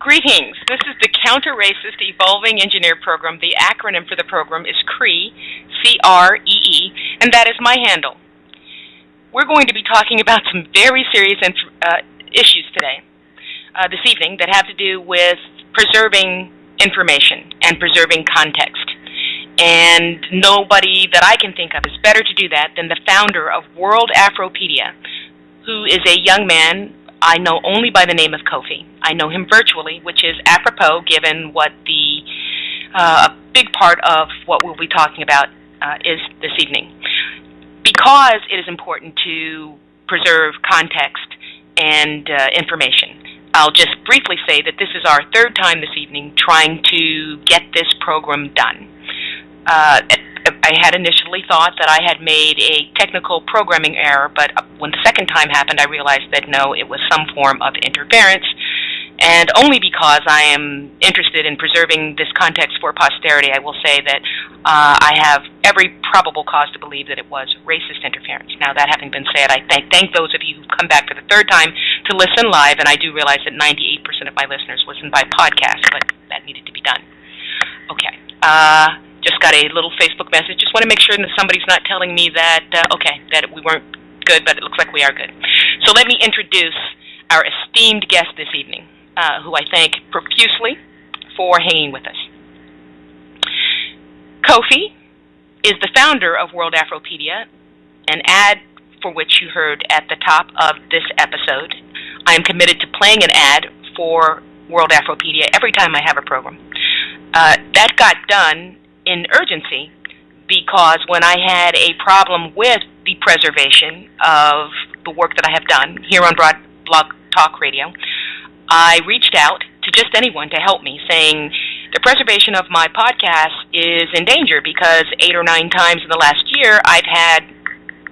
Greetings. This is the Counter-Racist Evolving Engineer Program. The acronym for the program is CREE, C-R-E-E, and that is my handle. We're going to be talking about some very serious issues today, this evening, that have to do with preserving information and preserving context. And nobody that I can think of is better to do that than the founder of World Afropedia, who is a young man I know only by the name of Kofi. I know him virtually, which is apropos given what the big part of what we'll be talking about is this evening. Because it is important to preserve context and information, I'll just briefly say that this is our third time this evening trying to get this program done. I had initially thought that I had made a technical programming error, but when the second time happened, I realized that no, it was some form of interference, and only because I am interested in preserving this context for posterity, I will say that I have every probable cause to believe that it was racist interference. Now, that having been said, I thank those of you who come back for the third time to listen live, and I do realize that 98% of my listeners listen by podcast, but that needed to be done. Okay. Just got a little Facebook message. Just want to make sure that somebody's not telling me that, that we weren't good, but it looks like we are good. So let me introduce our esteemed guest this evening, who I thank profusely for hanging with us. Kofi is the founder of World Afropedia, an ad for which you heard at the top of this episode. I am committed to playing an ad for World Afropedia every time I have a program. That got done in urgency because when I had a problem with the preservation of the work that I have done here on Blog Talk Radio, I reached out to just anyone to help me, saying the preservation of my podcast is in danger because 8 or 9 times in the last year I've had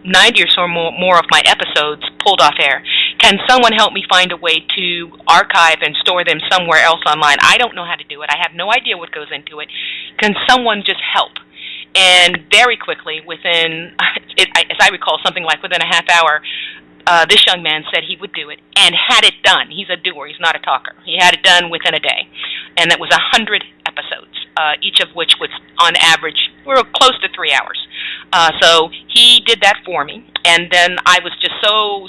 90 or so more of my episodes pulled off air. Can someone help me find a way to archive and store them somewhere else online? I don't know how to do it. I have no idea what goes into it. Can someone just help? And very quickly, within, as I recall, something like within a half hour, this young man said he would do it and had it done. He's a doer. He's not a talker. He had it done within a day. And that was 100 episodes, each of which was, on average, we're close to 3 hours. So he did that for me. And then I was just so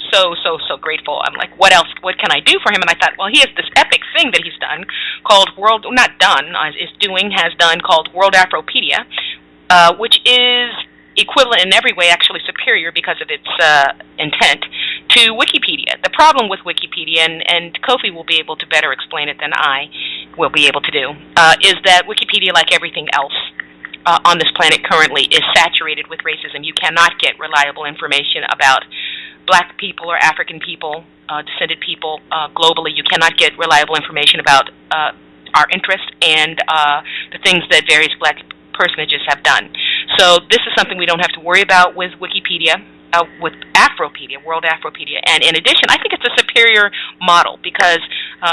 grateful. I'm like, what else? What can I do for him? And I thought, well, he has this epic thing that he's done called has done called World Afropedia, which is equivalent in every way, actually superior because of its intent, to Wikipedia. The problem with Wikipedia, and Kofi will be able to better explain it than I will be able to do, is that Wikipedia, like everything else on this planet currently, is saturated with racism. You cannot get reliable information about black people or African people, descended people globally. You cannot get reliable information about our interests and the things that various black personages have done. So this is something we don't have to worry about with Wikipedia, with Afropedia, World Afropedia. And in addition, I think it's a superior model because,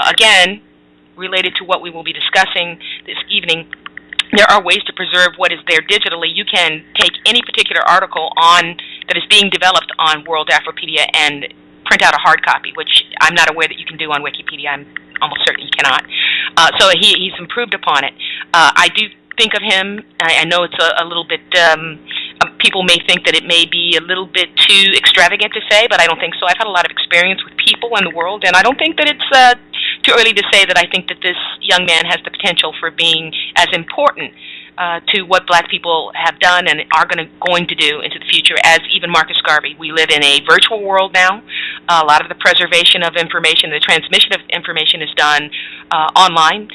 again, related to what we will be discussing this evening, there are ways to preserve what is there digitally. You can take any particular article that is being developed on World Afropedia and print out a hard copy, which I'm not aware that you can do on Wikipedia. I'm almost certain you cannot. So he's improved upon it. I do think of him, I know it's a little bit, people may think that it may be a little bit too extravagant to say, but I don't think so. I've had a lot of experience with people in the world, and I don't think that it's too early to say that I think that this young man has the potential for being as important to what black people have done and are going to do into the future as even Marcus Garvey. We live in a virtual world now. A lot of the preservation of information, the transmission of information is done online.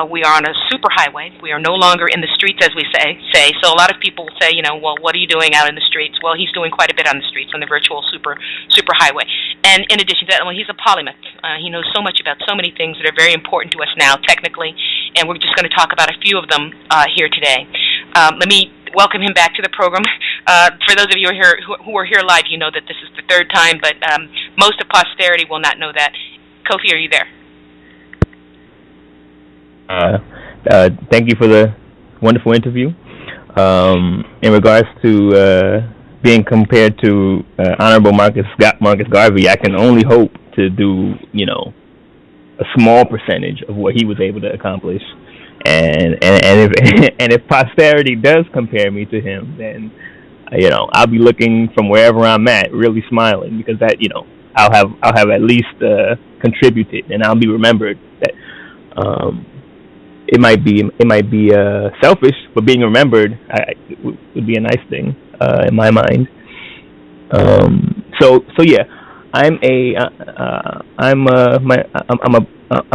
We are on a superhighway. We are no longer in the streets, as we say. So a lot of people say, well, what are you doing out in the streets? Well, he's doing quite a bit on the streets, on the virtual superhighway. And in addition to that, well, he's a polymath. He knows so much about so many things that are very important to us now, technically, and we're just going to talk about a few of them here today. Let me welcome him back to the program. For those of you who are here live, you know that this is the third time, but most of posterity will not know that. Kofi, are you there? Thank you for the wonderful interview. In regards to being compared to Honorable Marcus Garvey, I can only hope to do, a small percentage of what he was able to accomplish. And if and if posterity does compare me to him, then I'll be looking from wherever I'm at, really smiling, because that I'll have at least contributed, and I'll be remembered. That it might be selfish, but being remembered would be a nice thing in my mind. So yeah, I'm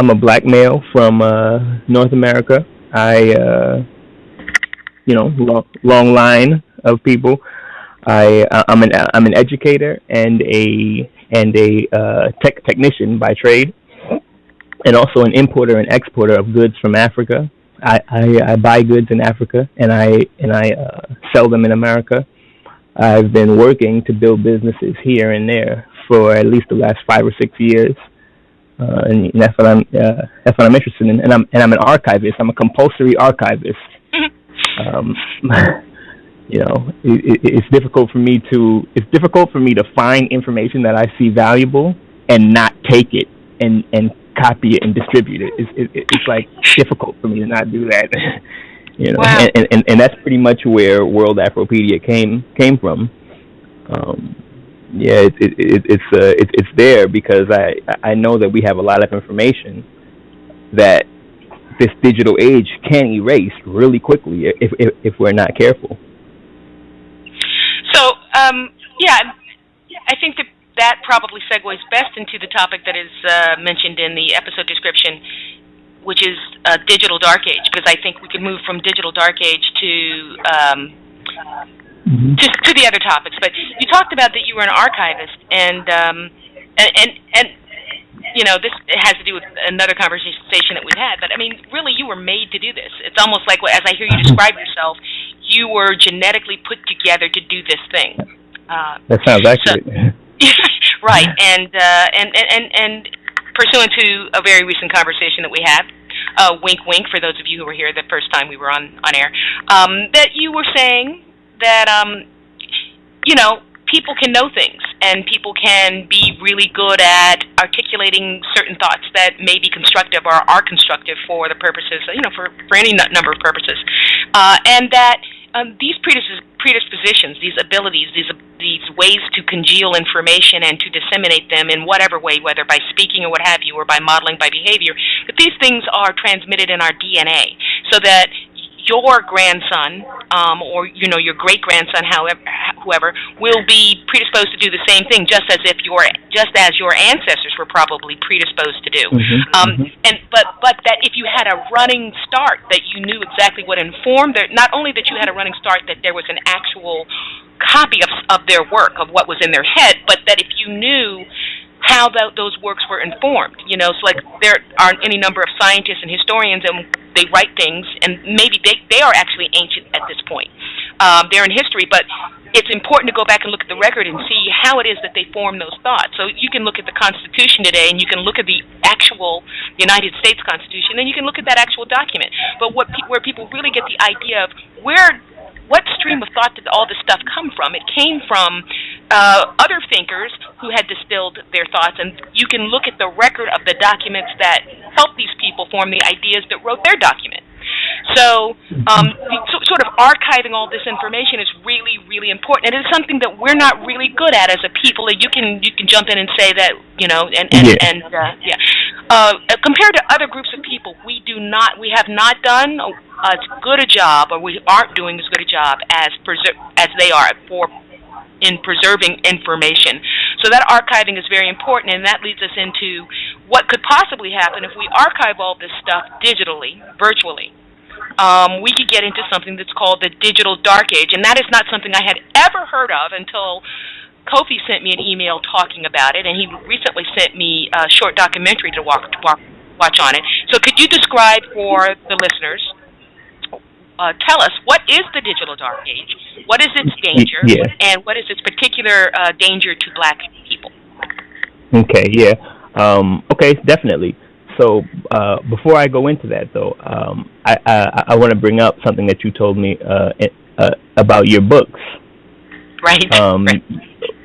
a black male from North America. Long line of people. I'm an educator and a technician by trade, and also an importer and exporter of goods from Africa. I buy goods in Africa and I sell them in America. I've been working to build businesses here and there for at least the last 5 or 6 years, and that's what I'm interested in. And I'm an archivist. I'm a compulsory archivist. It's difficult for me to find information that I see valuable and not take it and copy it and distribute it. It's like difficult for me to not do that. Wow. And that's pretty much where World Afropedia came from. It's there because I know that we have a lot of information that this digital age can erase really quickly if we're not careful. So I think that probably segues best into the topic that is mentioned in the episode description, which is digital dark age, because I think we could move from digital dark age to the other topics. But you talked about that you were an archivist, and this has to do with another conversation that we've had. But I mean, really, you were made to do this. It's almost like, as I hear you describe yourself, you were genetically put together to do this thing. That sounds accurate. Right, and pursuant to a very recent conversation that we had, wink, wink, for those of you who were here the first time we were on air, that you were saying that, people can know things, and people can be really good at articulating certain thoughts that may be constructive or are constructive for the purposes, for any number of purposes, and that these predispositions, these abilities, these ways to congeal information and to disseminate them in whatever way, whether by speaking or what have you, or by modeling by behavior, that these things are transmitted in our DNA, so that your grandson, or your great grandson, whoever, will be predisposed to do the same thing, just as your ancestors were probably predisposed to do. But that if you had a running start, that you knew exactly what informed their, not only that you had a running start, that there was an actual copy of their work, of what was in their head, but that if you knew how those works were informed. So like there are any number of scientists and historians, and they write things, and maybe they are actually ancient at this point. They're in history, but it's important to go back and look at the record and see how it is that they form those thoughts. So you can look at the Constitution today, and you can look at the actual United States Constitution, and you can look at that actual document. But where people really get the idea of what stream of thought did all this stuff come from? It came from other thinkers who had distilled their thoughts, and you can look at the record of the documents that helped these people form the ideas that wrote their document. So sort of archiving all this information is really, really important, and it's something that we're not really good at as a people. And you can jump in and say that, compared to other groups of people, we have not done as good a job, or we aren't doing as good a job as they are in preserving information. So that archiving is very important, and that leads us into what could possibly happen if we archive all this stuff digitally, virtually. We could get into something that's called the digital dark age, and that is not something I had ever heard of until Kofi sent me an email talking about it, and he recently sent me a short documentary to watch on it. So could you describe for the listeners, tell us, what is the digital dark age, what is its danger, and what is its particular danger to black people? Okay, definitely. So before I go into that, though, I want to bring up something that you told me about your books. Right.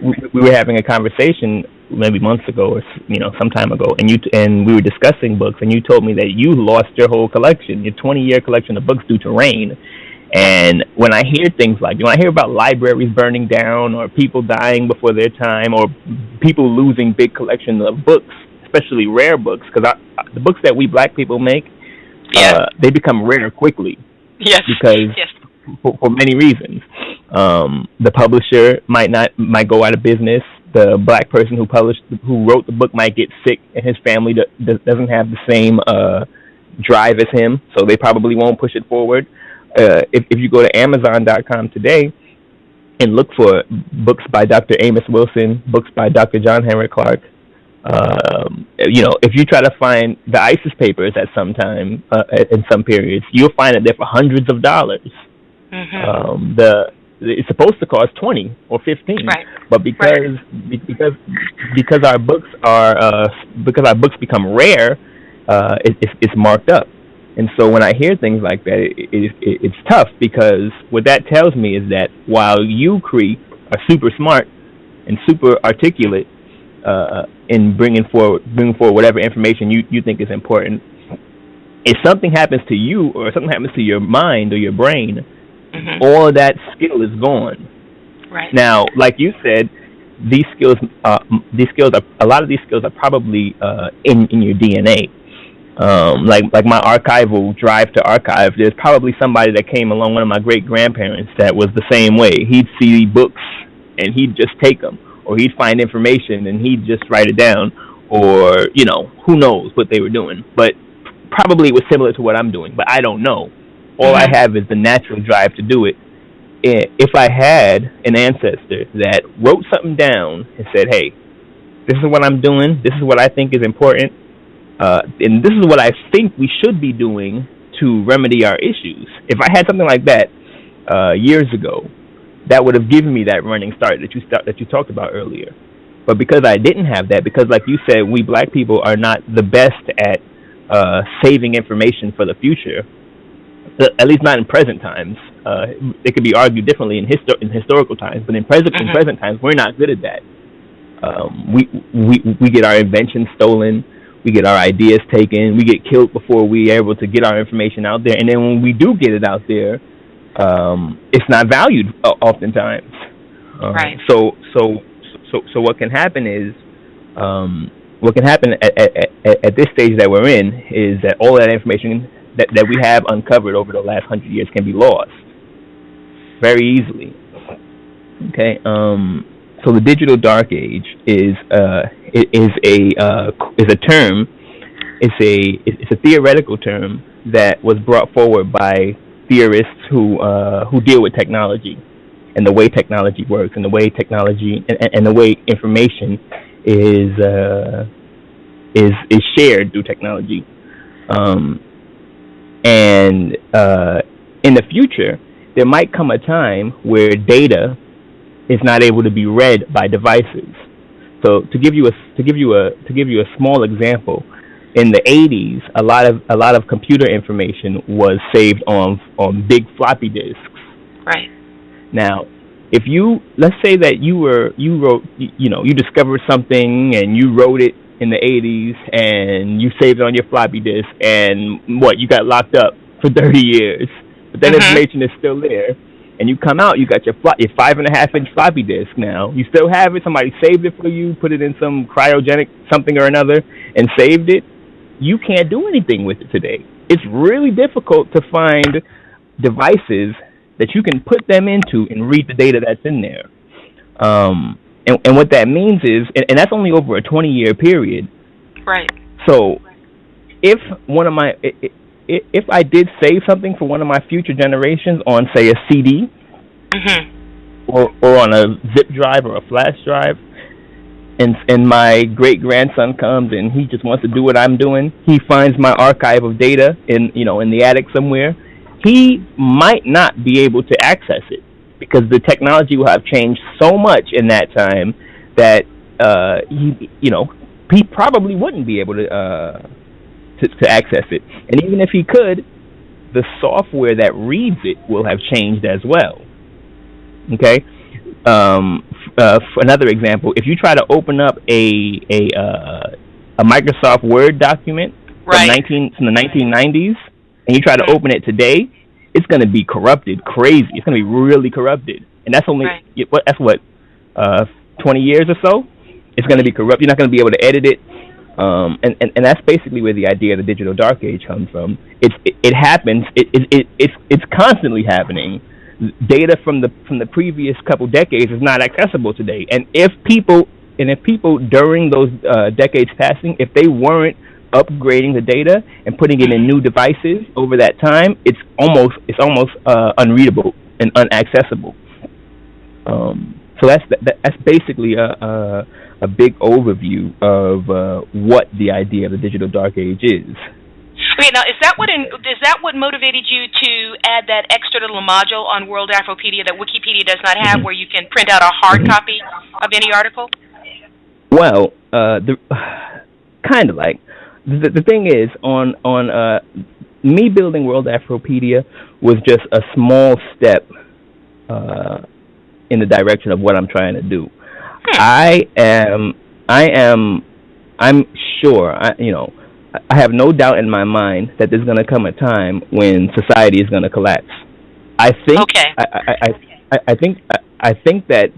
We were having a conversation maybe months ago or some time ago, and we were discussing books, and you told me that you lost your whole collection, your 20-year collection of books due to rain. And when I hear things like, when I hear about libraries burning down, or people dying before their time, or people losing big collections of books, especially rare books, because the books that we black people make, they become rare quickly. Yes. Because for many reasons, the publisher might go out of business. The black person who wrote the book might get sick, and his family doesn't have the same drive as him, so they probably won't push it forward. If you go to Amazon.com today and look for books by Dr. Amos Wilson, books by Dr. John Henrik Clarke, if you try to find the ISIS papers at some time, in some periods, you'll find that they're for hundreds of dollars. Mm-hmm. It's supposed to cost $20 or $15, right. But because our books become rare, it's marked up. And so when I hear things like that, it's tough, because what that tells me is that while you, CREE, are super smart and super articulate in bringing forward whatever information you think is important, if something happens to you, or something happens to your mind or your brain, mm-hmm. all of that skill is gone. Right. Now, like you said, these skills are a lot of these skills are probably in your DNA. Like my archival drive to archive, there's probably somebody that came along, one of my great grandparents, that was the same way. He'd see books and he'd just take them, or he'd find information and he'd just write it down, or who knows what they were doing. But probably it was similar to what I'm doing, but I don't know. All mm-hmm. I have is the natural drive to do it. If I had an ancestor that wrote something down and said, "Hey, this is what I'm doing. This is what I think is important. And this is what I think we should be doing to remedy our issues." If I had something like that years ago, that would have given me that running start that you talked about earlier. But because I didn't have that, because like you said, we black people are not the best at saving information for the future, at least not in present times. It could be argued differently in historical times, but in present times, we're not good at that. We get our inventions stolen. We get our ideas taken. We get killed before we're able to get our information out there. And then when we do get it out there, it's not valued oftentimes. Right. So what can happen is, at this stage that we're in, is that all that information that we have uncovered over the last 100 years can be lost very easily. Okay. So the digital dark age is a term. It's a theoretical term that was brought forward by theorists who deal with technology and the way technology works, and the way technology and the way information is shared through technology. And in the future, there might come a time where data is not able to be read by devices. So to give you a small example, in the 80s, a lot of computer information was saved on big floppy disks. Right. Now, let's say that you discovered something and you wrote it in the 80s and you saved it on your floppy disk, and you got locked up for 30 years, but that information is still there. And you come out, you got your 5.5-inch floppy disk now. You still have it. Somebody saved it for you, put it in some cryogenic something or another, and saved it. You can't do anything with it today. It's really difficult to find devices that you can put them into and read the data that's in there. And what that means is, and that's only over a 20-year period. Right. So if I did save something for one of my future generations on, say, a CD, or on a zip drive or a flash drive, and my great-grandson comes and he just wants to do what I'm doing, he finds my archive of data in the attic somewhere, he might not be able to access it, because the technology will have changed so much in that time that he probably wouldn't be able to access it. And even if he could, the software that reads it will have changed as well. Okay? For another example, if you try to open up a Microsoft Word document from Right. from the 1990s, and you try to open it today, it's going to be corrupted, crazy. It's going to be really corrupted, and that's only what 20 years or so. It's going to be corrupt. You're not going to be able to edit it, and that's basically where the idea of the digital dark age comes from. It happens. It's constantly happening. Data from the previous couple decades is not accessible today, and if people during those decades passing, if they weren't upgrading the data and putting it in new devices over that time, it's almost unreadable and unaccessible. So that's basically a big overview of what the idea of the digital dark age is. Okay, now is that what motivated you to add that extra little module on World Afropedia that Wikipedia does not have, where you can print out a hard copy of any article? Well, kind of like the thing is on me building World Afropedia was just a small step in the direction of what I'm trying to do. I'm sure, I have no doubt in my mind that there's going to come a time when society is going to collapse. I think. Okay. I think that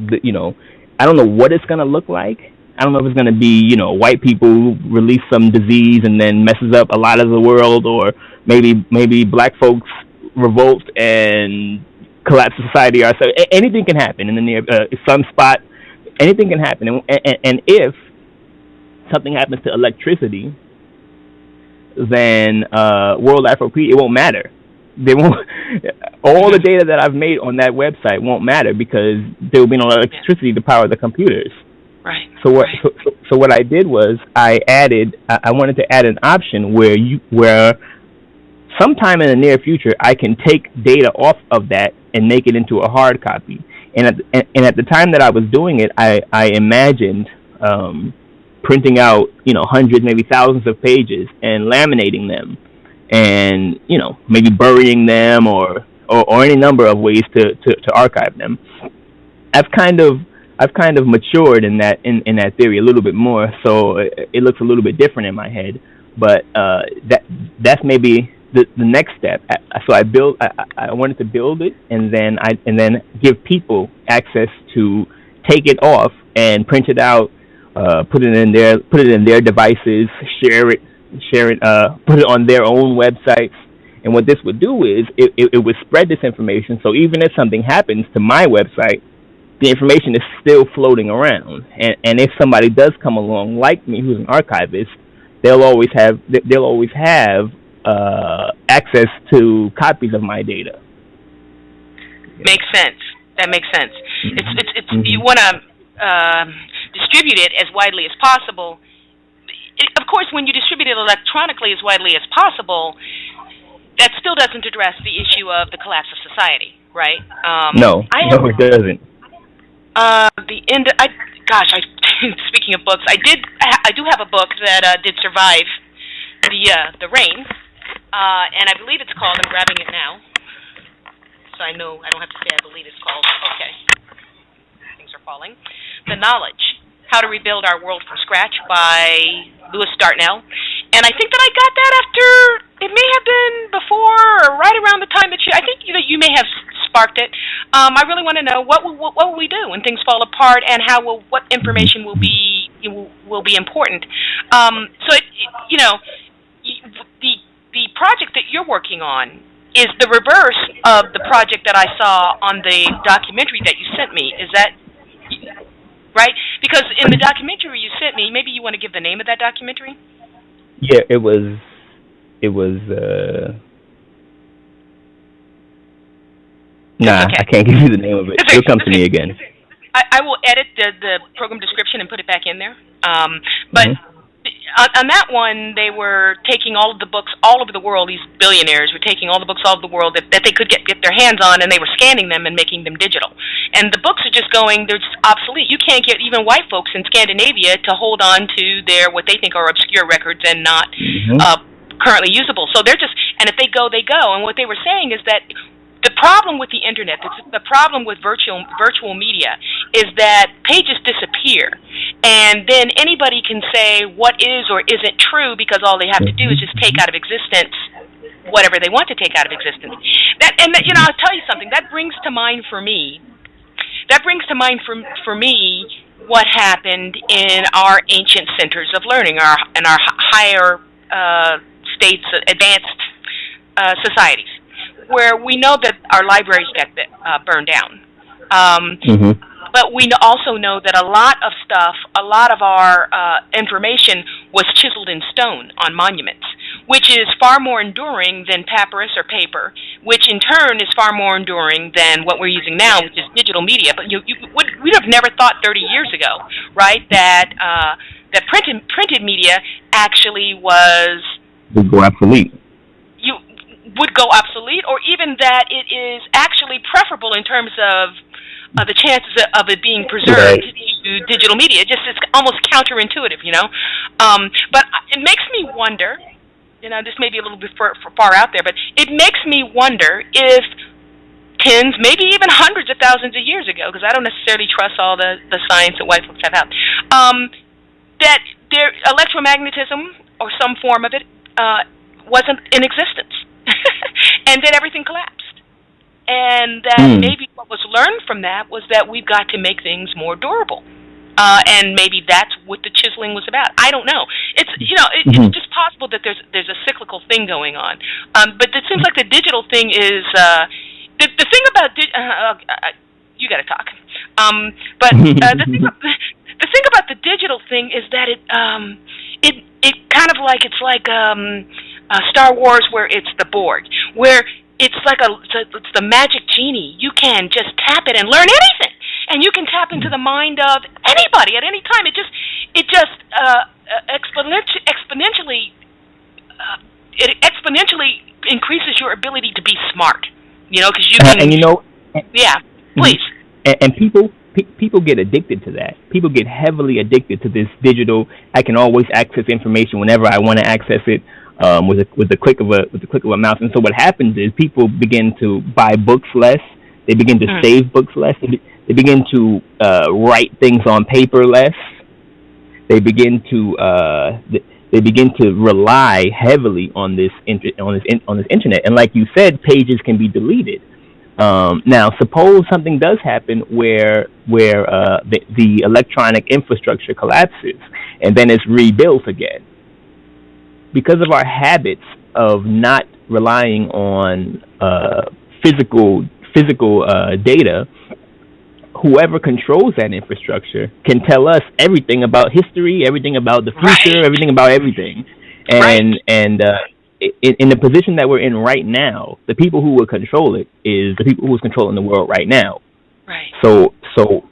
I don't know what it's going to look like. I don't know if it's going to be white people release some disease and then messes up a lot of the world, or maybe black folks revolt and collapse society. Or so anything can happen in the near sunspot. Anything can happen, and if something happens to electricity, then World Afropedia, it won't matter. They won't. All the data that I've made on that website won't matter because there will be no electricity to power the computers. Right. So what I did was I wanted to add an option where sometime in the near future I can take data off of that and make it into a hard copy. And at the time that I was doing it, I imagined printing out hundreds, maybe thousands of pages and laminating them, and maybe burying them or any number of ways to archive them. I've kind of matured in that theory a little bit more, so it looks a little bit different in my head. But that's maybe the next step. So I wanted to build it and then give people access to take it off and print it out, put it in their devices, share it, put it on their own websites. And what this would do is it would spread this information. So even if something happens to my website, the information is still floating around. And if somebody does come along like me, who's an archivist, they'll always have access to copies of my data. Makes sense. That makes sense. It's you want to distribute it as widely as possible. Of course, when you distribute it electronically as widely as possible, that still doesn't address the issue of the collapse of society, right? No, it doesn't. Speaking of books, I do have a book that did survive the rain, and I believe it's called. I'm grabbing it now, so I know I don't have to say I believe it's called. Okay, things are falling. The Knowledge: How to Rebuild Our World from Scratch by Lewis Dartnell, and I think that I got that after. It may have been before or right around the time that you may have sparked it. I really want to know what will we do when things fall apart, and what information will be important. The project that you're working on is the reverse of the project that I saw on the documentary that you sent me. Is that right? Because in the documentary you sent me, maybe you want to give the name of that documentary? Yeah, it was. Nah, okay. I can't give you the name of it. It'll come to me again. I will edit the program description and put it back in there. But on that one, they were taking all of the books all over the world. These billionaires were taking all the books all over the world that they could get their hands on, and they were scanning them and making them digital. And the books are just they're just obsolete. You can't get even white folks in Scandinavia to hold on to their what they think are obscure records and not currently usable. So they're just, and if they go, they go. And what they were saying is that the problem with the internet, the problem with virtual media, is that pages disappear, and then anybody can say what is or isn't true because all they have to do is just take out of existence whatever they want to take out of existence. I'll tell you something. That brings to mind for me what happened in our ancient centers of learning, in our higher states, advanced societies, where we know that our libraries got burned down. But we also know that a lot of our information was chiseled in stone on monuments, which is far more enduring than papyrus or paper, which in turn is far more enduring than what we're using now, which is digital media. But we'd have never thought 30 years ago, right, that printed media actually would go obsolete. Would go obsolete, or even that it is actually preferable in terms of the chances of it being preserved to digital media. It's almost counterintuitive, But it makes me wonder, this may be a little bit far out there, but it makes me wonder if tens, maybe even hundreds of thousands of years ago, because I don't necessarily trust all the science that white folks have out, that their electromagnetism or some form of it wasn't in existence, and then everything collapsed. And that maybe what was learned from that was that we've got to make things more durable. And maybe that's what the chiseling was about. I don't know. It's it's just possible that there's a cyclical thing going on. But it seems like the digital thing is the thing about you got to talk. But the thing about the digital thing is that it kind of like it's like Star Wars, where it's the Borg, where it's like it's the magic genie. You can just tap it and learn anything, and you can tap into the mind of anybody at any time. It exponentially increases your ability to be smart. Because you can. Please. And people get addicted to that. People get heavily addicted to this digital. I can always access information whenever I want to access it. With the click of a mouse. And so what happens is people begin to buy books less. They begin to save books less. They begin to write things on paper less. They begin to rely heavily on this internet. And like you said, pages can be deleted. Now, suppose something does happen where the electronic infrastructure collapses and then it's rebuilt again. Because of our habits of not relying on physical data, whoever controls that infrastructure can tell us everything about history, everything about the future, everything about everything. And in the position that we're in right now, the people who will control it is the people who's controlling the world right now. Right. So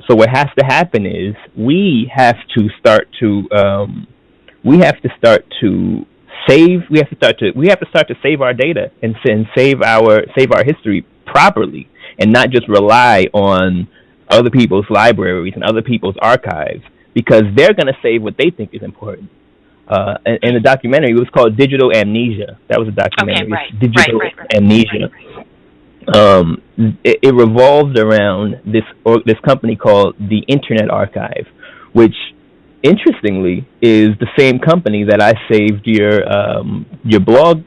what has to happen is we have to start to save our data and save our history properly, and not just rely on other people's libraries and other people's archives, because they're going to save what they think is important. In the documentary, it was called Digital Amnesia. That was a documentary. Okay, right. Digital Amnesia. It revolved around this company called the Internet Archive, which, interestingly, is the same company that I saved your blog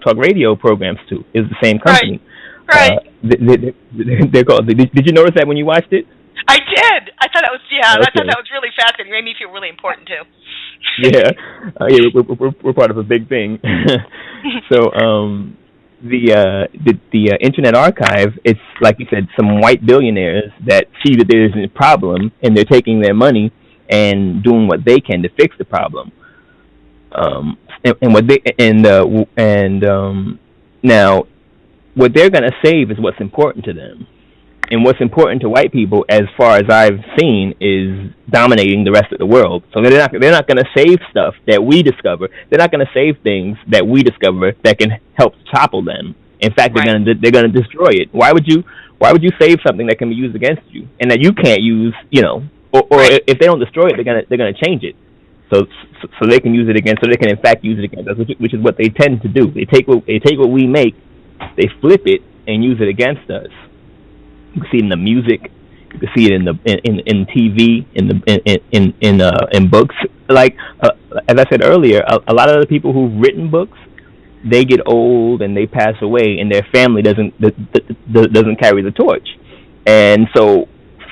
talk radio programs to. Is the same company. Right. They're called. Did you notice that when you watched it? I did. I thought that was I thought that was really fascinating. It made me feel really important too. We're part of a big thing. So the Internet Archive, it's like you said, some white billionaires that see that there's a problem and they're taking their money and doing what they can to fix the problem. Now what they're going to save is what's important to them. And what's important to white people, as far as I've seen, is dominating the rest of the world. So they're not going to save stuff that we discover. They're not going to save things that we discover that can help topple them. In fact, they're going to destroy it. Why would you save something that can be used against you and that you can't use? Or if they don't destroy it, they're going to change it. So they can use it against. So they can in fact use it against us, which is what they tend to do. They take what we make, they flip it and use it against us. You can see it in the music, You can see it in TV, in books. Like as I said earlier, a lot of the people who've written books, they get old and they pass away, and their family doesn't carry the torch. And so,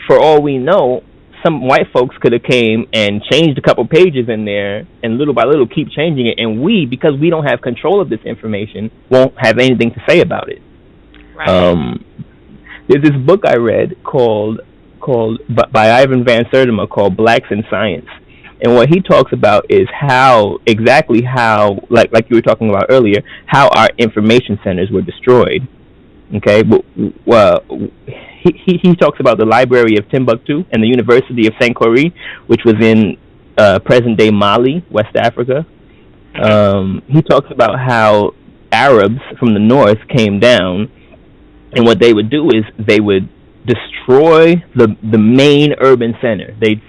for all we know, some white folks could have came and changed a couple pages in there, and little by little keep changing it. And we, because we don't have control of this information, won't have anything to say about it. Right. There's this book I read called by Ivan Van Sertima called Blacks in Science. And what he talks about is exactly how, like you were talking about earlier, how our information centers were destroyed. Okay, well, he talks about the Library of Timbuktu and the University of CREE, which was in present-day Mali, West Africa. He talks about how Arabs from the north came down, and what they would do is they would destroy the main urban center. They'd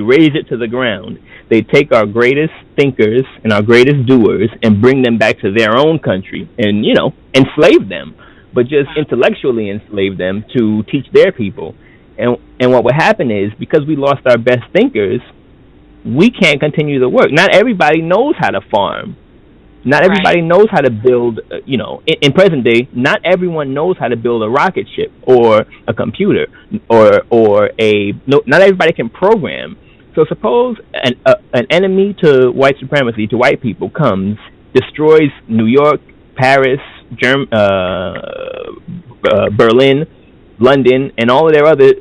raze it to the ground. They'd take our greatest thinkers and our greatest doers and bring them back to their own country and, enslave them, but just intellectually enslave them to teach their people. And what would happen is, because we lost our best thinkers, we can't continue the work. Not everybody knows how to farm. Not everybody knows how to build, in present day, not everyone knows how to build a rocket ship or a computer not everybody can program. So suppose an enemy to white supremacy, to white people, comes, destroys New York, Paris, Berlin, London, and all of their other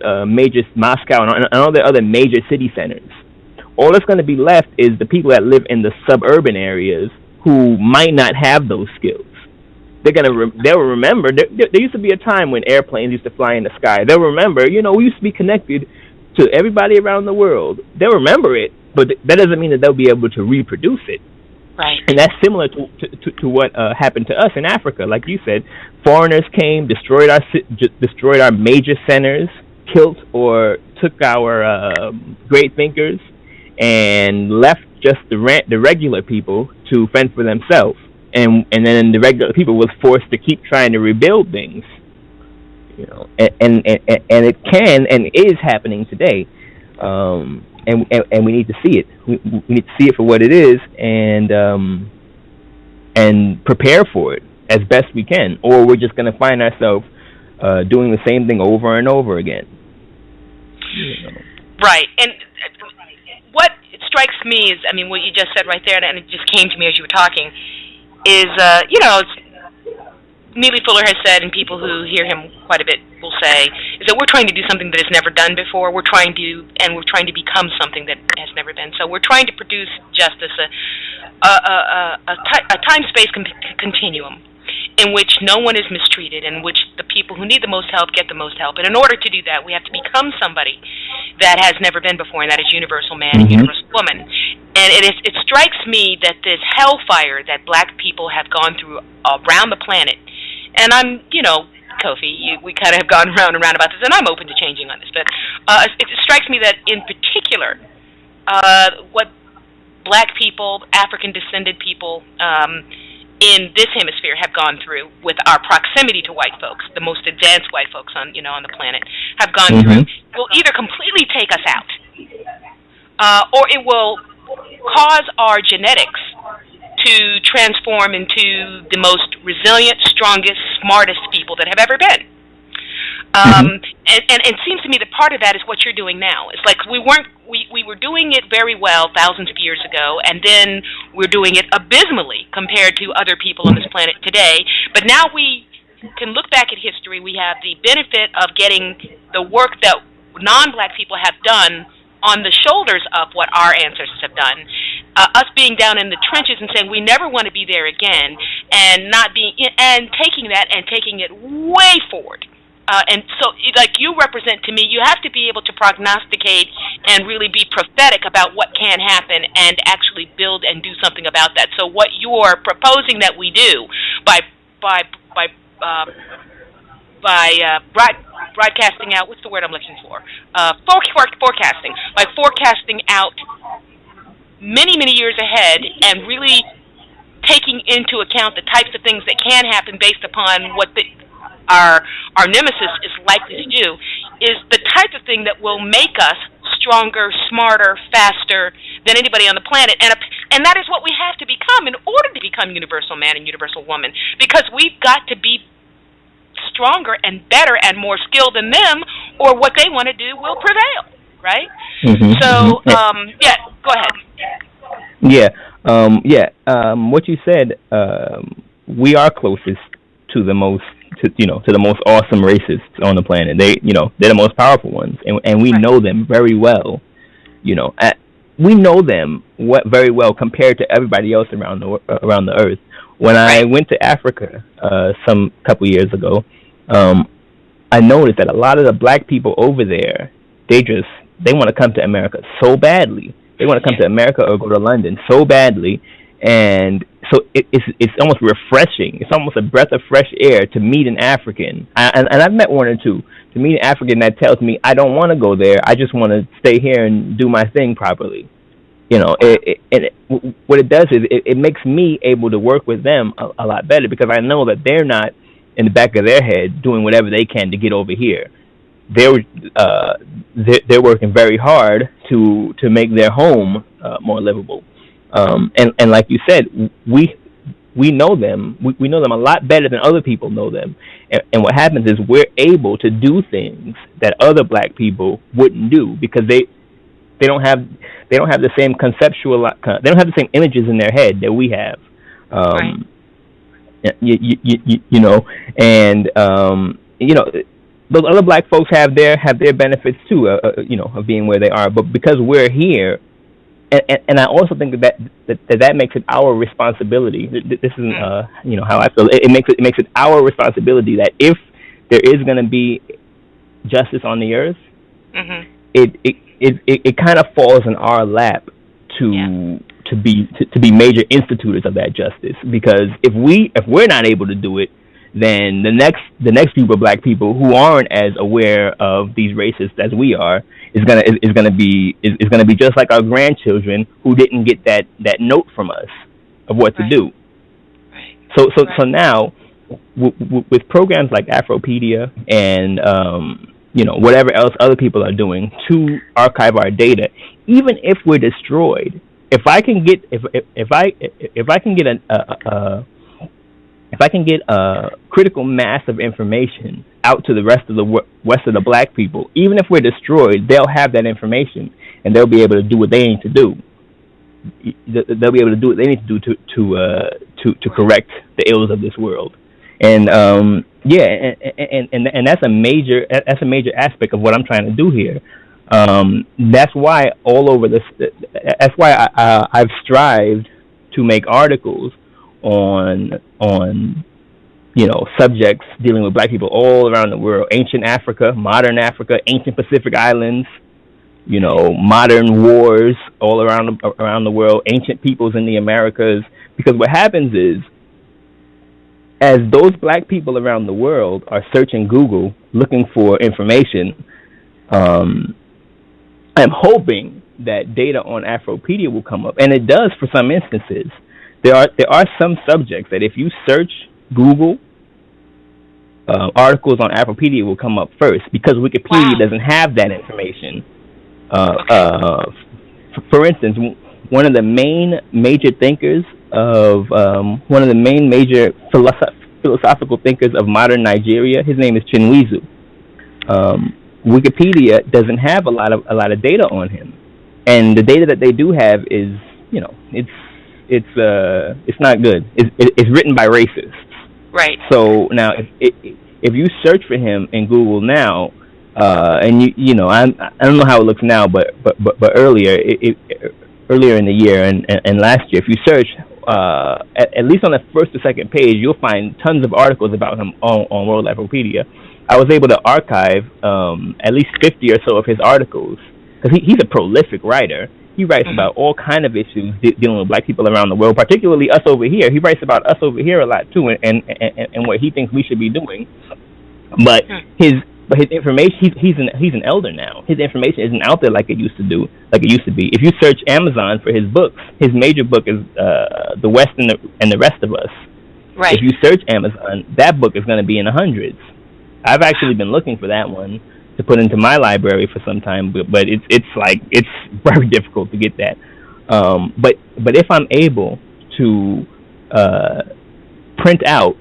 Moscow, and all their other major city centers. All that's going to be left is the people that live in the suburban areas who might not have those skills. They'll remember. There used to be a time when airplanes used to fly in the sky. They'll remember. We used to be connected to everybody around the world. They'll remember it, but that doesn't mean that they'll be able to reproduce it. Right. And that's similar to what happened to us in Africa. Like you said, foreigners came, destroyed our major centers, killed or took our great thinkers, and left just the regular people to fend for themselves. And then the regular people was forced to keep trying to rebuild things. And it can and is happening today. And we need to see it. We need to see it for what it is, and prepare for it as best we can, or we're just going to find ourselves doing the same thing over and over again. Right. And what strikes me is, what you just said right there, and it just came to me as you were talking, is, Neely Fuller has said, and people who hear him quite a bit will say, is that we're trying to do something that has never done before. We're trying to become something that has never been. So we're trying to produce justice, a time-space continuum in which no one is mistreated, in which the people who need the most help get the most help. And in order to do that, we have to become somebody that has never been before, and that is universal man and universal woman. And it strikes me that this hellfire that black people have gone through around the planet, and I'm, Kofi, we kind of have gone round and round about this, and I'm open to changing on this, but it strikes me that in particular, what black people, African-descended people in this hemisphere have gone through with our proximity to white folks, the most advanced white folks on the planet, have gone through, will either completely take us out, or it will cause our genetics to transform into the most resilient, strongest, smartest people that have ever been. And it seems to me that part of that is what you're doing now. It's like we were doing it very well thousands of years ago, and then we're doing it abysmally compared to other people on this planet today. But now we can look back at history. We have the benefit of getting the work that non-black people have done on the shoulders of what our ancestors have done. Us being down in the trenches and saying we never want to be there again, and taking that and taking it way forward. And so, like you represent to me, you have to be able to prognosticate and really be prophetic about what can happen and actually build and do something about that. So what you're proposing that we do by broadcasting out, what's the word I'm looking for? Forecasting. By forecasting out many, many years ahead and really taking into account the types of things that can happen based upon what our nemesis is likely to do, is the type of thing that will make us stronger, smarter, faster than anybody on the planet. And that is what we have to become in order to become universal man and universal woman, because we've got to be stronger and better and more skilled than them, or what they want to do will prevail, right? Mm-hmm, so, yeah, go ahead. What you said, we are closest to the most, to the most awesome racists on the planet. They're the most powerful ones, and we know them very well. We know them very well compared to everybody else around the earth. When I went to Africa some couple years ago, I noticed that a lot of the black people over there, they want to come to America so badly. They want to come to America or go to London so badly, and so it's almost refreshing. It's almost a breath of fresh air to meet an African. And I've met one or two. To meet an African that tells me, I don't want to go there. I just want to stay here and do my thing properly. What it does is it makes me able to work with them a lot better, because I know that they're not in the back of their head doing whatever they can to get over here. They're working very hard to make their home more livable. And like you said, we know them. We know them a lot better than other people know them. And what happens is we're able to do things that other black people wouldn't do, because they don't have the same conceptual, they don't have the same images in their head that we have. Those other black folks have their benefits too, of being where they are. But because we're here, and I also think that makes it our responsibility. This isn't how I feel. It makes it our responsibility that if there is going to be justice on the earth, it kind of falls in our lap to be major institutors of that justice. Because if we're not able to do it, then the next group of black people who aren't as aware of these racists as we are is gonna be just like our grandchildren who didn't get that note from us of what to do. So now with programs like Afropedia and whatever else other people are doing to archive our data, even if we're destroyed, if I can get a critical mass of information out to the rest of the black people, even if we're destroyed, they'll have that information and they'll be able to do what they need to do. They'll be able to do what they need to do to correct the ills of this world. And and that's a major aspect of what I'm trying to do here. That's why that's why I've strived to make articles on subjects dealing with black people all around the world: ancient Africa, modern Africa, ancient Pacific Islands, modern wars all around the world, ancient peoples in the Americas. Because what happens is, as those black people around the world are searching Google looking for information, I'm hoping that data on Afropedia will come up, and it does for some instances. There are some subjects that if you search Google, articles on Afropedia will come up first, because Wikipedia doesn't have that information. For instance, one of the main major thinkers of one of the main major philosophical thinkers of modern Nigeria, his name is Chinwezu. Wikipedia doesn't have a lot of data on him, and the data that they do have is, it's not good. It's written by racists. Right. So now, if you search for him in Google now, and I don't know how it looks now, but earlier in the year and last year, if you search, at least on the first or second page, you'll find tons of articles about him on World Afropedia. I was able to archive at least 50 or so of his articles, because he's a prolific writer. He writes about all kind of issues dealing with black people around the world, particularly us over here. He writes about us over here a lot too, and what he thinks we should be doing. But his information, he's an elder now. His information isn't out there like it used to be. If you search Amazon for his books, his major book is The West and the Rest of Us. Right. If you search Amazon, that book is going to be in the hundreds. I've actually been looking for that one to put into my library for some time, but it's very difficult to get that. But if I'm able to print out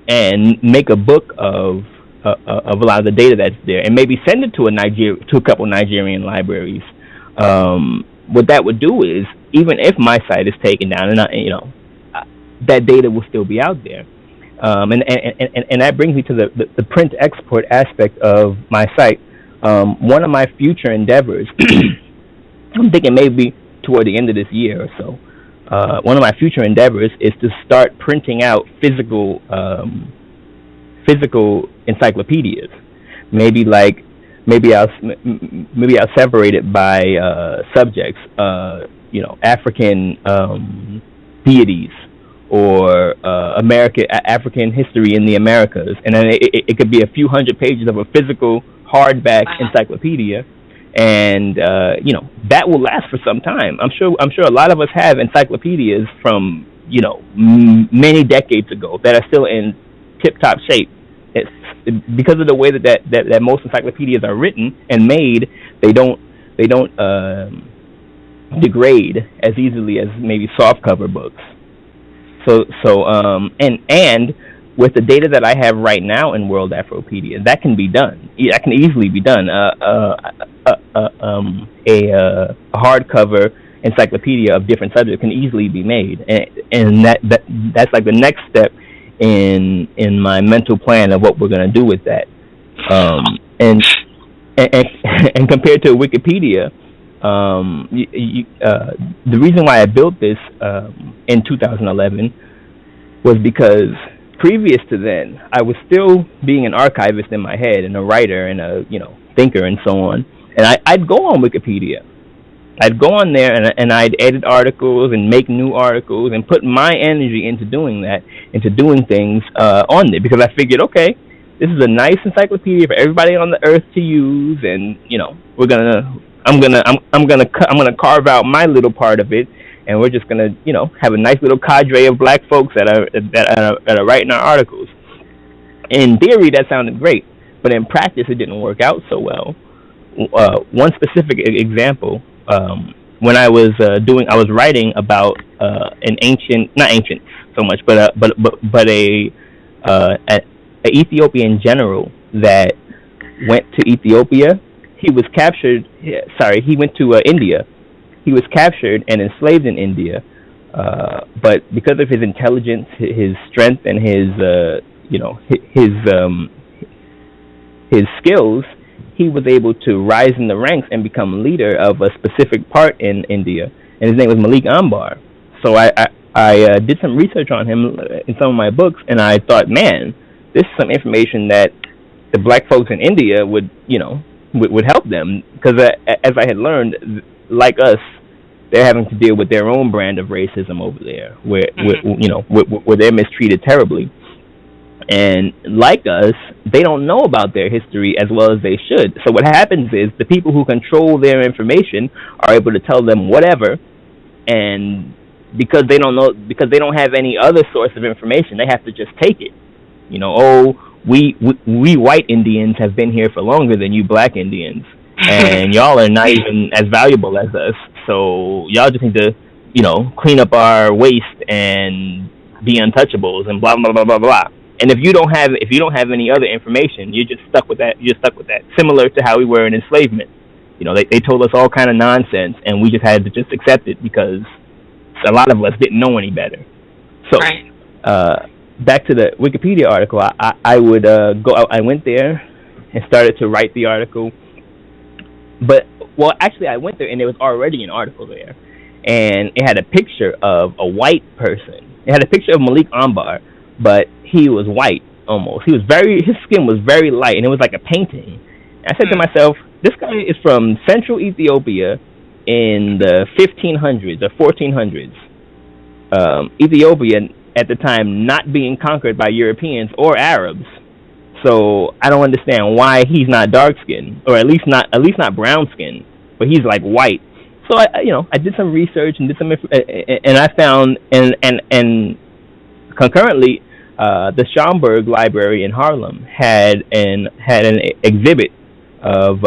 and make a book of a lot of the data that's there, and maybe send it to a couple Nigerian libraries, what that would do is, even if my site is taken down, and that data will still be out there. And that brings me to the print export aspect of my site. One of my future endeavors, I'm thinking maybe toward the end of this year or so, one of my future endeavors is to start printing out physical encyclopedias. Maybe I'll separate it by subjects. African deities, or African history in the Americas, and then it could be a few hundred pages of a physical hardback encyclopedia, and that will last for some time. I'm sure a lot of us have encyclopedias from many decades ago that are still in tip-top shape. It's because of the way that most encyclopedias are written and made. They don't degrade as easily as maybe softcover books. So and with the data that I have right now in World Afropedia, that can be done. That can easily be done. A hardcover encyclopedia of different subjects can easily be made, and that's like the next step in my mental plan of what we're going to do with that. And compared to Wikipedia, the reason why I built this in 2011 was because previous to then, I was still being an archivist in my head, and a writer, and a thinker, and so on. And I'd go on Wikipedia. I'd go on there, and I'd edit articles and make new articles and put my energy into doing that, into doing things on there, because I figured, okay, this is a nice encyclopedia for everybody on the earth to use, and I'm gonna carve out my little part of it, and we're just gonna have a nice little cadre of black folks that are writing our articles. In theory, that sounded great, but in practice, it didn't work out so well. One specific example, when I was writing about an ancient, not ancient so much, but a Ethiopian general that went to Ethiopia. He was captured. He went to India. He was captured and enslaved in India. But because of his intelligence, his strength, and his skills, he was able to rise in the ranks and become leader of a specific part in India. And his name was Malik Ambar. So I did some research on him in some of my books, and I thought, man, this is some information that the black folks in India would help them, because as I had learned, like us, they're having to deal with their own brand of racism over there, where they're mistreated terribly. And like us, they don't know about their history as well as they should. So what happens is the people who control their information are able to tell them whatever, and because they don't have any other source of information, they have to just take it. We white Indians have been here for longer than you black Indians, and y'all are not even as valuable as us. So y'all just need to, clean up our waste and be untouchables and blah blah blah blah blah. And if you don't have any other information, you're just stuck with that. You're stuck with that. Similar to how we were in enslavement. They told us all kind of nonsense, and we just had to just accept it because a lot of us didn't know any better. So, right. Back to the Wikipedia article, I would go out. I went there and started to write the article. Actually, I went there and there was already an article there, and it had a picture of a white person. It had a picture of Malik Ambar, but he was white almost. His skin was very light, and it was like a painting. And I said to myself, this guy is from central Ethiopia in the 1500s or 1400s. Ethiopia at the time not being conquered by Europeans or Arabs. So I don't understand why he's not dark skinned, or at least not brown skinned, but he's like white. So I did some research and and I found and concurrently the Schomburg Library in Harlem had an exhibit of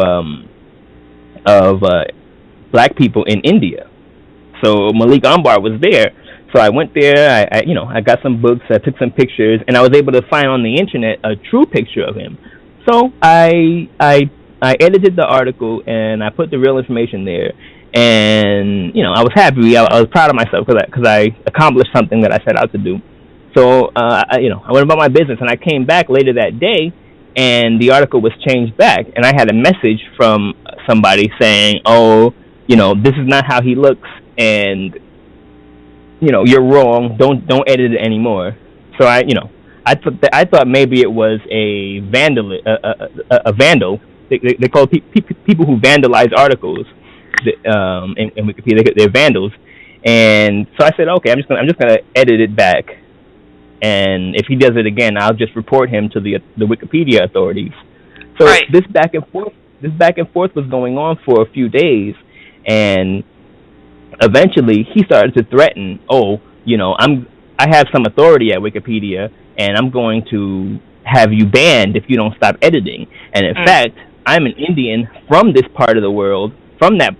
black people in India. So Malik Anbar was there. So I went there. I got some books. I took some pictures, and I was able to find on the internet a true picture of him. So I edited the article and I put the real information there. And I was happy. I was proud of myself because I accomplished something that I set out to do. So I went about my business, and I came back later that day, and the article was changed back, and I had a message from somebody saying, "Oh, this is not how he looks, and you're wrong. Don't edit it anymore." So I thought maybe it was a vandal. They call people who vandalize articles in Wikipedia. They're vandals, and so I said, okay, I'm just gonna edit it back, and if he does it again, I'll just report him to the Wikipedia authorities. So right. this back and forth was going on for a few days, and eventually he started to threaten, I have some authority at Wikipedia, and I'm going to have you banned if you don't stop editing. And in fact, I'm an Indian from this part of the world, from that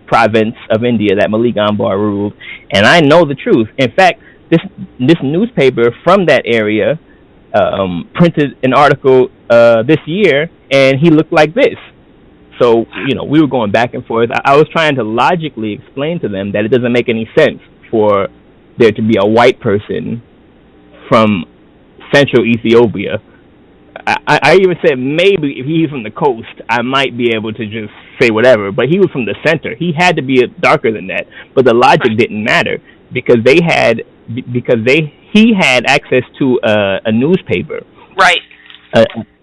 province of India that Malik Anbar ruled, and I know the truth. In fact, this newspaper from that area printed an article this year, and he looked like this. So, we were going back and forth. I was trying to logically explain to them that it doesn't make any sense for there to be a white person from central Ethiopia. I even said maybe if he's from the coast, I might be able to just say whatever. But he was from the center. He had to be darker than that. But the logic didn't matter because he had access to a newspaper, right?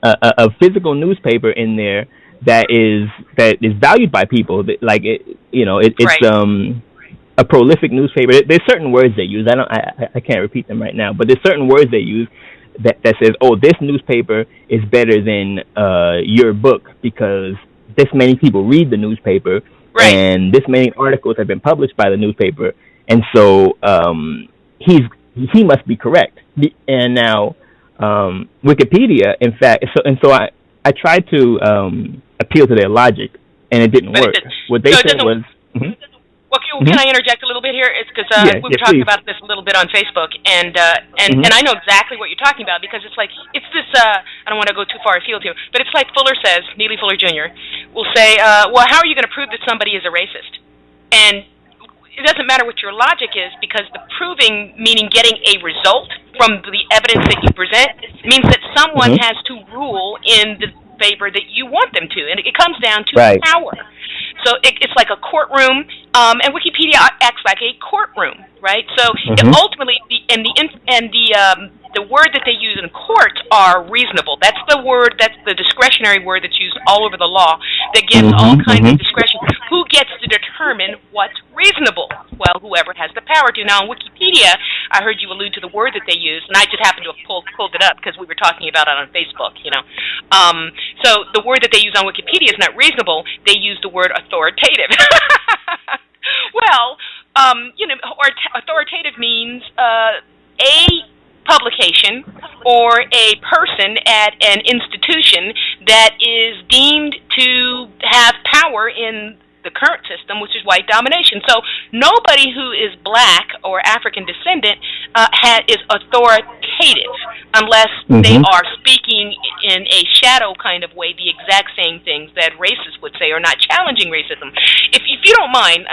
A physical newspaper in there that is valued by people. Like it's a prolific newspaper. There's certain words they use. I can't repeat them right now, but there's certain words they use that says, oh, this newspaper is better than your book because this many people read the newspaper, and this many articles have been published by the newspaper, and so he must be correct. And now Wikipedia, in fact, so I tried to appeal to their logic, and it didn't work. What they said was. Well, can I interject a little bit here? It's because we were talking about this a little bit on Facebook, and I know exactly what you're talking about because it's this. I don't want to go too far afield here, but it's like Fuller says, Neely Fuller Jr. will say, well, how are you going to prove that somebody is a racist? And it doesn't matter what your logic is because the proving, meaning getting a result from the evidence that you present, means that someone has to rule in the favor that you want them to, and it comes down to power. So it's like a courtroom, and Wikipedia acts like a courtroom, right? So ultimately, the word that they use in court are reasonable. That's the discretionary word that's used all over the law that gives all kinds of discretion. Who gets to determine what's reasonable? Well, whoever has the power to. Now, on Wikipedia, I heard you allude to the word that they use, and I just happened to have pulled it up because we were talking about it on Facebook, So the word that they use on Wikipedia is not reasonable. They use the word authoritative. Well, authoritative means a publication or a person at an institution that is deemed to have power in the current system, which is white domination. So nobody who is black or African descendant is authoritative unless they are speaking in a shadow kind of way, the exact same things that racists would say, or not challenging racism. If you don't mind,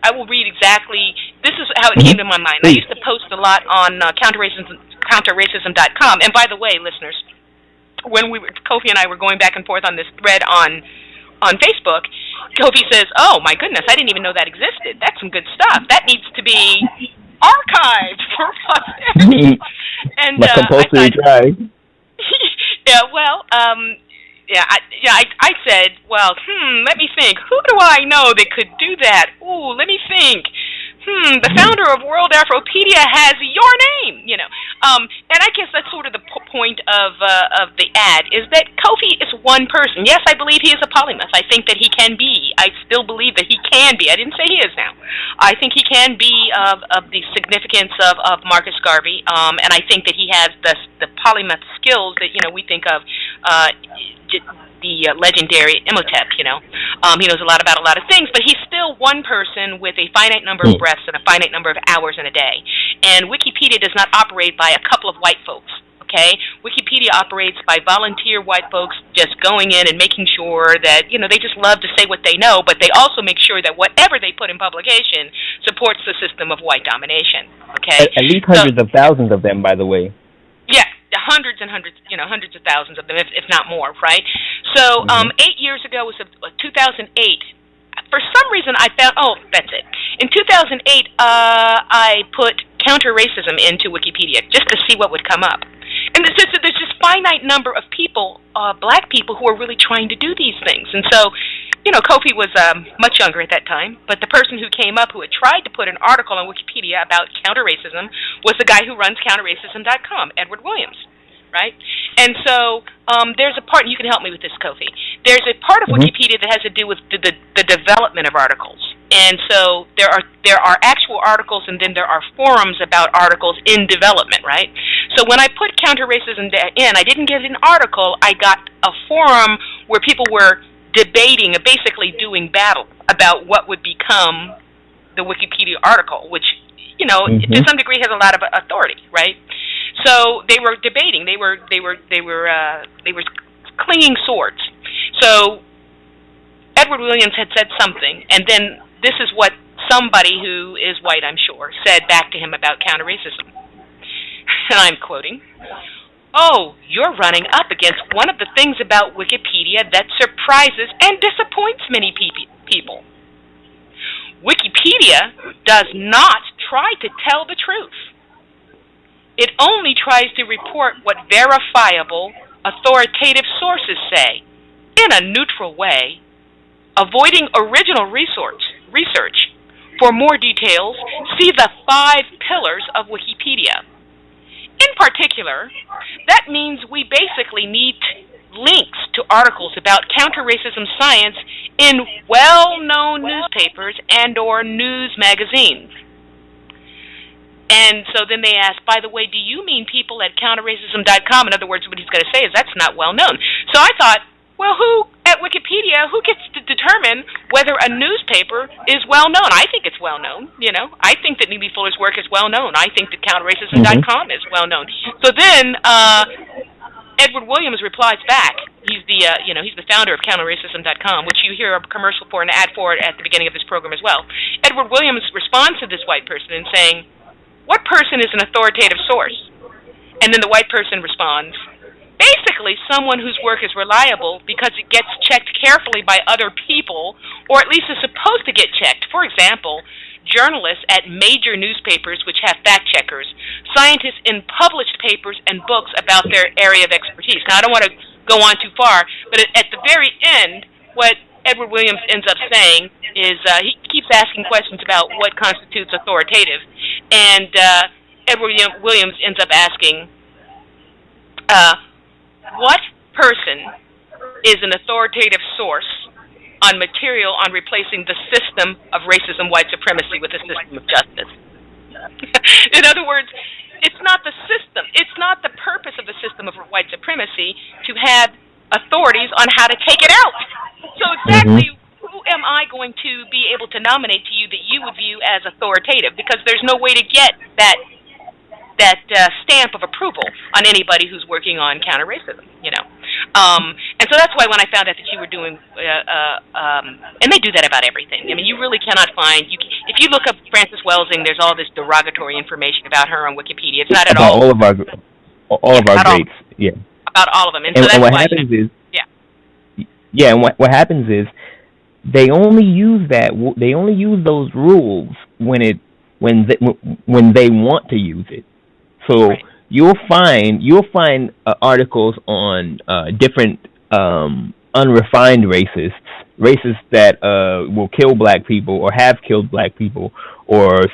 I will read exactly. This is how it came to my mind. I used to post a lot on counterracism.com. And by the way, listeners, when Kofi and I were going back and forth on this thread on Facebook, Kofi says, "Oh my goodness, I didn't even know that existed. That's some good stuff. That needs to be archived for posterity." And compulsory drive. Yeah, well, I said, well, let me think. Who do I know that could do that? Ooh, let me think. The founder of World Afropedia has your name, And I guess that's sort of the point of the ad, is that Kofi is one person. Yes, I believe he is a polymath. I think that he can be. I still believe that he can be. I didn't say he is now. I think he can be of the significance of Marcus Garvey, and I think that he has the polymath skills that we think of. The legendary Imhotep, he knows a lot about a lot of things, but he's still one person with a finite number of breaths and a finite number of hours in a day. And Wikipedia does not operate by a couple of white folks, okay? Wikipedia operates by volunteer white folks just going in and making sure that, they just love to say what they know, but they also make sure that whatever they put in publication supports the system of white domination, okay? At least hundreds of thousands of them, by the way. Yeah. Hundreds and hundreds, hundreds of thousands of them, if not more, right? So 8 years ago was 2008. For some reason, I found, that's it. In 2008, I put counter-racism into Wikipedia just to see what would come up. And there's this finite number of people, black people, who are really trying to do these things. And so, Kofi was much younger at that time, but the person who came up who had tried to put an article on Wikipedia about counter-racism was the guy who runs counterracism.com, Edward Williams, right? And so there's a part, and you can help me with this, Kofi. There's a part of Wikipedia that has to do with the development of articles. And so there are actual articles, and then there are forums about articles in development, right? So when I put counter-racism in, I didn't get an article. I got a forum where people were debating, basically doing battle about what would become the Wikipedia article, which, to some degree has a lot of authority, right? So they were debating. They were clinging swords. So Edward Williams had said something, and then this is what somebody who is white, I'm sure, said back to him about counter-racism. And I'm quoting, "Oh, you're running up against one of the things about Wikipedia that surprises and disappoints many people. Wikipedia does not try to tell the truth. It only tries to report what verifiable, authoritative sources say, in a neutral way, avoiding original research. For more details, see the 5 pillars of Wikipedia. In particular, that means we basically need links to articles about counter-racism science in well-known newspapers and/or news magazines." And so then they asked, "By the way, do you mean people at counterracism.com?" In other words, what he's going to say is that's not well known. So I thought, well, who at Wikipedia, who gets to determine whether a newspaper is well known? I think it's well known, I think that Neely Fuller's work is well known. I think that counterracism.com is well known. So then Edward Williams replies back. He's the founder of counterracism.com, which you hear a commercial for, an ad for it at the beginning of this program as well. Edward Williams responds to this white person in saying, "What person is an authoritative source?" And then the white person responds, "Basically, someone whose work is reliable because it gets checked carefully by other people, or at least is supposed to get checked. For example, journalists at major newspapers which have fact-checkers, scientists in published papers and books about their area of expertise." Now, I don't want to go on too far, but at the very end, what Edward Williams ends up saying is he keeps asking questions about what constitutes authoritative, and Edward Williams ends up asking, what person is an authoritative source on material on replacing the system of racism, white supremacy with a system of justice? In other words, it's not the system. It's not the purpose of the system of white supremacy to have authorities on how to take it out. So exactly who am I going to be able to nominate to you that you would view as authoritative? Because there's no way to get that stamp of approval on anybody who's working on counter-racism, And so that's why when I found out that you were doing, and they do that about everything. I mean, you really cannot find, if you look up Frances Welsing, there's all this derogatory information about her on Wikipedia. It's not at all. All of our greats, yeah. About all of them. And so that's what why happens is, and what happens is, they only use those rules when they want to use it. So you'll find articles on different unrefined racists that will kill black people or have killed black people, or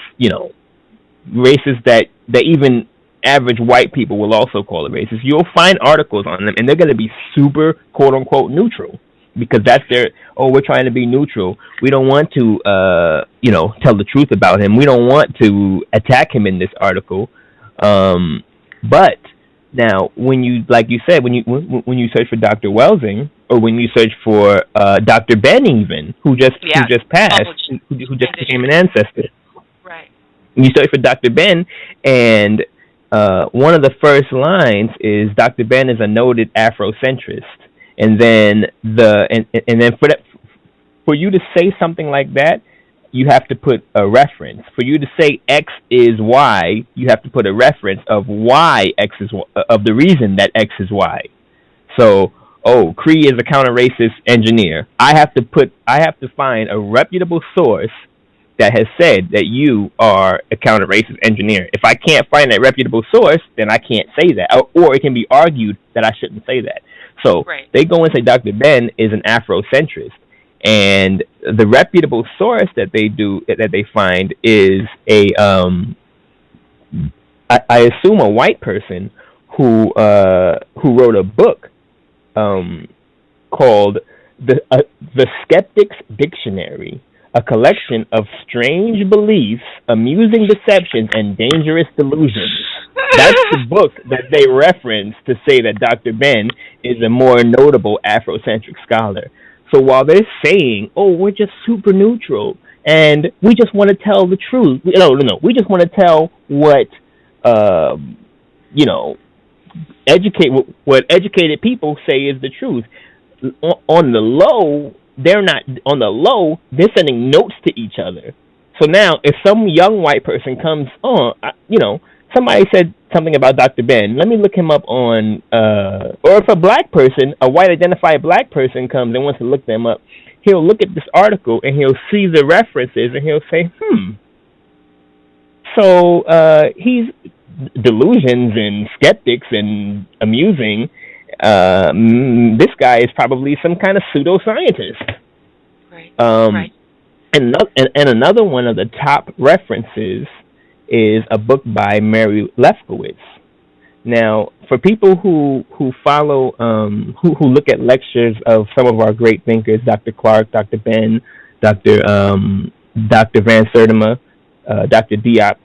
races that even average white people will also call it racist. You'll find articles on them, and they're going to be super quote unquote neutral because that's their. Oh, we're trying to be neutral. We don't want to, tell the truth about him. We don't want to attack him in this article. But now, when you, like you said, when you search for Dr. Welsing, or when you search for Dr. Ben, even who just passed, who just became an ancestor, right? You search for Dr. Ben, and one of the first lines is Dr. Ben is a noted Afrocentrist, and then for you to say something like that, you have to put a reference. For you to say X is Y, you have to put a reference of why X is of the reason that X is Y. So, CREE is a counter-racist engineer. I have to find a reputable source that has said that you are a counter-racist engineer. If I can't find that reputable source, then I can't say that, or it can be argued that I shouldn't say that. So They go and say Dr. Ben is an Afrocentrist. And the reputable source that they find is I assume a white person who wrote a book called the Skeptic's Dictionary, a collection of strange beliefs, amusing deceptions, and dangerous delusions. That's the book that they reference to say that Dr. Ben is a more notable Afrocentric scholar. So while they're saying, we're just super neutral, and we just want to tell the truth. No. We just want to tell what educated people say is the truth. On the low, they're sending notes to each other. So now, if some young white person comes on, somebody said something about Dr. Ben. Let me look him up on, or if a white identified black person comes and wants to look them up, he'll look at this article and he'll see the references and he'll say, So he's delusions and skeptics and amusing. This guy is probably some kind of pseudoscientist. Right. And another one of the top references is a book by Mary Lefkowitz. Now, for people who follow, who look at lectures of some of our great thinkers, Dr. Clark, Dr. Ben, Dr. Van Sertima, Dr. Diop,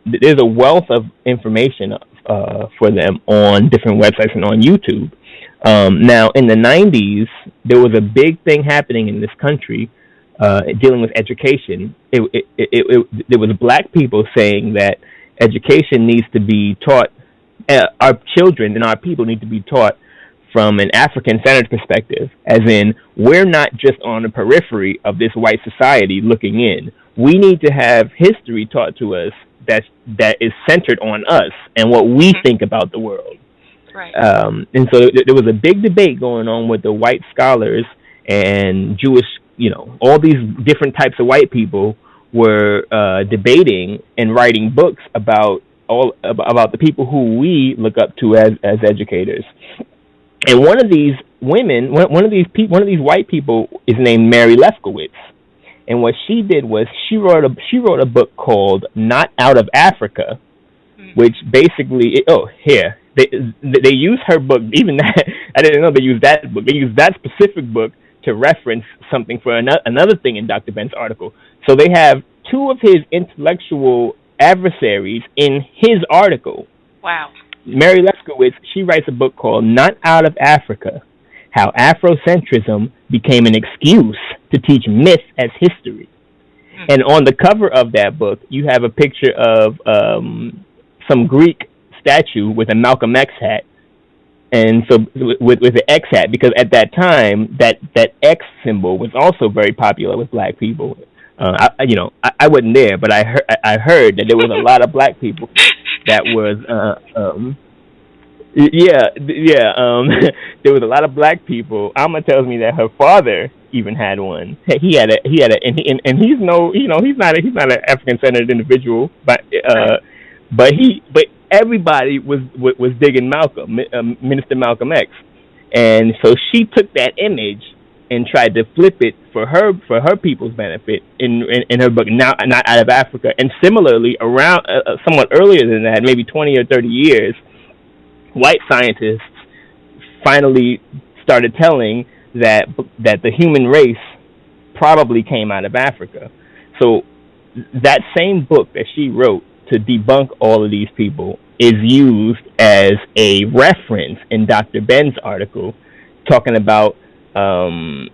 there's a wealth of information for them on different websites and on YouTube. Now, in the 90s, there was a big thing happening in this country dealing with education. There was black people saying that education needs to be taught, our children and our people need to be taught from an African-centered perspective, as in, we're not just on the periphery of this white society looking in. We need to have history taught to us that is centered on us and what we think about the world. Right. And so there was a big debate going on with the white scholars and Jewish, all these different types of white people were debating and writing books about the people who we look up to as educators. And one of these women, one of these white people is named Mary Lefkowitz. And what she did was she wrote a book called Not Out of Africa, which basically they use her book. Even that, I didn't know they used that book. They used that specific book to reference something for another thing in Dr. Ben's article. So they have two of his intellectual adversaries in his article. Wow. Mary Lefkowitz, she writes a book called Not Out of Africa, How Afrocentrism Became an Excuse to Teach Myth as History. And on the cover of that book, you have a picture of some Greek statue with a Malcolm X hat. And so with the X hat, because at that time, that X symbol was also very popular with black people. I wasn't there, but I heard that there was a lot of black people that was there was a lot of black people. Alma tells me that her father even had one. He had a he's not an African-centered individual, but everybody was digging Malcolm, Minister Malcolm X, and so she took that image and tried to flip it for her people's benefit in her book, Now Not Out of Africa. And similarly, around somewhat earlier than that, maybe 20 or 30 years, white scientists finally started telling that the human race probably came out of Africa. So that same book that she wrote to debunk all of these people is used as a reference in Dr. Ben's article, talking about that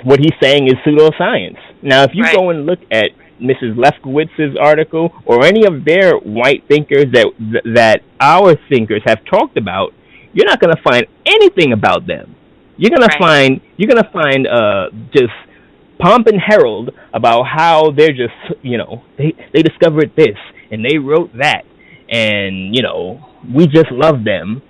what he's saying is pseudoscience. Now, if you go and look at Mrs. Lefkowitz's article or any of their white thinkers that our thinkers have talked about, you're not going to find anything about them. You're going to find just pomp and herald about how they're just, they discovered this and they wrote that, and we just love them.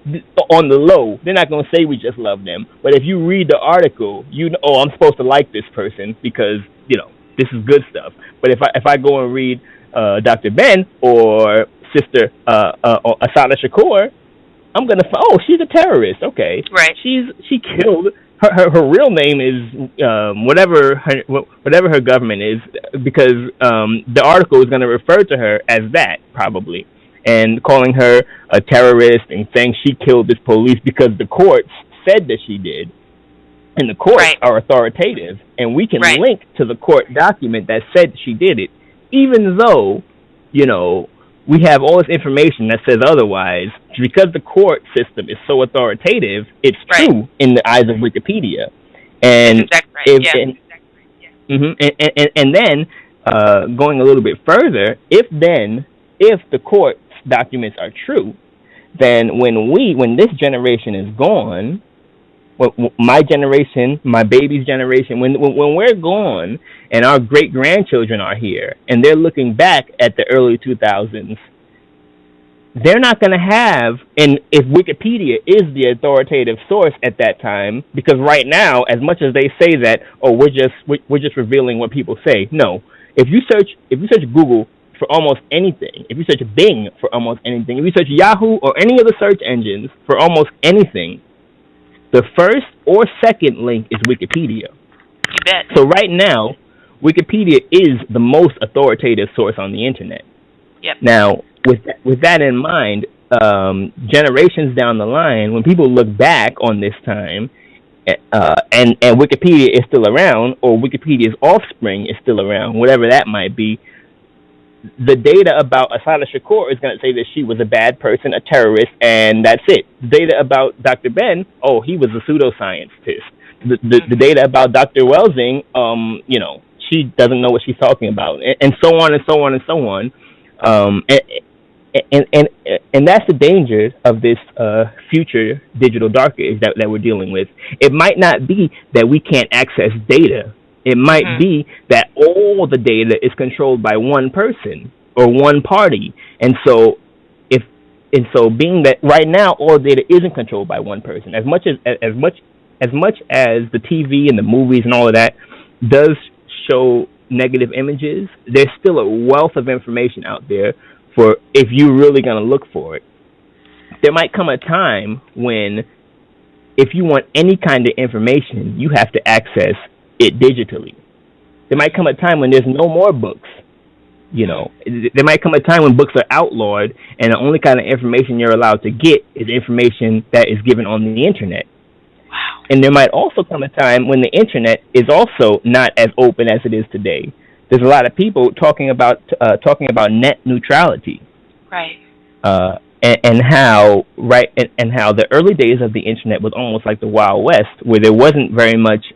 On the low, they're not going to say we just love them, but if you read the article, I'm supposed to like this person because this is good stuff. But if I go and read Dr. Ben or Sister Asada Shakur, I'm gonna she's a terrorist. Okay, right. She killed her real name is whatever her government is, because the article is going to refer to her as that probably, and calling her a terrorist and saying she killed this police because the courts said that she did, and the courts are authoritative, and we can link to the court document that said she did it, even though we have all this information that says otherwise. Because the court system is so authoritative, it's true in the eyes of Wikipedia. And and then going a little bit further, if the court documents are true, then when this generation is gone, my generation, my baby's generation, when we're gone and our great-grandchildren are here and they're looking back at the early 2000s, they're not going to have, and if Wikipedia is the authoritative source at that time, because right now, as much as they say that, we're just revealing what people say, no. If you search Google for almost anything, if you search Bing for almost anything, if you search Yahoo or any of the search engines for almost anything, the first or second link is Wikipedia. You bet. So right now, Wikipedia is the most authoritative source on the internet. Yep. Now, with that in mind, generations down the line, when people look back on this time, and Wikipedia is still around, or Wikipedia's offspring is still around, whatever that might be, the data about Asada Shakur is going to say that she was a bad person, a terrorist, and that's it. The data about Dr. Ben, he was a pseudoscientist. The data about Dr. Welsing, she doesn't know what she's talking about, and so on and so on and so on. And that's the danger of this future digital dark age that we're dealing with. It might not be that we can't access data. It might be that all the data is controlled by one person or one party, and so being that right now all data isn't controlled by one person, as much as the TV and the movies and all of that does show negative images, there's still a wealth of information out there for if you're really going to look for it. There might come a time when, if you want any kind of information, you have to access it digitally. There might come a time when there's no more books. There might come a time when books are outlawed and the only kind of information you're allowed to get is information that is given on the internet. Wow. And there might also come a time when the internet is also not as open as it is today. There's a lot of people talking about net neutrality, right? And how the early days of the internet was almost like the Wild West, where there wasn't very much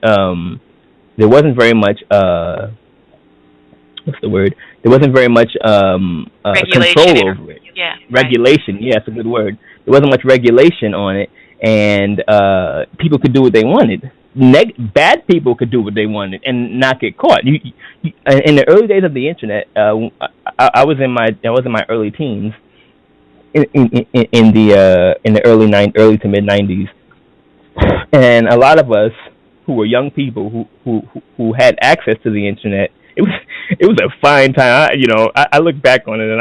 what's the word? There wasn't very much control over it. Yeah, regulation. Right. Yeah, that's a good word. There wasn't much regulation on it, and people could do what they wanted. Bad people could do what they wanted and not get caught. In the early days of the internet, I was in my early teens, in the early to mid 90s, and a lot of us who were young people who had access to the internet, it was a fine time. I look back on it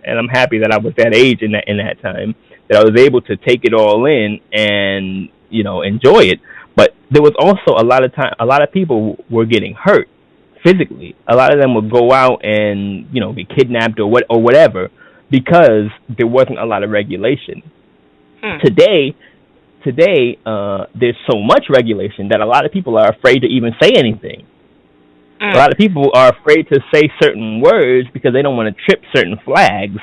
and I'm happy that I was that age in that time, that I was able to take it all in and enjoy it. But there was also a lot of people were getting hurt physically. A lot of them would go out and, you know, get kidnapped or whatever because there wasn't a lot of regulation. Today, there's so much regulation that a lot of people are afraid to even say anything. A lot of people are afraid to say certain words because they don't want to trip certain flags.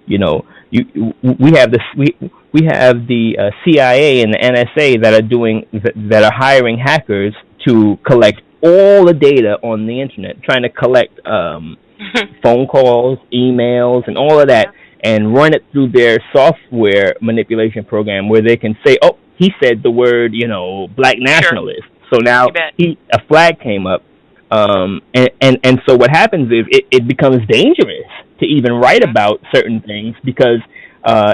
You know, we have the CIA and the NSA that are hiring hackers to collect all the data on the internet, trying to collect phone calls, emails, and all of that, and run it through their software manipulation program where they can say, "Oh, he said the word, you know, black nationalist." Sure. So now a flag came up. And so what happens is it becomes dangerous to even write about certain things because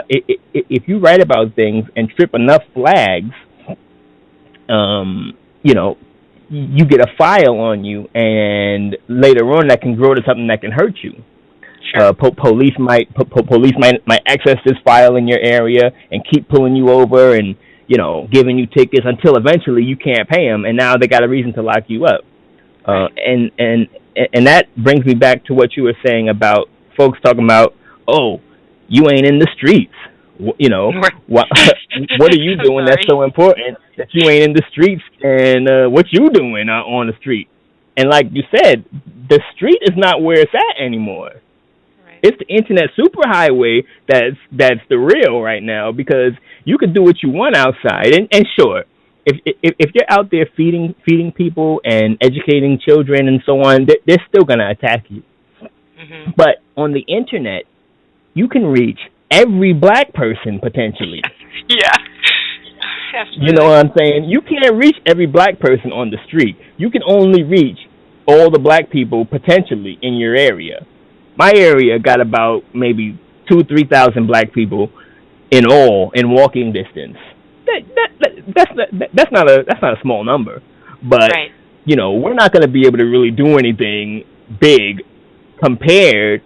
if you write about things and trip enough flags, you know, you get a file on you, and later on that can grow to something that can hurt you. Sure. Police might access this file in your area and keep pulling you over and, you know, giving you tickets until eventually you can't pay them, and now they got a reason to lock you up. And that brings me back to what you were saying about folks talking about, oh, you ain't in the streets. You know, what are you doing that's so important that you ain't in the streets, and what you doing on the street? And like you said, the street is not where it's at anymore. Right. It's the internet superhighway that's the real right now, because you can do what you want outside, and sure, if you're out there feeding people and educating children and so on, they're still going to attack you. Mm-hmm. But on the internet, you can reach every black person potentially. Yeah. Absolutely. You know what I'm saying? You can't reach every black person on the street. You can only reach all the black people potentially in your area. My area got about maybe 2,000-3,000 black people in all in walking distance. That's not a small number, but right. You know, we're not going to be able to really do anything big compared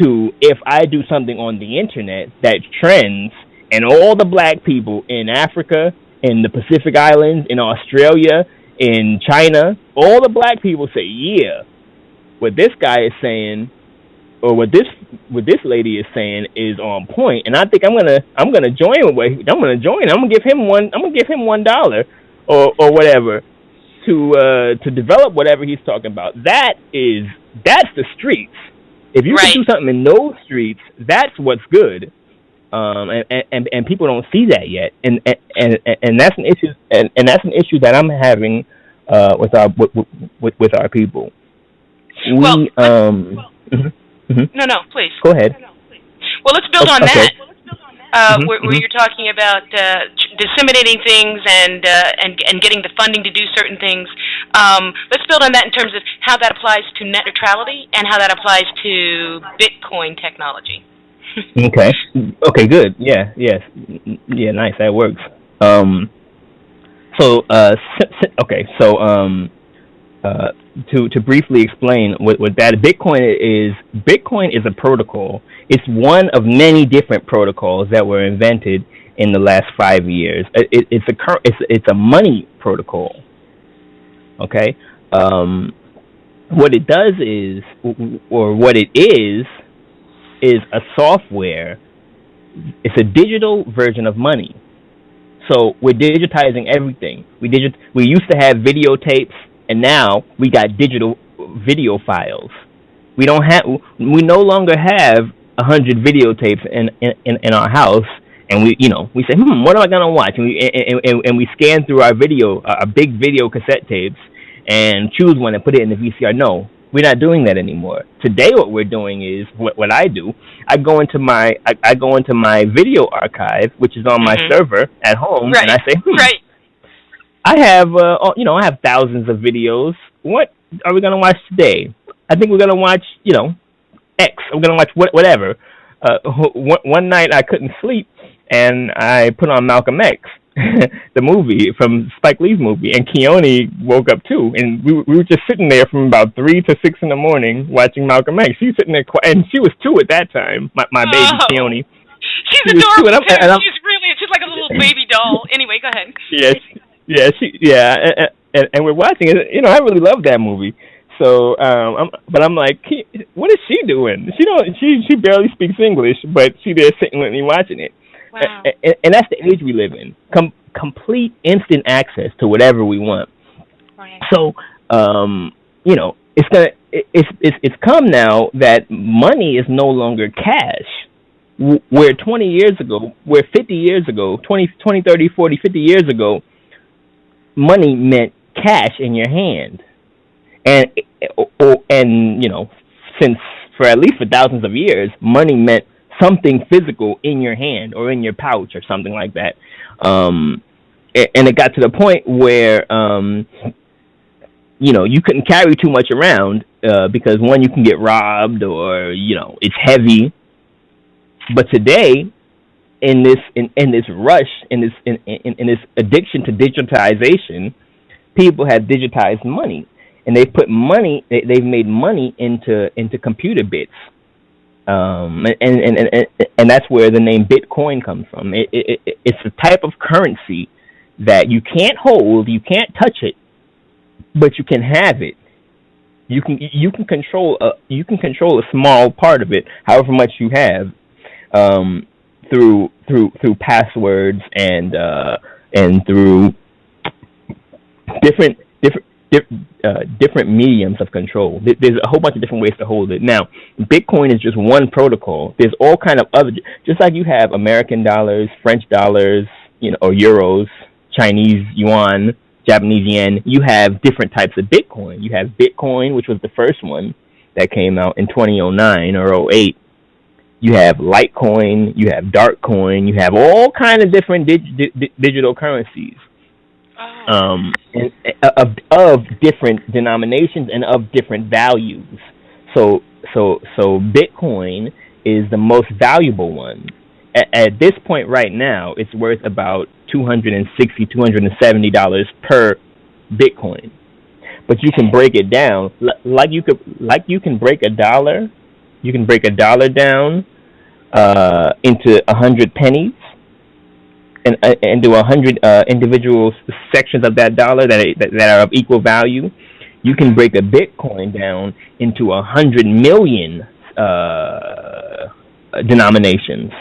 to if I do something on the internet that trends, and all the black people in Africa, in the Pacific Islands, in Australia, in China, all the black people say, yeah, what this guy is saying, or what this lady is saying is on point, and I think I'm gonna join. I'm gonna give him $1 or whatever to develop whatever he's talking about. That's the streets. If you can do something in those streets, that's what's good. And people don't see that yet, and that's an issue, and that's an issue that I'm having with our people. No, please. Go ahead. Well, let's build on that. Where you're talking about disseminating things and getting the funding to do certain things. Let's build on that in terms of how that applies to net neutrality and how that applies to Bitcoin technology. Okay, good. Yeah, nice. That works. To briefly explain what that Bitcoin is a protocol. It's one of many different protocols that were invented in the last 5 years. It's a money protocol. Okay, what it does is, or what it is a software. It's a digital version of money. So we're digitizing everything. We used to have videotapes, and now we got digital video files. We no longer have 100 videotapes in our house, and we say, what am I gonna watch? And we scan through our big video cassette tapes and choose one and put it in the VCR. No, we're not doing that anymore. Today, what we're doing is what I do. I go into my video archive, which is on my server at home, and I say, I have thousands of videos. What are we gonna watch today? I think we're gonna watch, X. I'm gonna watch whatever. One night I couldn't sleep, and I put on Malcolm X, the movie from Spike Lee's movie, and Keone woke up too, and we were just sitting there from about 3 to 6 in the morning watching Malcolm X. She's sitting there, and she was 2 at that time. My baby Keone. She's adorable too. She's like a little baby doll. Anyway, go ahead. Yes. and we're watching it. You know, I really love that movie. So, but I'm like, what is she doing? She don't. She barely speaks English, but she there sitting with me watching it. Wow. And that's the age we live in. Complete instant access to whatever we want. Right. So, you know, it's come now that money is no longer cash. Where 20 years ago, where 50 years ago, 20, 30, 40, 50 years ago, money meant cash in your hand. And you know, since for at least for thousands of years, money meant something physical in your hand or in your pouch or something like that. And it got to the point where you know, you couldn't carry too much around because one, you can get robbed, or you know, it's heavy. But today, in this rush, in this addiction to digitization, people have digitized money, and they've put money, they've made money into computer bits, and that's where the name Bitcoin comes from. It's a type of currency that you can't hold, you can't touch it, but you can have it. You can control a small part of it, however much you have, through passwords and through different mediums of control. There's a whole bunch of different ways to hold it. Now, Bitcoin is just one protocol. There's all kind of other, just like you have American dollars, French dollars, you know, or euros, Chinese yuan, Japanese yen. You have different types of Bitcoin. You have Bitcoin, which was the first one that came out in 2009 or 08. You have Litecoin, you have Darkcoin, you have all kind of different digital currencies, and of different denominations and of different values. So Bitcoin is the most valuable one. At this point right now, it's worth about $260, $270 per Bitcoin. But you can break it down like you can break a dollar. You can break a dollar down into 100 pennies, and do 100 individual sections of that dollar that are of equal value. You can break a Bitcoin down into 100 million denominations.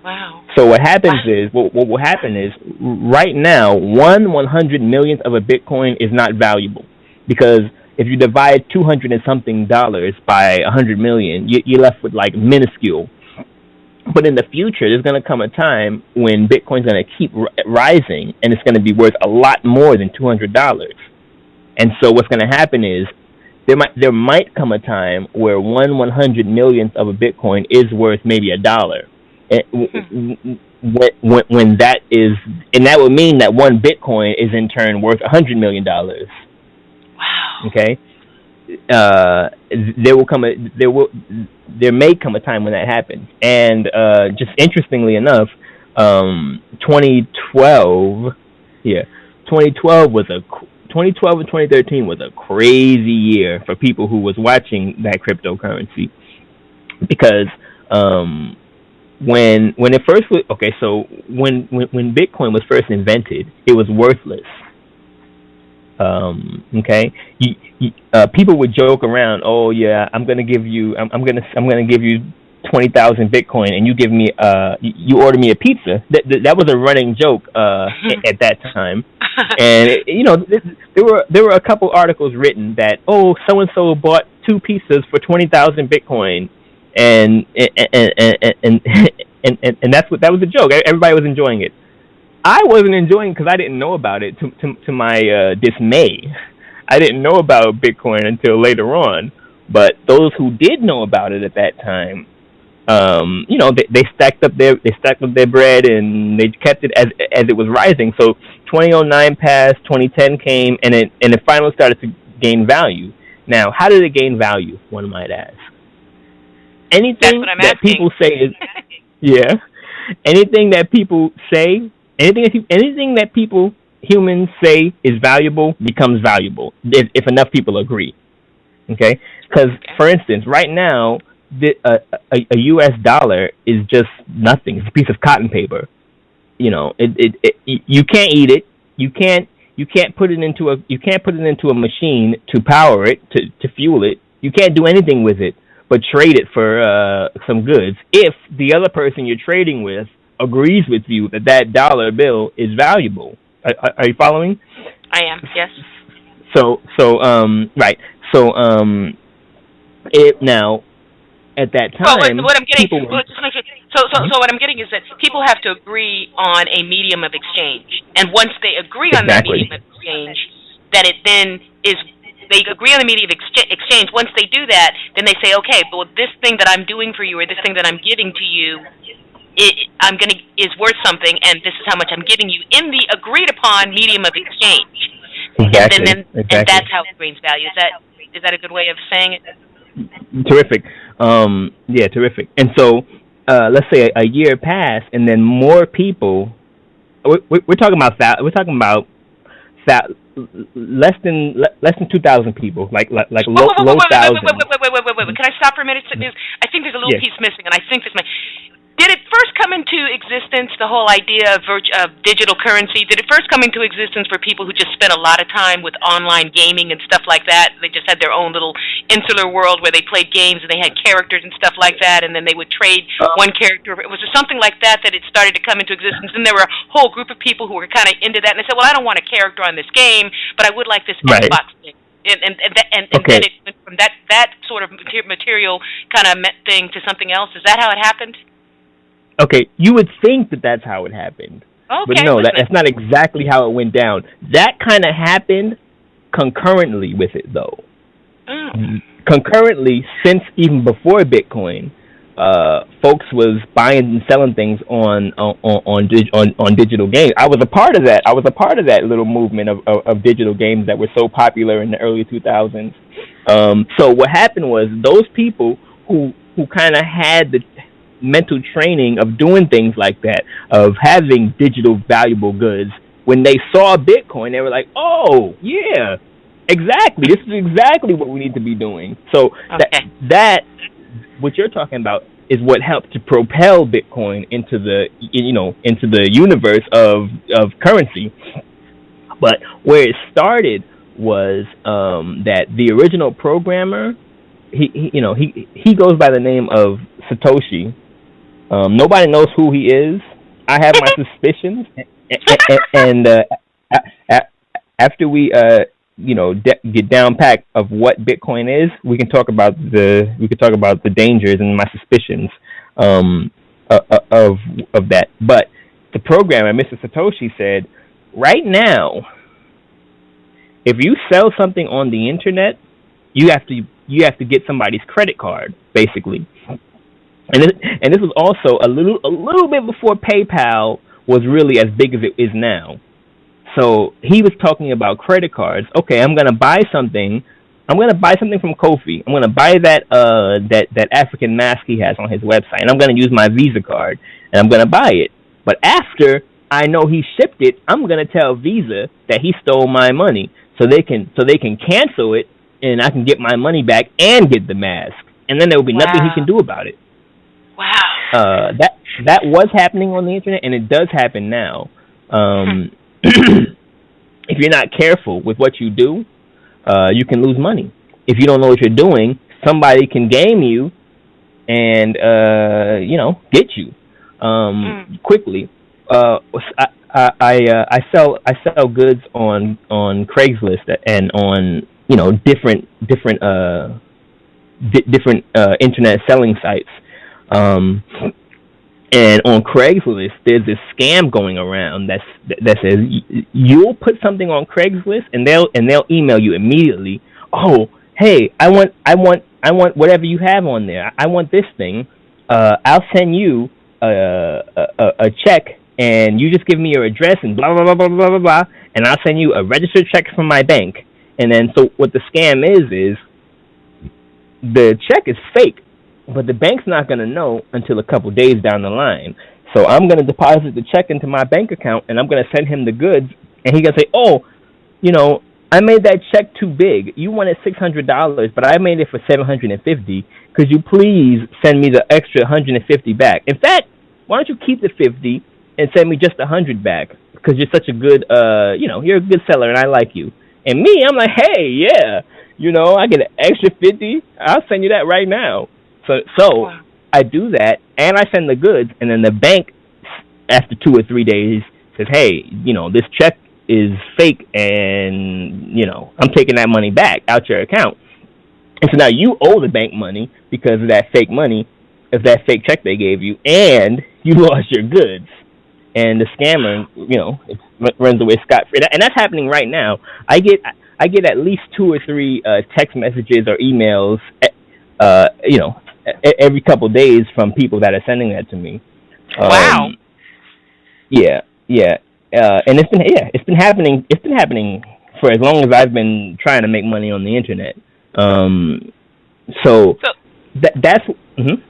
Wow. So what happens is, what will happen is, right now, 1/100 millionth of a Bitcoin is not valuable, because if you divide 200 and something dollars by 100 million, you're left with like minuscule. But in the future, there's going to come a time when Bitcoin's going to keep rising, and it's going to be worth a lot more than $200. And so what's going to happen is, there might come a time where 1/100 millionth of a Bitcoin is worth maybe $1. When that is, and that would mean that one Bitcoin is in turn worth $100 million. Wow. Okay. There may come a time when that happens. And just interestingly enough, 2012 and 2013 was a crazy year for people who was watching that cryptocurrency, because when it first was, okay, so when Bitcoin was first invented, it was worthless. Okay, people would joke around. Oh yeah, I'm gonna give you 20,000 Bitcoin, and you give me you order me a pizza. That was a running joke at that time. And you know, there were a couple articles written that, oh, so and so bought 2 pizzas for 20,000 Bitcoin, and that was a joke. Everybody was enjoying it. I wasn't enjoying it because I didn't know about it. To my dismay, I didn't know about Bitcoin until later on. But those who did know about it at that time, you know, they stacked up their bread, and they kept it as it was rising. So 2009 passed, 2010 came, and it finally started to gain value. Now, how did it gain value? One might ask. Anything that people say is, yeah. Anything that people say, anything that humans say is valuable becomes valuable if enough people agree. Okay, because for instance, right now, a U.S. dollar is just nothing. It's a piece of cotton paper. You know, you can't eat it. You can't You can't put it into a machine to power it, to fuel it. You can't do anything with it but trade it for some goods if the other person you're trading with agrees with you that dollar bill is valuable. Are you following? I am, yes. Right. Now at that time, what I'm getting, so what I'm getting is that people have to agree on a medium of exchange, and once they agree on that medium of exchange, that it then is. They agree on the medium of exchange. Once they do that, then they say, okay, well, this thing that I'm doing for you, or this thing that I'm giving to you, is worth something, and this is how much I'm giving you in the agreed upon medium of exchange. Exactly. And that's how it brings value. Is that a good way of saying it? Terrific. Terrific. And so, let's say a year passed, and then more people. We're talking about that. We're talking about that. Less than 2,000 people, like low thousands. Wait. Can I stop for a minute? I think there's a little piece missing, and I think this might. Did it first come into existence, the whole idea of digital currency? Did it first come into existence for people who just spent a lot of time with online gaming and stuff like that? They just had their own little insular world where they played games and they had characters and stuff like that, and then they would trade one character. Was it something like that it started to come into existence? And there were a whole group of people who were kind of into that, and they said, well, I don't want a character on this game, but I would like this Xbox thing. And then it went from that sort of material kind of thing to something else. Is that how it happened? Okay, you would think that that's how it happened. Okay, but no, that's not exactly how it went down. That kind of happened concurrently with it, though. Concurrently, since even before Bitcoin, folks was buying and selling things on digital games. I was a part of that. I was a part of that little movement of digital games that were so popular in the early 2000s. So what happened was those people who kind of had the mental training of doing things like that, of having digital valuable goods, when they saw Bitcoin, they were like, oh, yeah, exactly. This is exactly what we need to be doing. So that what you're talking about is what helped to propel Bitcoin into the universe of currency. But where it started was that the original programmer, he goes by the name of Satoshi. Nobody knows who he is. I have my suspicions, and after we get down pat of what Bitcoin is, we can talk about the dangers and my suspicions of that. But the programmer, Mr. Satoshi, said, right now, if you sell something on the internet, you have to get somebody's credit card, basically. And this was also a little bit before PayPal was really as big as it is now. So he was talking about credit cards. Okay, I'm gonna buy something. I'm gonna buy something from Kofi. I'm gonna buy that African mask he has on his website, and I'm gonna use my Visa card, and I'm gonna buy it. But after I know he shipped it, I'm gonna tell Visa that he stole my money, so they can cancel it, and I can get my money back and get the mask, and then there will be nothing he can do about it. Wow. That was happening on the internet, and it does happen now. If you're not careful with what you do, you can lose money. If you don't know what you're doing, somebody can game you and get you quickly. I sell goods on Craigslist and on different internet selling sites. And on Craigslist, there's this scam going around that says you'll put something on Craigslist and they'll email you immediately. Oh, hey, I want whatever you have on there. I want this thing. I'll send you a check, and you just give me your address and blah blah blah blah blah blah blah, and I'll send you a registered check from my bank. And then so what the scam is the check is fake. But the bank's not going to know until a couple days down the line. So I'm going to deposit the check into my bank account, and I'm going to send him the goods. And he's going to say, oh, I made that check too big. You wanted $600, but I made it for $750. Could you please send me the extra $150 back? In fact, why don't you keep the $50 and send me just $100 back? because you're such a good, you're a good seller, and I like you. And me, I'm like, hey, yeah, I get an extra 50. I'll send you that right now. So Wow. I do that, and I send the goods, and then the bank, after 2 or 3 days, says, hey, this check is fake, and I'm taking that money back out your account. And so now you owe the bank money because of that fake money, of that fake check they gave you, and you lost your goods. And the scammer, runs away scot-free. And that's happening right now. I get at least 2 or 3 text messages or emails, every couple of days from people that are sending that to me. Wow. Yeah. And it's been happening. It's been happening for as long as I've been trying to make money on the internet. That's. Mm-hmm.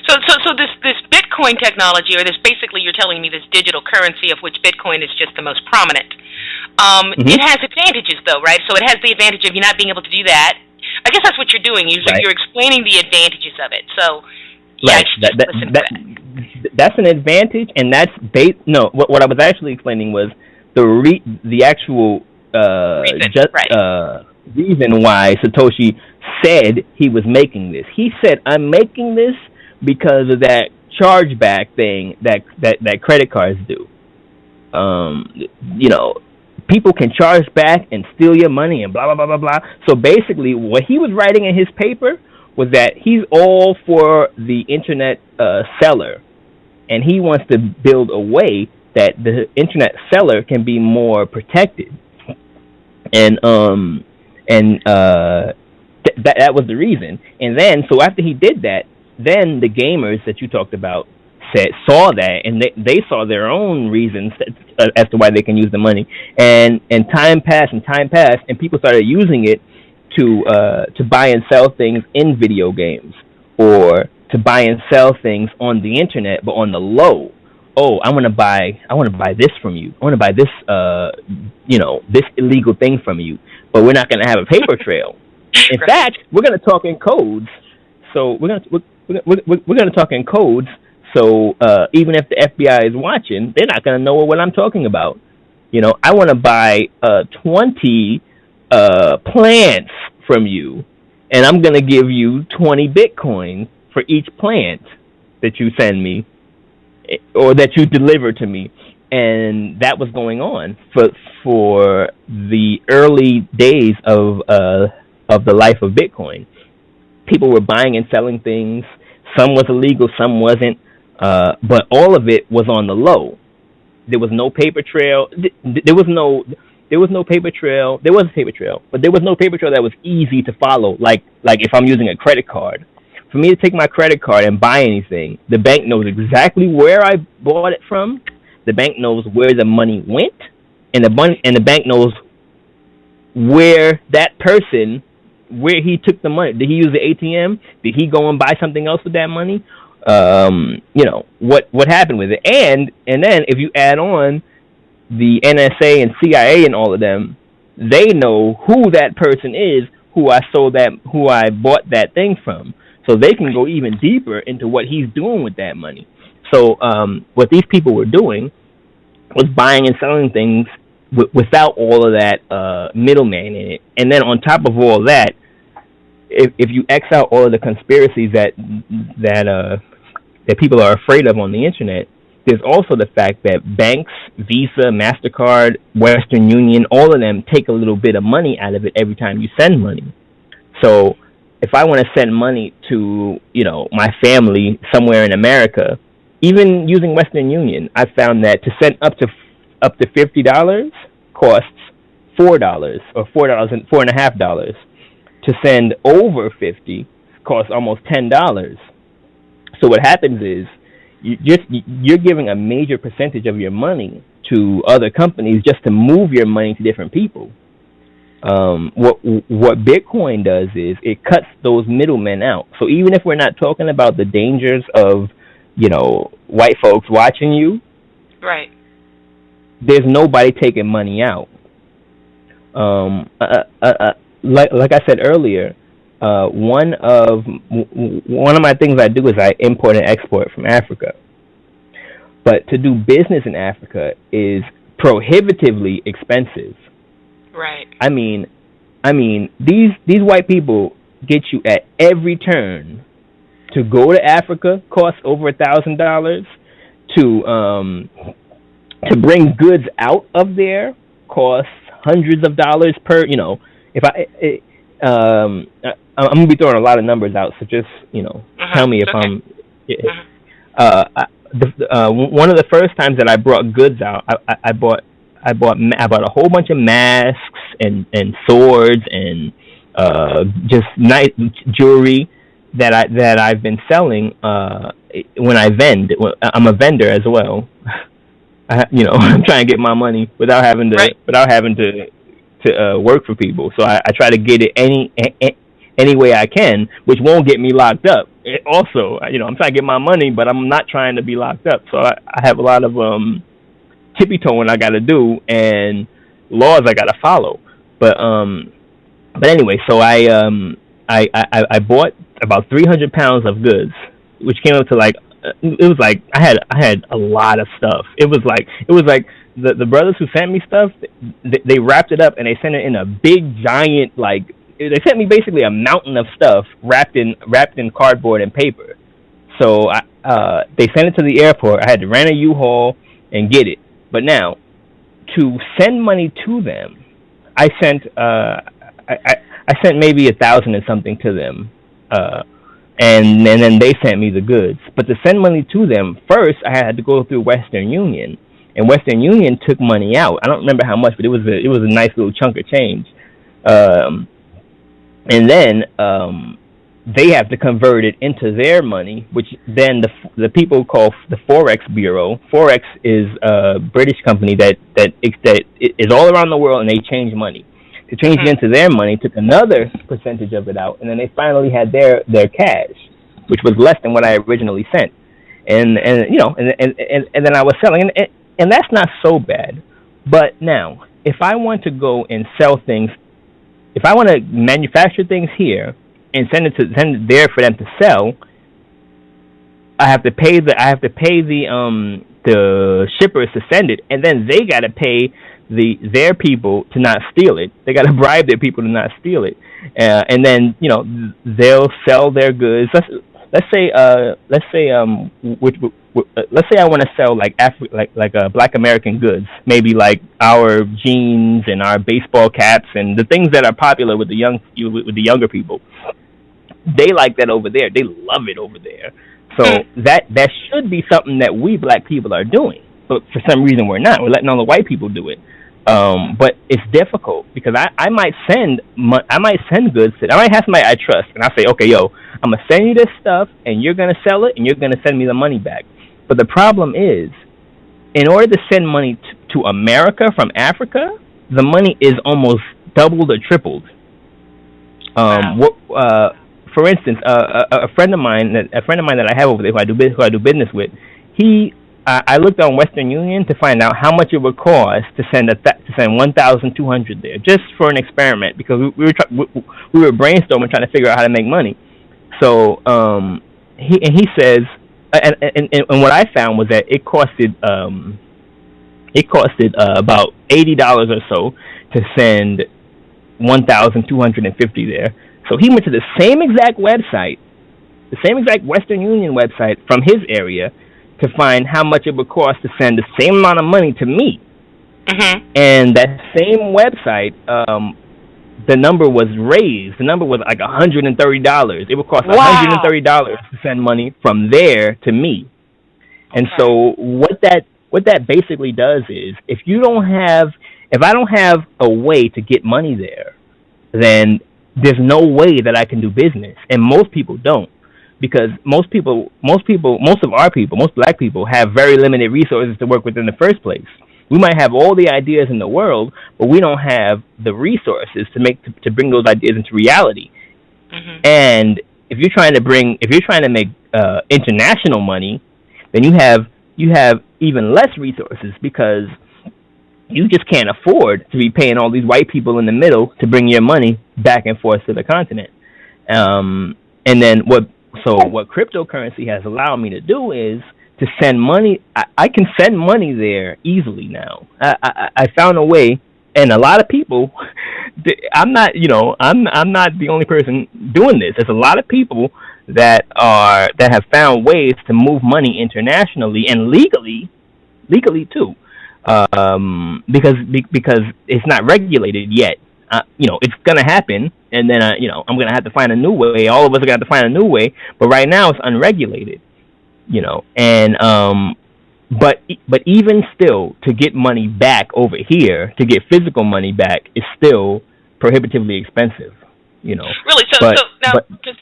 So this Bitcoin technology, or this, basically you're telling me this digital currency, of which Bitcoin is just the most prominent, it has advantages though, right? So it has the advantage of you not being able to do that. I guess that's what you're doing. You're explaining the advantages of it. So yeah, right. That's an advantage, and that's what I was actually explaining was the actual reason why Satoshi said he was making this. He said, I'm making this because of that chargeback thing that credit cards do. People can charge back and steal your money and blah, blah, blah, blah, blah. So basically, what he was writing in his paper was that he's all for the internet seller, and he wants to build a way that the internet seller can be more protected. And that was the reason. And then, so after he did that, then the gamers that you talked about saw that, and they saw their own reasons as to why they can use the money. And time passed, and people started using it to buy and sell things in video games, or to buy and sell things on the internet, but on the low. Oh, I want to buy this from you. I want to buy this, this illegal thing from you, but we're not going to have a paper trail. In fact, we're going to talk in codes. So we're going to talk in codes. So even if the FBI is watching, they're not going to know what I'm talking about. I want to buy 20 plants from you, and I'm going to give you 20 Bitcoin for each plant that you send me, or that you deliver to me. And that was going on for the early days of the life of Bitcoin. People were buying and selling things. Some was illegal, some wasn't. But all of it was on the low. There was no paper trail. There was no paper trail. There was a paper trail, but there was no paper trail that was easy to follow. Like if I'm using a credit card, for me to take my credit card and buy anything, the bank knows exactly where I bought it from. The bank knows where the money went, and the bank knows where that person, where he took the money. Did he use the ATM? Did he go and buy something else with that money? What happened with it? And then if you add on the NSA and CIA and all of them, they know who that person is who I bought that thing from. So they can go even deeper into what he's doing with that money. So what these people were doing was buying and selling things without all of that middleman in it. And then on top of all that, if you X out all of the conspiracies that people are afraid of on the internet, there's also the fact that banks, Visa, MasterCard, Western Union, all of them take a little bit of money out of it every time you send money. So if I want to send money to, my family somewhere in America, even using Western Union, I found that to send up to $50 costs $4 or $4.50. To send over 50 costs almost $10. So what happens is you're giving a major percentage of your money to other companies just to move your money to different people. What Bitcoin does is it cuts those middlemen out. So even if we're not talking about the dangers of, white folks watching you, right? There's nobody taking money out. Like I said earlier, one of my things I do is I import and export from Africa. But to do business in Africa is prohibitively expensive. Right. I mean, these white people get you at every turn. To go to Africa costs over $1,000. To bring goods out of there costs hundreds of dollars per. If I'm gonna be throwing a lot of numbers out, so just tell me if okay. I'm. One of the first times that I brought goods out, I bought a whole bunch of masks and swords and just nice jewelry that I've been selling when I vend. I'm a vendor as well. I'm trying to get my money without having to work for people. So I try to get it any way I can, which won't get me locked up. Also, I'm trying to get my money, but I'm not trying to be locked up. So I have a lot of tippy-toeing I got to do and laws I got to follow. But anyway, so I bought about 300 pounds of goods, which came up to it was like I had a lot of stuff. It was like the brothers who sent me stuff, they wrapped it up and they sent it in a big giant they sent me basically a mountain of stuff wrapped in cardboard and paper. So they sent it to the airport. I had to rent a U-Haul and get it. But now, to send money to them, I sent maybe 1,000 and something to them, and then they sent me the goods. But to send money to them, first I had to go through Western Union, and Western Union took money out. I don't remember how much, but it was a nice little chunk of change. And then they have to convert it into their money, which then the people call the Forex Bureau. Forex is a British company that is all around the world, and they change money. To change it into their money, took another percentage of it out, and then they finally had their cash, which was less than what I originally sent. And then I was selling, and that's not so bad. But now, if I want to go and sell things, if I want to manufacture things here and send it there for them to sell, I have to pay the shippers to send it, and then they got to pay their people to not steal it. They got to bribe their people to not steal it, and then they'll sell their goods. Let's say I want to sell Black American goods, maybe like our jeans and our baseball caps and the things that are popular with the younger people. They like that over there. They love it over there. So that should be something that we Black people are doing, but for some reason we're not. We're letting all the white people do it. But it's difficult because I might send goods to. I might have somebody I trust, and I say, okay, yo, I'm gonna send you this stuff, and you're gonna sell it, and you're gonna send me the money back. But the problem is, in order to send money to America from Africa, the money is almost doubled or tripled. For instance, a friend of mine that I have over there who I do business with, I looked on Western Union to find out how much it would cost to send 1,200 there, just for an experiment, because we were brainstorming trying to figure out how to make money. So he says, and what I found was that it costed about $80 or so to send 1,250 there. So he went to the same exact website, the same exact Western Union website from his area, to find how much it would cost to send the same amount of money to me. Mm-hmm. And that same website, the number was raised. The number was like $130. It would cost $130 to send money from there to me. And so what that basically does is, if I don't have a way to get money there, then there's no way that I can do business. And most people don't. Because most Black people have very limited resources to work with in the first place. We might have all the ideas in the world, but we don't have the resources to bring those ideas into reality. Mm-hmm. And if you're trying to make international money, then you have even less resources, because you just can't afford to be paying all these white people in the middle to bring your money back and forth to the continent. And then what cryptocurrency has allowed me to do is to send money. I can send money there easily now. I found a way, and a lot of people. I'm not, I'm not the only person doing this. There's a lot of people that have found ways to move money internationally and legally too, because it's not regulated yet. It's gonna happen, and then I'm gonna have to find a new way. All of us are gonna have to find a new way. But right now, it's unregulated. And but even still, to get money back over here, to get physical money back, is still prohibitively expensive. Really? So now, just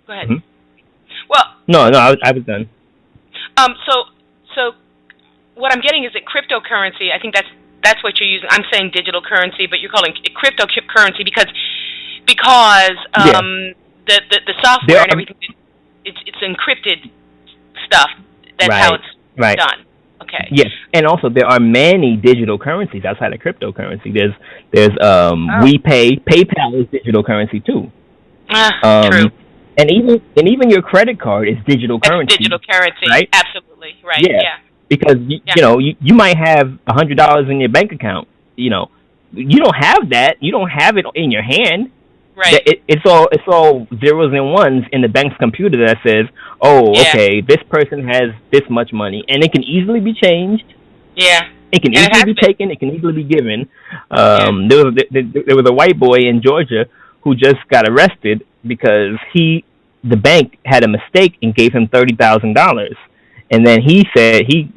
go ahead. Mm-hmm. Well, no, I was done. So what I'm getting is that cryptocurrency. I think that's what you're using. I'm saying digital currency, but you're calling it cryptocurrency because the software and everything, it's encrypted stuff. That's how it's done. Okay. Yes, and also there are many digital currencies outside of cryptocurrency. There's WePay, PayPal is digital currency too. True. And even your credit card is digital currency. Digital currency, right? Absolutely, right? Yeah. Because you might have $100 in your bank account. You don't have that. You don't have it in your hand. Right. It's all zeros and ones in the bank's computer that says, okay, this person has this much money, and it can easily be changed. Yeah. It can easily be taken. It can easily be given. There was a white boy in Georgia who just got arrested because the bank had a mistake and gave him $30,000, and then he said he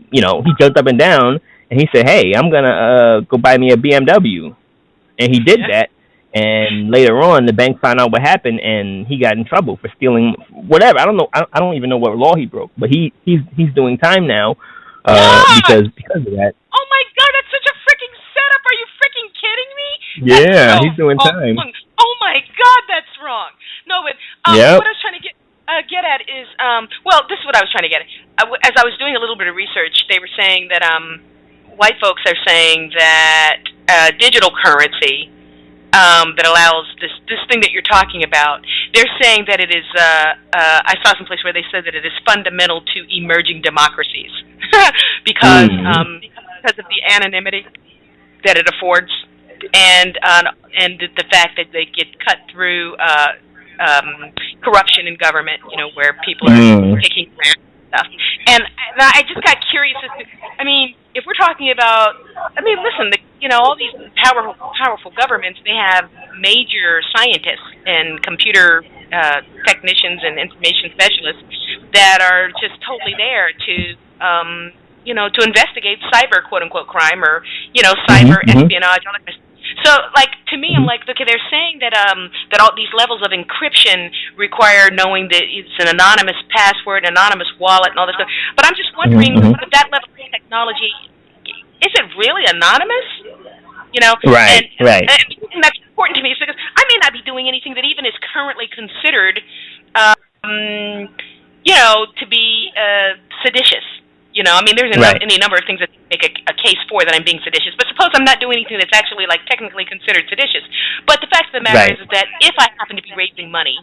jumped up and down and he said, "Hey, I'm gonna go buy me a BMW," and he did that. And later on, the bank found out what happened, and he got in trouble for stealing whatever. I don't know. I don't even know what law he broke, but he's doing time now because of that. Oh my God, that's such a freaking setup! Are you freaking kidding me? Yeah, he's doing time. Oh my God, that's wrong. No, but what I was trying to get at is this is what I was trying to get at. As I was doing a little bit of research, they were saying that white folks are saying that digital currency. That allows this thing that you're talking about. They're saying that it is. I saw some place where they said that it is fundamental to emerging democracies because of the anonymity that it affords, and the fact that they get cut through corruption in government. Where people are taking grants and stuff. And I just got curious as to. If we're talking about, listen, all these powerful governments, they have major scientists and computer technicians and information specialists that are just totally there to, to investigate cyber quote unquote crime or, cyber espionage, all that kind of stuff. So, to me, I'm like, okay, they're saying that that all these levels of encryption require knowing that it's an anonymous password, an anonymous wallet, and all this stuff. But I'm just wondering, with that level of technology, is it really anonymous? Right. And that's important to me because I may not be doing anything that even is currently considered, to be seditious. There's any number of things that make a case for that I'm being seditious. But suppose I'm not doing anything that's actually technically considered seditious. But the fact of the matter is that if I happen to be raising money,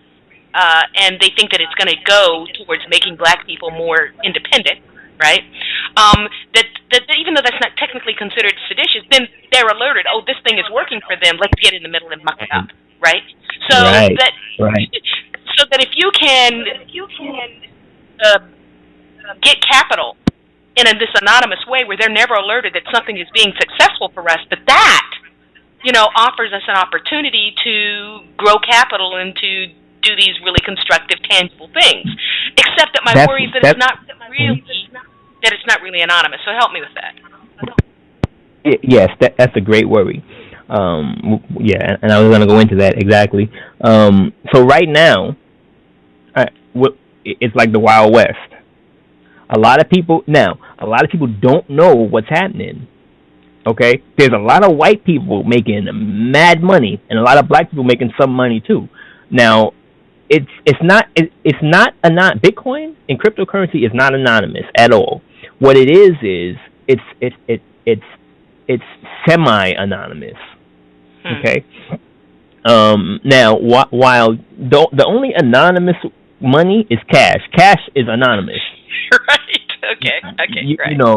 and they think that it's going to go towards making black people more independent, right? That even though that's not technically considered seditious, then they're alerted. Oh, this thing is working for them. Let's get in the middle and muck it up, right? So that if you can get capital in this anonymous way where they're never alerted that something is being successful for us, but that, offers us an opportunity to grow capital and to do these really constructive, tangible things. Except that my worry is that it's not really anonymous. So help me with that. Yes, that's a great worry. And I was going to go into that exactly. So right now, it's like the Wild West. A lot of people don't know what's happening. Okay, there's a lot of white people making mad money, and a lot of black people making some money too. Now, it's not Bitcoin and cryptocurrency is not anonymous at all. What it is it's semi-anonymous. Okay. Now, while the only anonymous money is cash. Cash is anonymous. Right. Okay. Okay. You Right. know,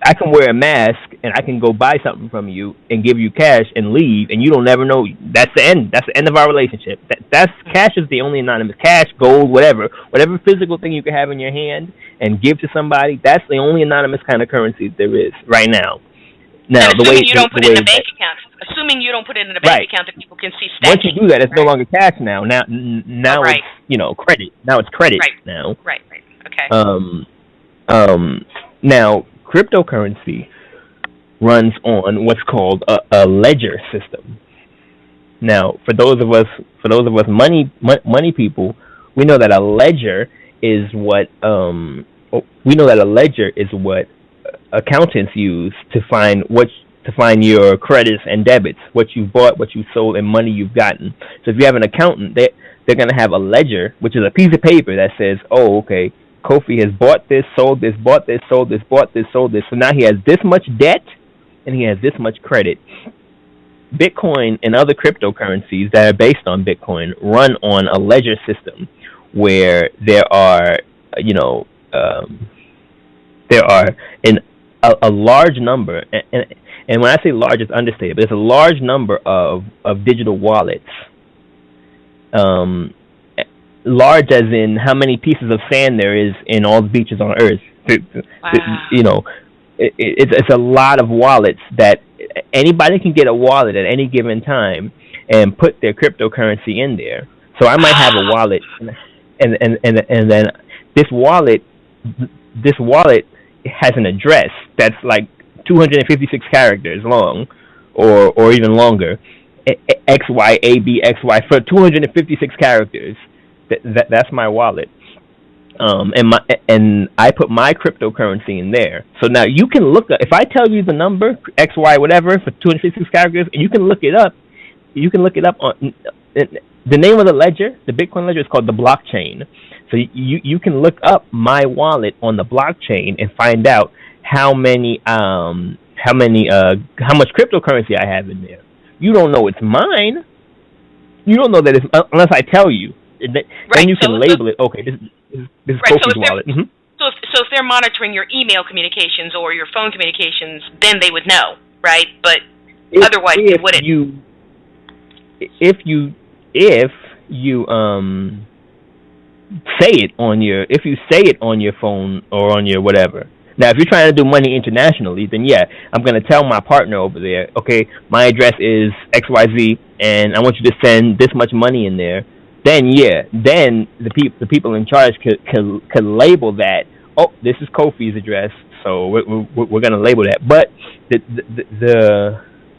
I can wear a mask and I can go buy something from you and give you cash and leave, and you don't ever know. That's the end. That's the end of our relationship. That's cash is the only anonymous. Cash, gold, whatever physical thing you can have in your hand and give to somebody. That's the only anonymous kind of currency there is right now. Now, and assuming you don't put it in a bank account. Assuming you don't put it in a bank account that people can see stacking. Once you do that, it's no longer cash now. Now it's credit. Now it's credit. Now. Right. Okay. Now cryptocurrency runs on what's called a ledger system. Now, for those of us money people, we know that a ledger is what accountants use to find your credits and debits, what you bought, what you sold, and money you've gotten. So if you have an accountant, they're going to have a ledger, which is a piece of paper that says, oh, okay, Kofi has bought this, sold this, bought this, sold this, bought this, sold this. So now he has this much debt and he has this much credit. Bitcoin and other cryptocurrencies that are based on Bitcoin run on a ledger system where there are a large number, and when I say large, it's understated, but there's a large number of digital wallets. Large as in how many pieces of sand there is in all the beaches on Earth. Wow. It's a lot of wallets that anybody can get a wallet at any given time and put their cryptocurrency in there. So I might have a wallet, and then this wallet has an address that's like 256 characters long, or even longer. XYABXY for 256 characters. That's my wallet, and I put my cryptocurrency in there. So now you can look up, if I tell you the number XY whatever for 256 characters, and you can look it up. You can look it up on the name of the ledger. The Bitcoin ledger is called the blockchain. So you can look up my wallet on the blockchain and find out how much cryptocurrency I have in there. You don't know it's mine. You don't know that it's unless I tell you. Then you can label it. Okay, this is Kofi's wallet. Mm-hmm. So if they're monitoring your email communications or your phone communications, then they would know, right? But otherwise, they wouldn't. If you say it on your phone or on your whatever. Now, if you're trying to do money internationally, then yeah, I'm going to tell my partner over there, okay, my address is XYZ, and I want you to send this much money in there. Then the people in charge could label that. Oh, this is Kofi's address, so we're going to label that. But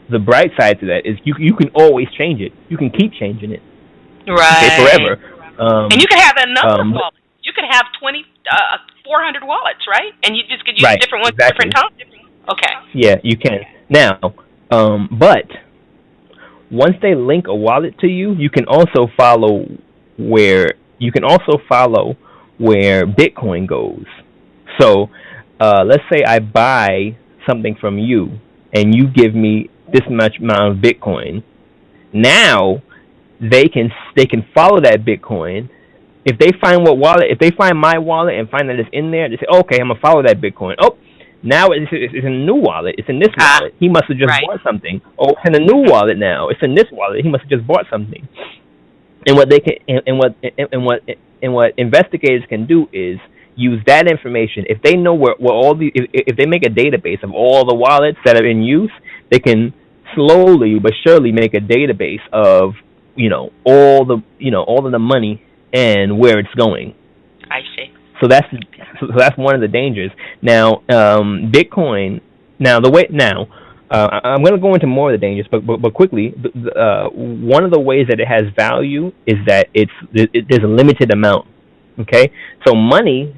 the bright side to that is you can always change it. You can keep changing it. Right. Okay, forever. And you can have a number of wallets. You can have 400 wallets, right? And you just could use different ones at different times. Okay. Yeah, you can. Now, but once they link a wallet to you, you can also follow where Bitcoin goes. So, let's say I buy something from you, and you give me this much amount of Bitcoin. Now, they can follow that Bitcoin. If they find my wallet and find that it's in there, they say, okay, I'm gonna follow that Bitcoin. Oh, now it's in a new wallet. It's in this wallet. He must have just bought something. Oh, it's in a new wallet now. It's in this wallet. He must have just bought something. And what investigators can do is use that information. If they know where all if they make a database of all the wallets that are in use, they can slowly but surely make a database of all of the money and where it's going. I see. So that's one of the dangers. Now, Bitcoin. Now I'm going to go into more of the dangers, but quickly, one of the ways that it has value is that there's a limited amount. Okay, so money,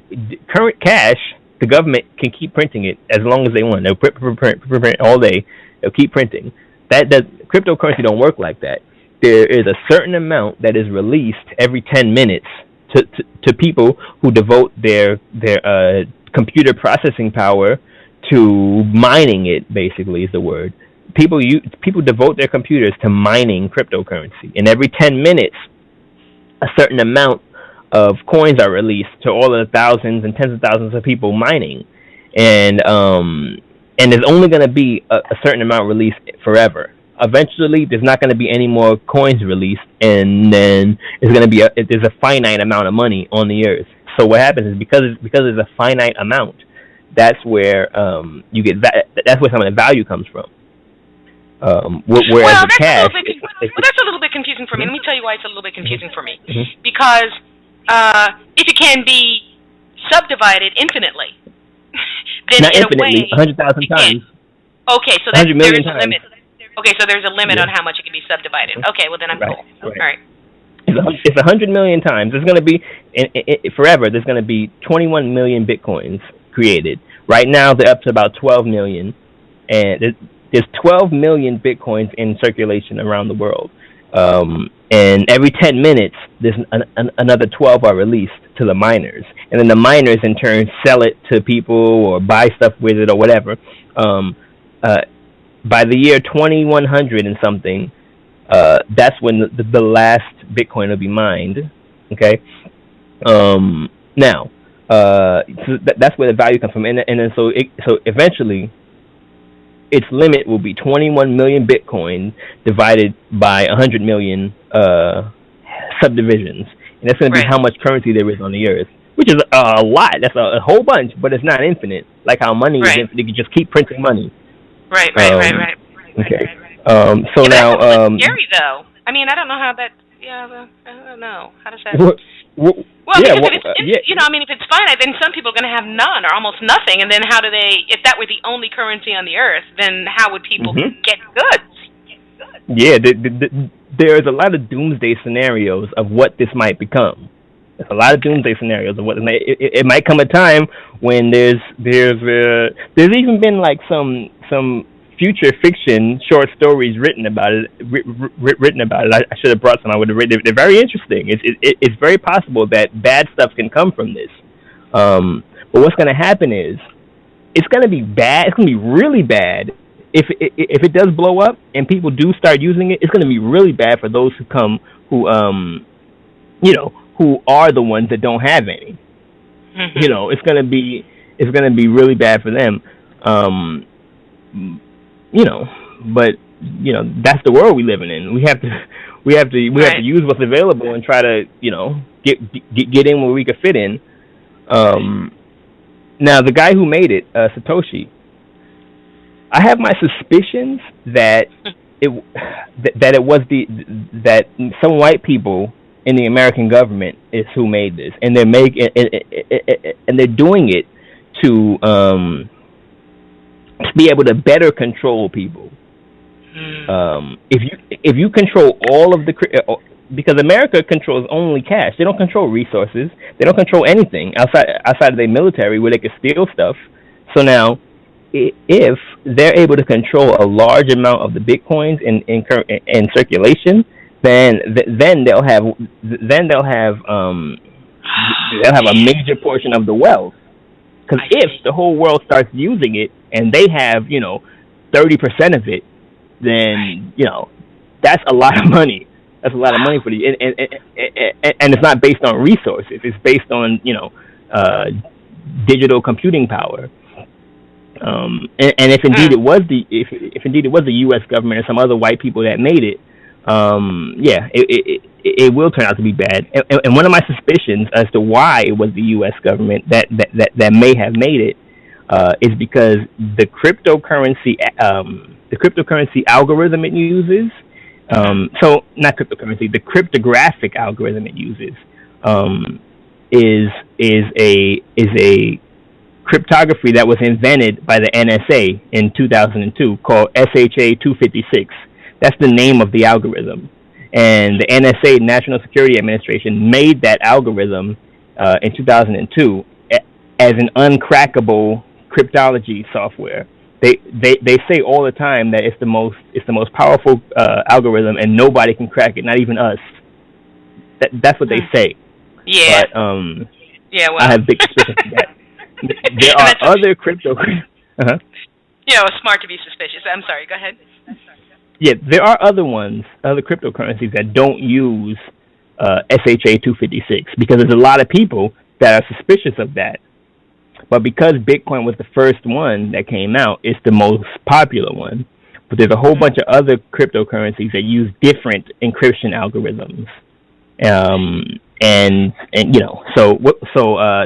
current cash, the government can keep printing it as long as they want. They'll print all day. They'll keep printing. Cryptocurrency don't work like that. There is a certain amount that is released every 10 minutes to people who devote their computer processing power to mining it. Basically, is the word. People devote their computers to mining cryptocurrency, and every 10 minutes, a certain amount of coins are released to all of the thousands and tens of thousands of people mining, and there's only going to be a certain amount released forever. Eventually, there's not going to be any more coins released, and then it's going to be there's a finite amount of money on the earth. So what happens is because there's a finite amount, that's where you get that's where some of the value comes from. Whereas that's cash, that's a little bit confusing for me. Let me tell you why it's a little bit confusing for me. Because if it can be subdivided infinitely, then not in infinitely, a way, 100,000 times. Okay, so there's a times. limit. Okay, so there's a limit on how much it can be subdivided. Okay, well then I'm cool. Right. All right. It's 100 million times. There's going to be forever. There's going to be 21 million bitcoins created. Right now, they're up to about 12 million, and there's 12 million bitcoins in circulation around the world. And every 10 minutes, there's another 12 are released to the miners, and then the miners in turn sell it to people or buy stuff with it or whatever. By the year 2100 and something, that's when the last Bitcoin will be mined. Okay. Now, so that's where the value comes from, and then so eventually, its limit will be 21 million Bitcoin divided by 100 million subdivisions, and that's going to be how much currency there is on the earth, which is a lot. That's a whole bunch, but it's not infinite. Like how money is infinite, you can just keep printing money. Right. Okay. So now, that's scary though. I mean, I don't know how that. Yeah, I don't know. How does that? Because if it's finite, then some people are going to have none or almost nothing, and then how do they? If that were the only currency on the earth, then how would people get goods? Yeah, there's a lot of doomsday scenarios of what this might become. There's a lot of doomsday scenarios of what it might come a time when there's even been like some future fiction short stories written about it. I should have brought some. I would have written. They're very interesting. It's very possible that bad stuff can come from this. But what's going to happen is it's going to be bad. It's going to be really bad if it does blow up and people do start using it. It's going to be really bad for those who are the ones that don't have any. It's going to be really bad for them. But that's the world we living in. We have to use what's available and try to get in where we could fit in. Now the guy who made it, Satoshi, I have my suspicions that that some white people in the American government is who made this, and they're doing it to be able to better control people. If you control all of because America controls only cash. They don't control resources. They don't control anything outside of their military where they can steal stuff. So now, if they're able to control a large amount of the bitcoins in circulation, then they'll have a major portion of the wealth. Because if the whole world starts using it and they have 30% of it, then that's a lot of money. That's a lot of money for the and it's not based on resources. It's based on digital computing power. And if indeed it was the U.S. government or some other white people that made it, it will turn out to be bad. And one of my suspicions as to why it was the U.S. government that may have made it is because the cryptocurrency algorithm it uses. So not cryptocurrency, the cryptographic algorithm it uses is a cryptography that was invented by the NSA in 2002 called SHA 256. That's the name of the algorithm. And the NSA, National Security Administration, made that algorithm in 2002 as an uncrackable cryptology software. They say all the time that it's the most powerful algorithm and nobody can crack it, not even us. That's what they say. Yeah. But I have big suspicions of that. There are other crypto. Yeah, it's smart to be suspicious. I'm sorry. Go ahead. Yeah, there are other cryptocurrencies that don't use SHA 256, because there's a lot of people that are suspicious of that. But because Bitcoin was the first one that came out, it's the most popular one. But there's a whole bunch of other cryptocurrencies that use different encryption algorithms. And you know, so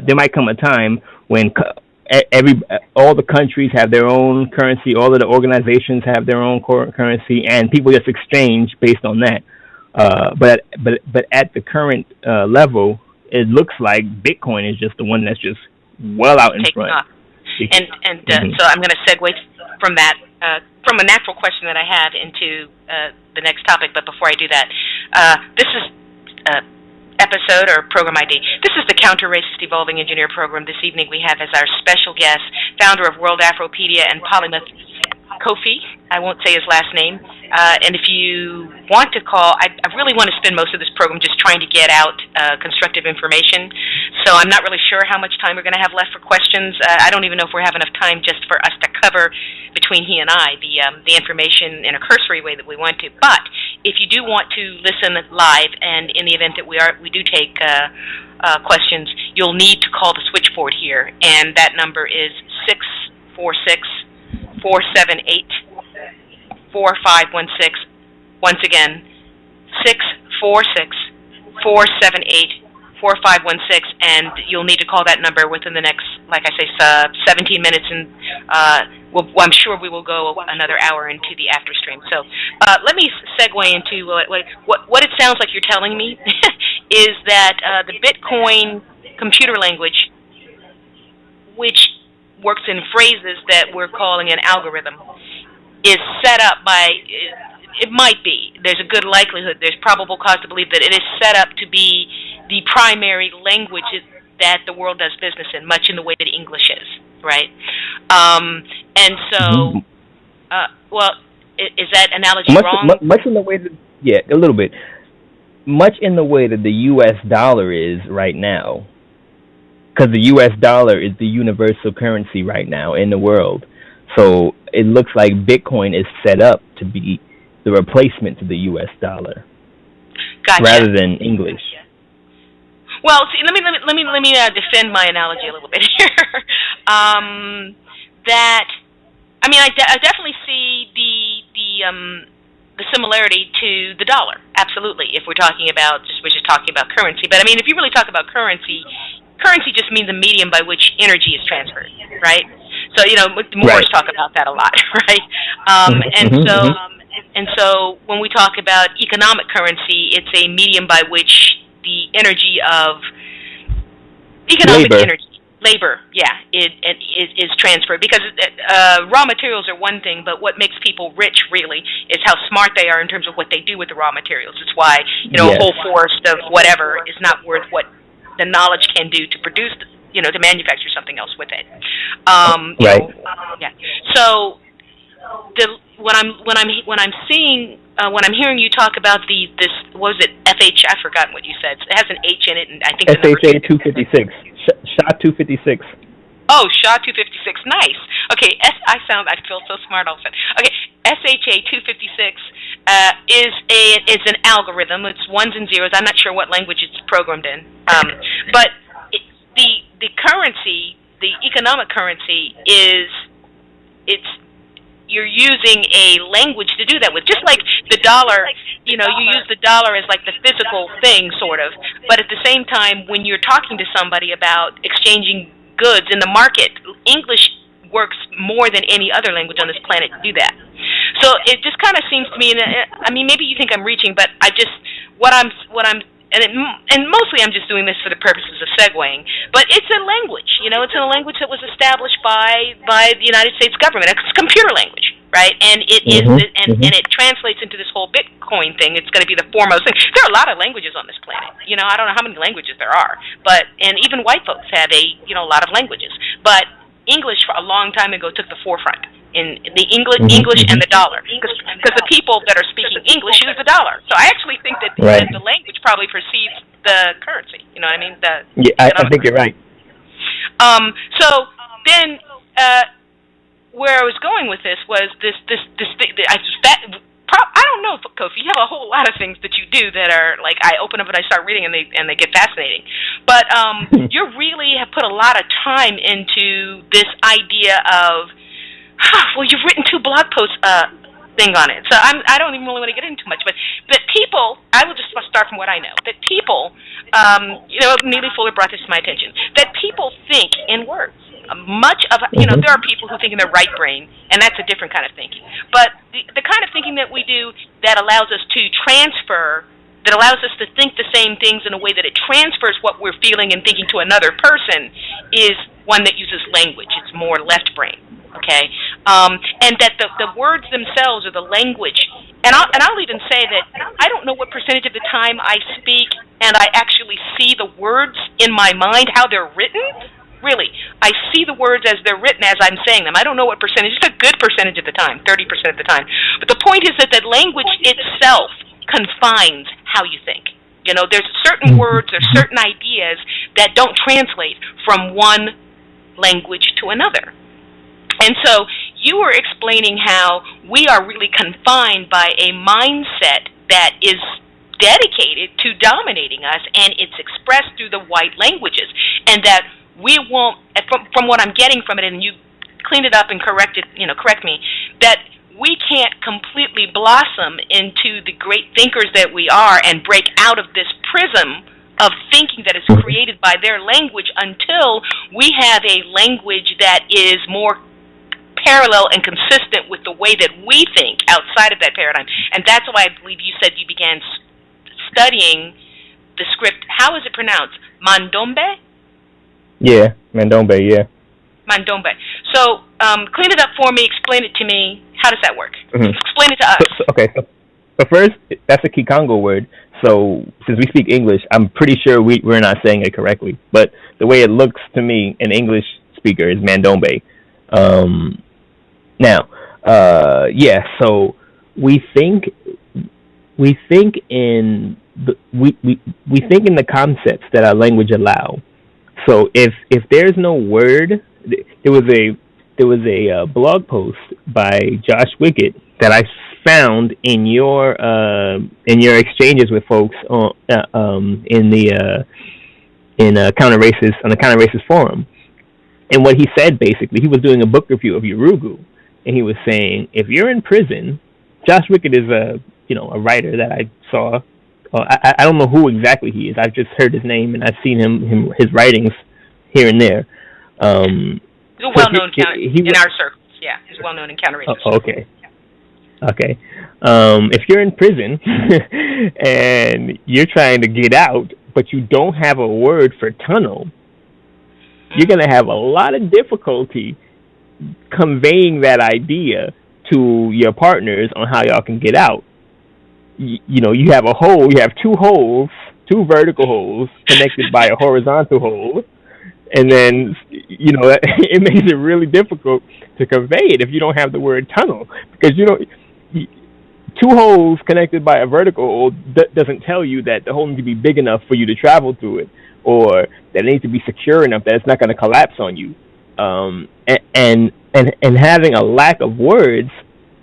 there might come a time when all the countries have their own currency, all of the organizations have their own currency, and people just exchange based on that. But at the current level, it looks like Bitcoin is just the one that's just well out in front. Off. So I'm going to segue from that, from a natural question that I have into the next topic. But before I do that, this is episode or program ID. This is the Counter-Racist Evolving Engineer program. This evening we have as our special guest, founder of World Afropedia and polymath, Kofi. I won't say his last name. And if you want to call, I really want to spend most of this program just trying to get out constructive information. So I'm not really sure how much time we're going to have left for questions. I don't even know if we have enough time just for us to cover, between he and I, the information in a cursory way that we want to. But if you do want to listen live, and in the event that we do take questions, you'll need to call the switchboard here, and that number is 646-478-4516. Once again, 646-478-4516, and you'll need to call that number within the next, like I say, 17 minutes, and I'm sure we will go another hour into the after stream. So let me segue into what it sounds like you're telling me is that the Bitcoin computer language, which works in phrases that we're calling an algorithm, is set up by, it might be, there's a good likelihood, there's probable cause to believe that it is set up to be the primary language that the world does business in, much in the way that English is, right? And so, is that analogy wrong? Much in the way that, yeah, a little bit. Much in the way that the U.S. dollar is right now, because the U.S. dollar is the universal currency right now in the world. So it looks like Bitcoin is set up to be the replacement to the U.S. dollar, rather than English. Well, see, let me defend my analogy a little bit here. I definitely see the similarity to the dollar. Absolutely, if we're talking about currency. But I mean, if you really talk about currency just means a medium by which energy is transferred, right? So Moors talk about that a lot, right? And so when we talk about economic currency, it's a medium by which the energy of labor, is transferred, because raw materials are one thing, but what makes people rich really is how smart they are in terms of what they do with the raw materials. It's why a whole forest of whatever is not worth what the knowledge can do to produce, to manufacture something else with it. So when I'm hearing you talk about this, what was it, FH? I forgot what you said. It has an H in it, and I think the number SHA 256. SHA 256. Oh, SHA 256. Nice. Okay, I feel so smart all of a sudden. Okay, SHA 256 is an algorithm. It's ones and zeros. I'm not sure what language it's programmed in, but the currency, the economic currency, you're using a language to do that with. Just like the dollar, you use the dollar as like the physical thing, sort of. But at the same time, when you're talking to somebody about exchanging goods in the market, English works more than any other language on this planet to do that. So it just kind of seems to me, maybe you think I'm reaching, but and mostly I'm just doing this for the purposes of segueing, but it's a language, it's a language that was established by the United States government. It's a computer language, right? And it and it translates into this whole Bitcoin thing. It's going to be the foremost thing. There are a lot of languages on this planet. I don't know how many languages there are, and even white folks have a lot of languages. But English, for a long time ago, took the forefront in the English and the dollar, because the people that are speaking English use the dollar. So I actually think that the language probably precedes the currency. You know what I mean? I think you're right. So then, where I was going with this was this I don't know, Kofi. You have a whole lot of things that you do that are like I open up and I start reading and they get fascinating. But you really have put a lot of time into this idea of, well, you've written 2 blog posts thing on it. So I don't even really want to get into much, but that people, I will just start from what I know, that people, Neely Fuller brought this to my attention, that people think in words. Much of, there are people who think in their right brain, and that's a different kind of thinking. But the kind of thinking that we do that allows us to transfer, that allows us to think the same things in a way that it transfers what we're feeling and thinking to another person is one that uses language. It's more left brain, okay? And that the words themselves or the language, and I'll even say that I don't know what percentage of the time I speak and I actually see the words in my mind, how they're written. Really, I see the words as they're written as I'm saying them. I don't know what percentage. It's a good percentage of the time, 30% of the time. But the point is that language itself confines how you think. There's certain words or certain ideas that don't translate from one language to another. And so you were explaining how we are really confined by a mindset that is dedicated to dominating us, and it's expressed through the white languages, and that we won't, from what I'm getting from it, and you cleaned it up and correct me, that we can't completely blossom into the great thinkers that we are and break out of this prism of thinking that is created by their language until we have a language that is more parallel and consistent with the way that we think outside of that paradigm. And that's why I believe you said you began studying the script. How is it pronounced? Mandombe? Yeah, Mandombe, yeah. Mandombe. So, clean it up for me, explain it to me. How does that work? Explain it to us. So first, that's a Kikongo word. So, since we speak English, I'm pretty sure we're not saying it correctly. But the way it looks to me, an English speaker, is Mandombe. So we think in the concepts that our language allow. So if there's no word, there was a blog post by Josh Wickett that I found in your exchanges with folks on the counter racist forum. And what he said, basically, he was doing a book review of Urugu, and he was saying, if you're in prison, Josh Wickett is a writer that I saw. I don't know who exactly he is. I've just heard his name, and I've seen his writings here and there. He's a well-known in our circles. Yeah, he's well-known in counter-racist circles. Okay. Okay. If you're in prison and you're trying to get out, but you don't have a word for tunnel, you're going to have a lot of difficulty conveying that idea to your partners on how y'all can get out. You have a hole, you have 2 holes, 2 vertical holes connected by a horizontal hole, and then, it makes it really difficult to convey it if you don't have the word tunnel, because, 2 holes connected by a vertical hole doesn't tell you that the hole needs to be big enough for you to travel through it, or that it needs to be secure enough that it's not going to collapse on you. And having a lack of words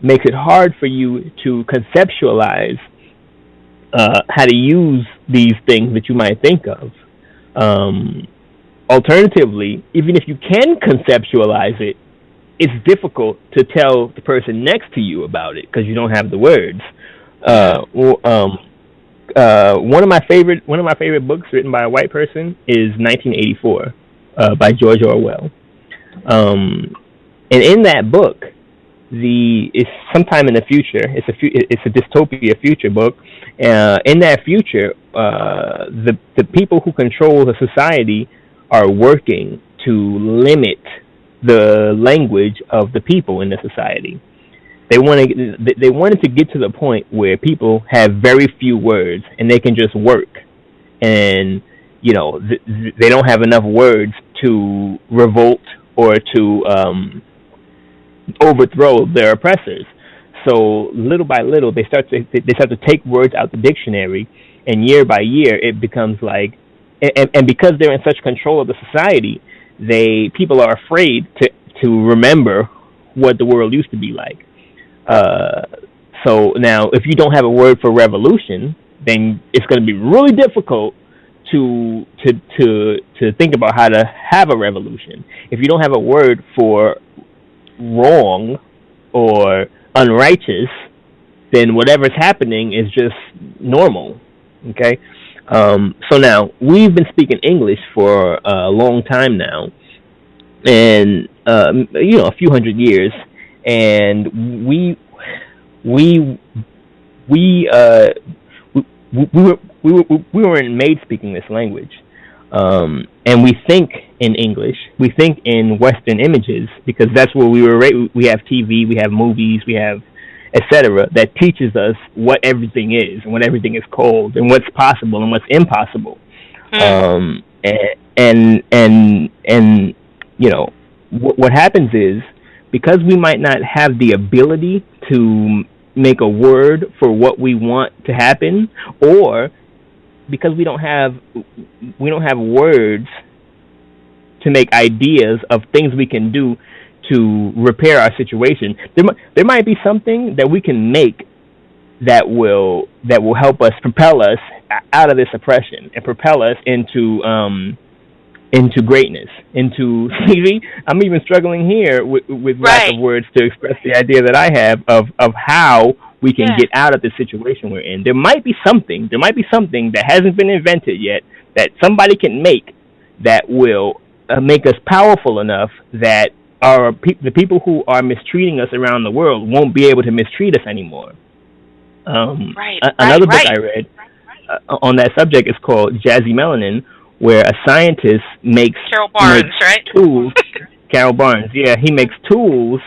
makes it hard for you to conceptualize how to use these things that you might think of. Alternatively, even if you can conceptualize it, it's difficult to tell the person next to you about it because you don't have the words. One of my favorite books written by a white person is 1984 by George Orwell. And in that book, it's sometime in the future. It's a dystopia future book. In that future, the people who control the society are working to limit the language of the people in the society. They wanted to get to the point where people have very few words and they can just work, and they don't have enough words to revolt or to overthrow their oppressors. So little by little, they start to take words out the dictionary, and year by year, it becomes like, and because they're in such control of the society, people are afraid to remember what the world used to be like. So now, if you don't have a word for revolution, then it's going to be really difficult to think about how to have a revolution. If you don't have a word for wrong or unrighteous, then whatever's happening is just normal. Okay. So now we've been speaking English for a long time now, and a few hundred years, and we weren't made speaking this language, and we think in English. We think in Western images because that's where we were. We have TV, we have movies, we have etc. that teaches us what everything is and what everything is called and what's possible and what's impossible. And what happens is, because we might not have the ability to make a word for what we want to happen, or because we don't have words to make ideas of things we can do to repair our situation, there might be something that we can make that will help us, propel us out of this oppression and propel us into greatness, into see, I'm even struggling here with lack of words to express the idea that I have of how we can get out of the situation we're in. There might be something that hasn't been invented yet that somebody can make that will make us powerful enough that the people who are mistreating us around the world won't be able to mistreat us anymore. Another book I read on that subject is called Jazzy Melanin, where a scientist makes tools. Carol Barnes, he makes tools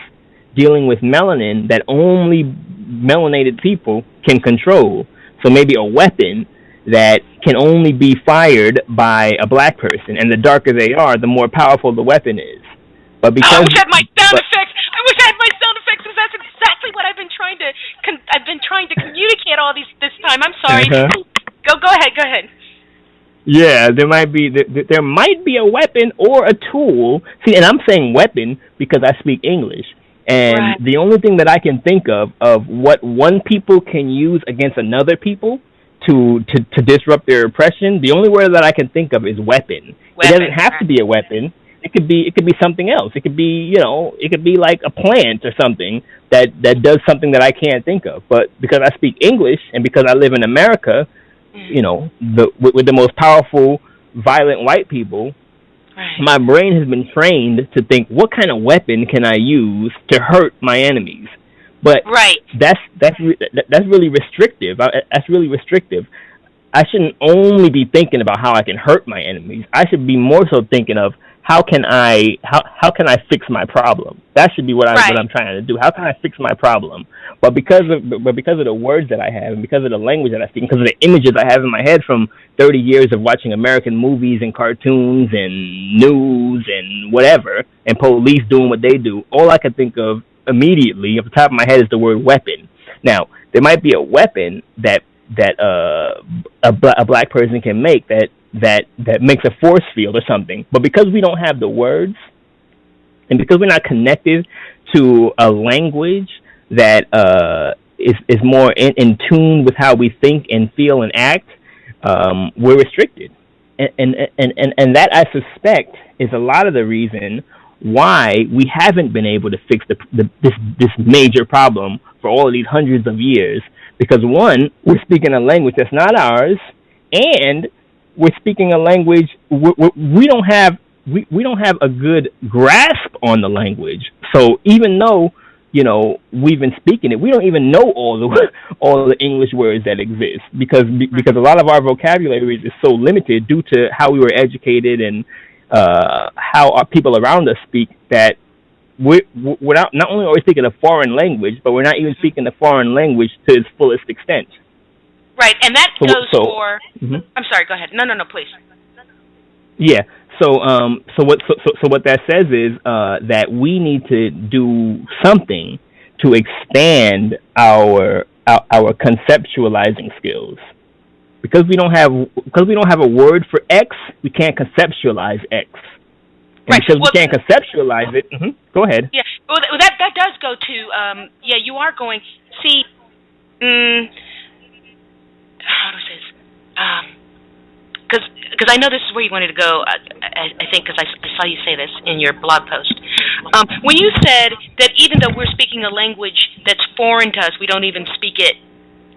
dealing with melanin that only melanated people can control. So maybe a weapon that can only be fired by a black person, and the darker they are, the more powerful the weapon is. But because I wish I had my sound effects. Because that's exactly what I've been trying to communicate all this time. I'm sorry. Go ahead. Yeah, there might be a weapon or a tool. See, and I'm saying weapon because I speak English. And the only thing that I can think of what one people can use against another people to disrupt their oppression, the only word that I can think of is weapon. It doesn't have to be a weapon. It could be something else. It could be, it could be like a plant or something that does something that I can't think of. But because I speak English and because I live in America, with the most powerful, violent white people, my brain has been trained to think, what kind of weapon can I use to hurt my enemies? But that's really restrictive. That's really restrictive. I shouldn't only be thinking about how I can hurt my enemies. I should be more so thinking of how can I fix my problem. That should be what I'm trying to do. How can I fix my problem? But because of the words that I have, and because of the language that I speak, because of the images I have in my head from 30 years of watching American movies and cartoons and news and whatever, and police doing what they do, all I can think of immediately off the top of my head is the word weapon. Now, there might be a weapon that a black person can make that makes a force field or something. But because we don't have the words, and because we're not connected to a language that is more in tune with how we think and feel and act, we're restricted. And that, I suspect, is a lot of the reason why we haven't been able to fix this major problem for all of these hundreds of years. Because one, we're speaking a language that's not ours, and we're speaking a language we don't have a good grasp on the language. So even though we've been speaking it, we don't even know all the English words that exist because a lot of our vocabulary is so limited due to how we were educated and how our people around us speak, that we're not only are we speaking a foreign language, but we're not even speaking the foreign language to its fullest extent. Right, and that goes for. Mm-hmm. I'm sorry. Go ahead. No, please. Yeah. So what that says is that we need to do something to expand our conceptualizing skills. Because we don't have a word for X, we can't conceptualize X. And because we can't conceptualize it. Mm-hmm. Go ahead. Yeah. Well, that does go to. You are going. See, how to say this? Because I know this is where you wanted to go, I think, because I saw you say this in your blog post. When you said that even though we're speaking a language that's foreign to us, we don't even speak it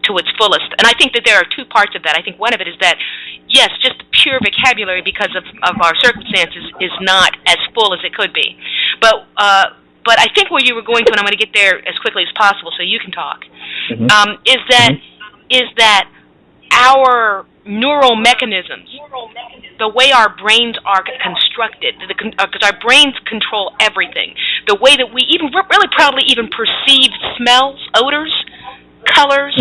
to its fullest. And I think that there are two parts of that. I think one of it is that, yes, just pure vocabulary because of our circumstances is not as full as it could be. But I think where you were going to, and I'm going to get there as quickly as possible so you can talk, is that our neural mechanisms, the way our brains are constructed, because our brains control everything, the way that we even really probably even perceive smells, odors, colors,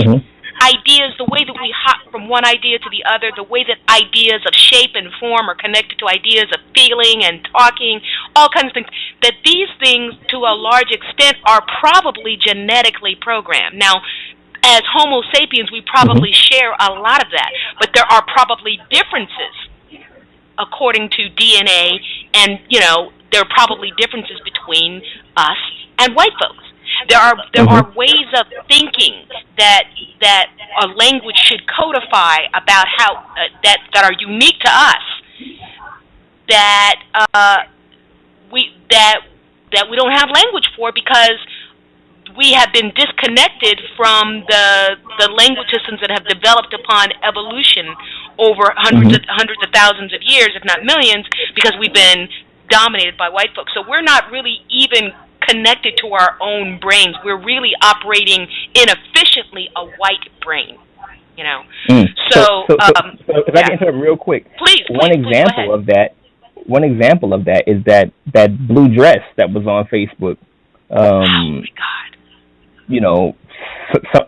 ideas, the way that we hop from one idea to the other, the way that ideas of shape and form are connected to ideas of feeling and talking, all kinds of things, that these things to a large extent are probably genetically programmed. Now, as Homo sapiens, we probably share a lot of that, but there are probably differences according to DNA, and, you know, there are probably differences between us and white folks. There are ways of thinking that a language should codify about how that are unique to us, that we don't have language for because we have been disconnected from the language systems that have developed upon evolution over hundreds of thousands of years, if not millions, because we've been dominated by white folks. So we're not really even connected to our own brains. We're really operating inefficiently a white brain, you know. So if I can interrupt real quick, please, one example of that is that blue dress that was on Facebook. Oh my God! You know,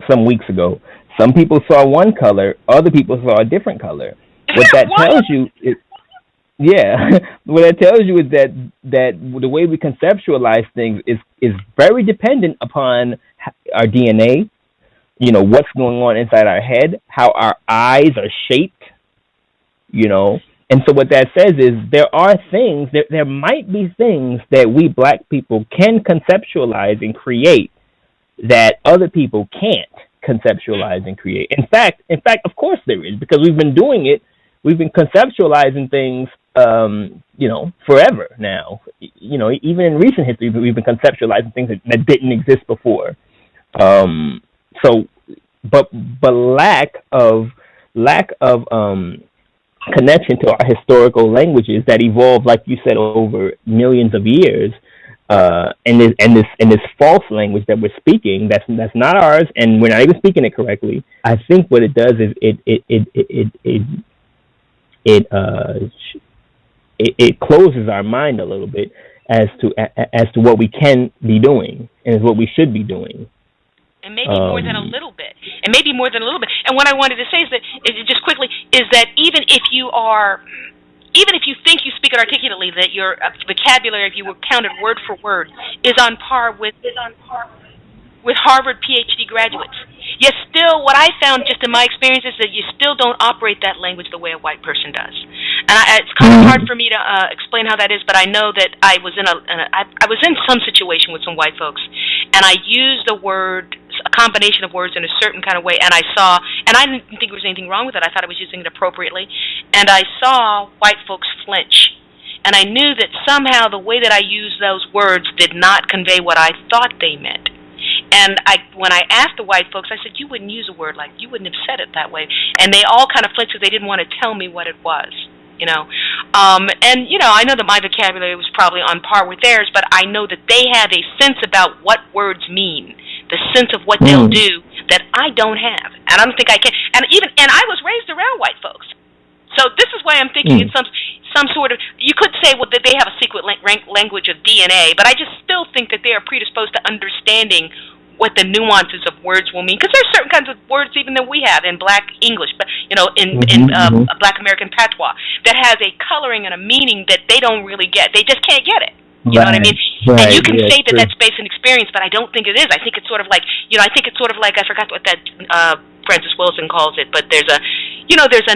some weeks ago, some people saw one color, other people saw a different color. What that tells you is, what that tells you is that the way we conceptualize things is very dependent upon our DNA. You know, what's going on inside our head, how our eyes are shaped. You know, and so what that says is there are things, there might be things that we black people can conceptualize and create that other people can't conceptualize and create. In fact, of course there is, because we've been doing it. We've been conceptualizing things, you know, forever now. You know, even in recent history, we've been conceptualizing things that didn't exist before. But lack of connection to our historical languages that evolved, like you said, over millions of years. And this false language that we're speaking, that's not ours, and we're not even speaking it correctly. I think what it does is it closes our mind a little bit as to what we can be doing and what we should be doing. And maybe more than a little bit. And maybe more than a little bit. And what I wanted to say is that, just quickly, is that even if you think you speak it articulately, that your vocabulary, if you were counted word for word, is on par with Harvard PhD graduates. Yet still, what I found just in my experience is that you still don't operate that language the way a white person does. And it's kind of hard for me to explain how that is, but I know that I was in some situation with some white folks, and I used a combination of words in a certain kind of way, and I didn't think there was anything wrong with it. I thought I was using it appropriately, and I saw white folks flinch, and I knew that somehow the way that I used those words did not convey what I thought they meant. And when I asked the white folks, I said, you wouldn't use a word like, you wouldn't have said it that way. And they all kind of flinched because they didn't want to tell me what it was, you know. And, you know, I know that my vocabulary was probably on par with theirs, but I know that they have a sense about what words mean, the sense of what they'll do that I don't have. And I don't think I can. And I was raised around white folks. So this is why I'm thinking it's some sort of, you could say, well, that they have a secret language of DNA, but I just still think that they are predisposed to understanding what the nuances of words will mean, because there's certain kinds of words even that we have in Black English, but you know, in Black American patois, that has a coloring and a meaning that they don't really get. They just can't get it. You know what I mean? Right. And you can say that that's based on experience, but I don't think it is. I think it's sort of like, you know, I forgot what that Francis Wilson calls it, but there's a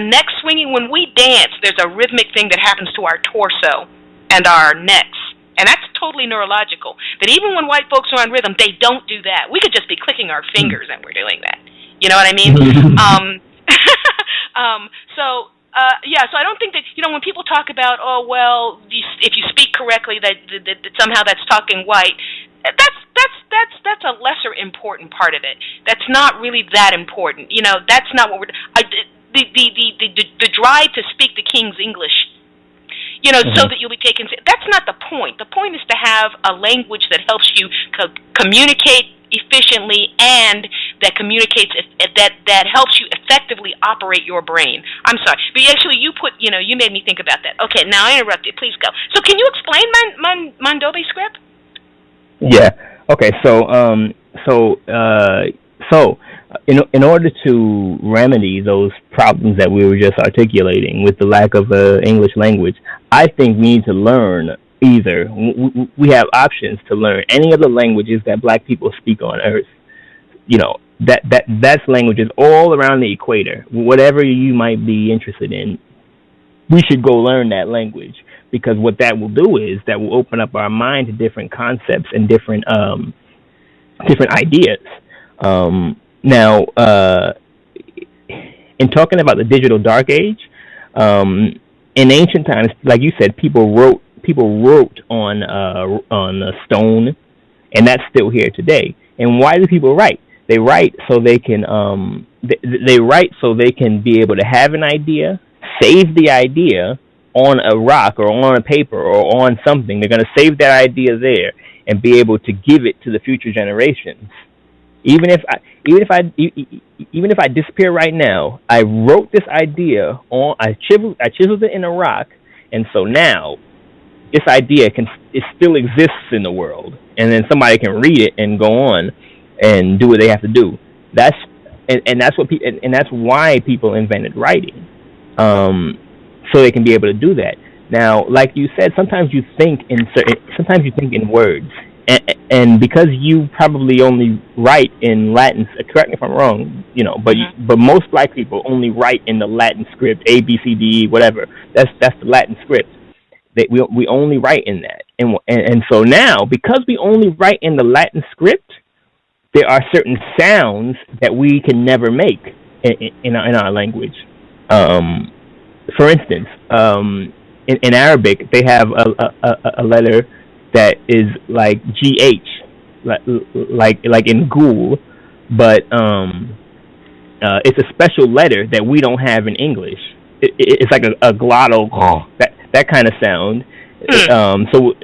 neck swinging. When we dance, there's a rhythmic thing that happens to our torso and our necks. And that's totally neurological. That even when white folks are on rhythm, they don't do that. We could just be clicking our fingers and we're doing that. You know what I mean? So I don't think that, when people talk about, oh, well, if you speak correctly, that somehow that's talking white, that's a lesser important part of it. That's not really that important. That's not what the drive to speak the King's English, so that you'll be taken. That's not the point. The point is to have a language that helps you communicate efficiently and that communicates that helps you effectively operate your brain. I'm sorry, but actually you made me think about that. Okay, now I interrupted. Please go. So can you explain Mandombe script? Yeah. Okay. In order to remedy those problems that we were just articulating with the lack of English language, I think we need to learn either. We have options to learn any of the languages that Black people speak on Earth. That's languages all around the equator. Whatever you might be interested in, we should go learn that language, because what that will do is that will open up our mind to different concepts and different ideas. Now, in talking about the digital dark age, in ancient times, like you said, people wrote on stone, and that's still here today. And why do people write? They write so they can they write so they can be able to have an idea, save the idea on a rock or on a paper or on something. They're going to save that idea there and be able to give it to the future generations. Even if I disappear right now, I wrote this idea on. I chiseled it in a rock, and so now this idea it still exists in the world, and then somebody can read it and go on and do what they have to do. That's why people invented writing, so they can be able to do that. Now, like you said, sometimes you think in words, and because you probably only write in Latin. Correct me if I'm wrong, but most Black people only write in the Latin script, A, B, C, D, whatever. That's the Latin script. We only write in that, and so now, because we only write in the Latin script, there are certain sounds that we can never make in our language. For instance, in Arabic, they have a letter that is like GH, like in ghoul, but it's a special letter that we don't have in English. It's like a glottal, that kind of sound. So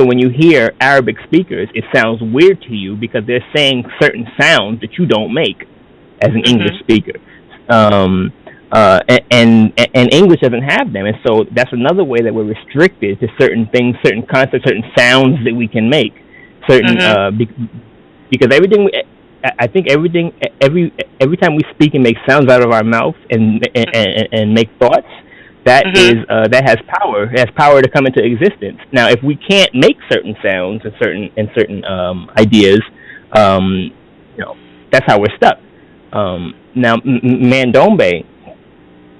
when you hear Arabic speakers, it sounds weird to you because they're saying certain sounds that you don't make as an English speaker. And English doesn't have them, and so that's another way that we're restricted to certain things, certain concepts, certain sounds that we can make. Because everything, I think every time we speak and make sounds out of our mouth and make thoughts, that has power. It has power to come into existence. Now, if we can't make certain sounds and certain ideas, that's how we're stuck. Now, Mandombe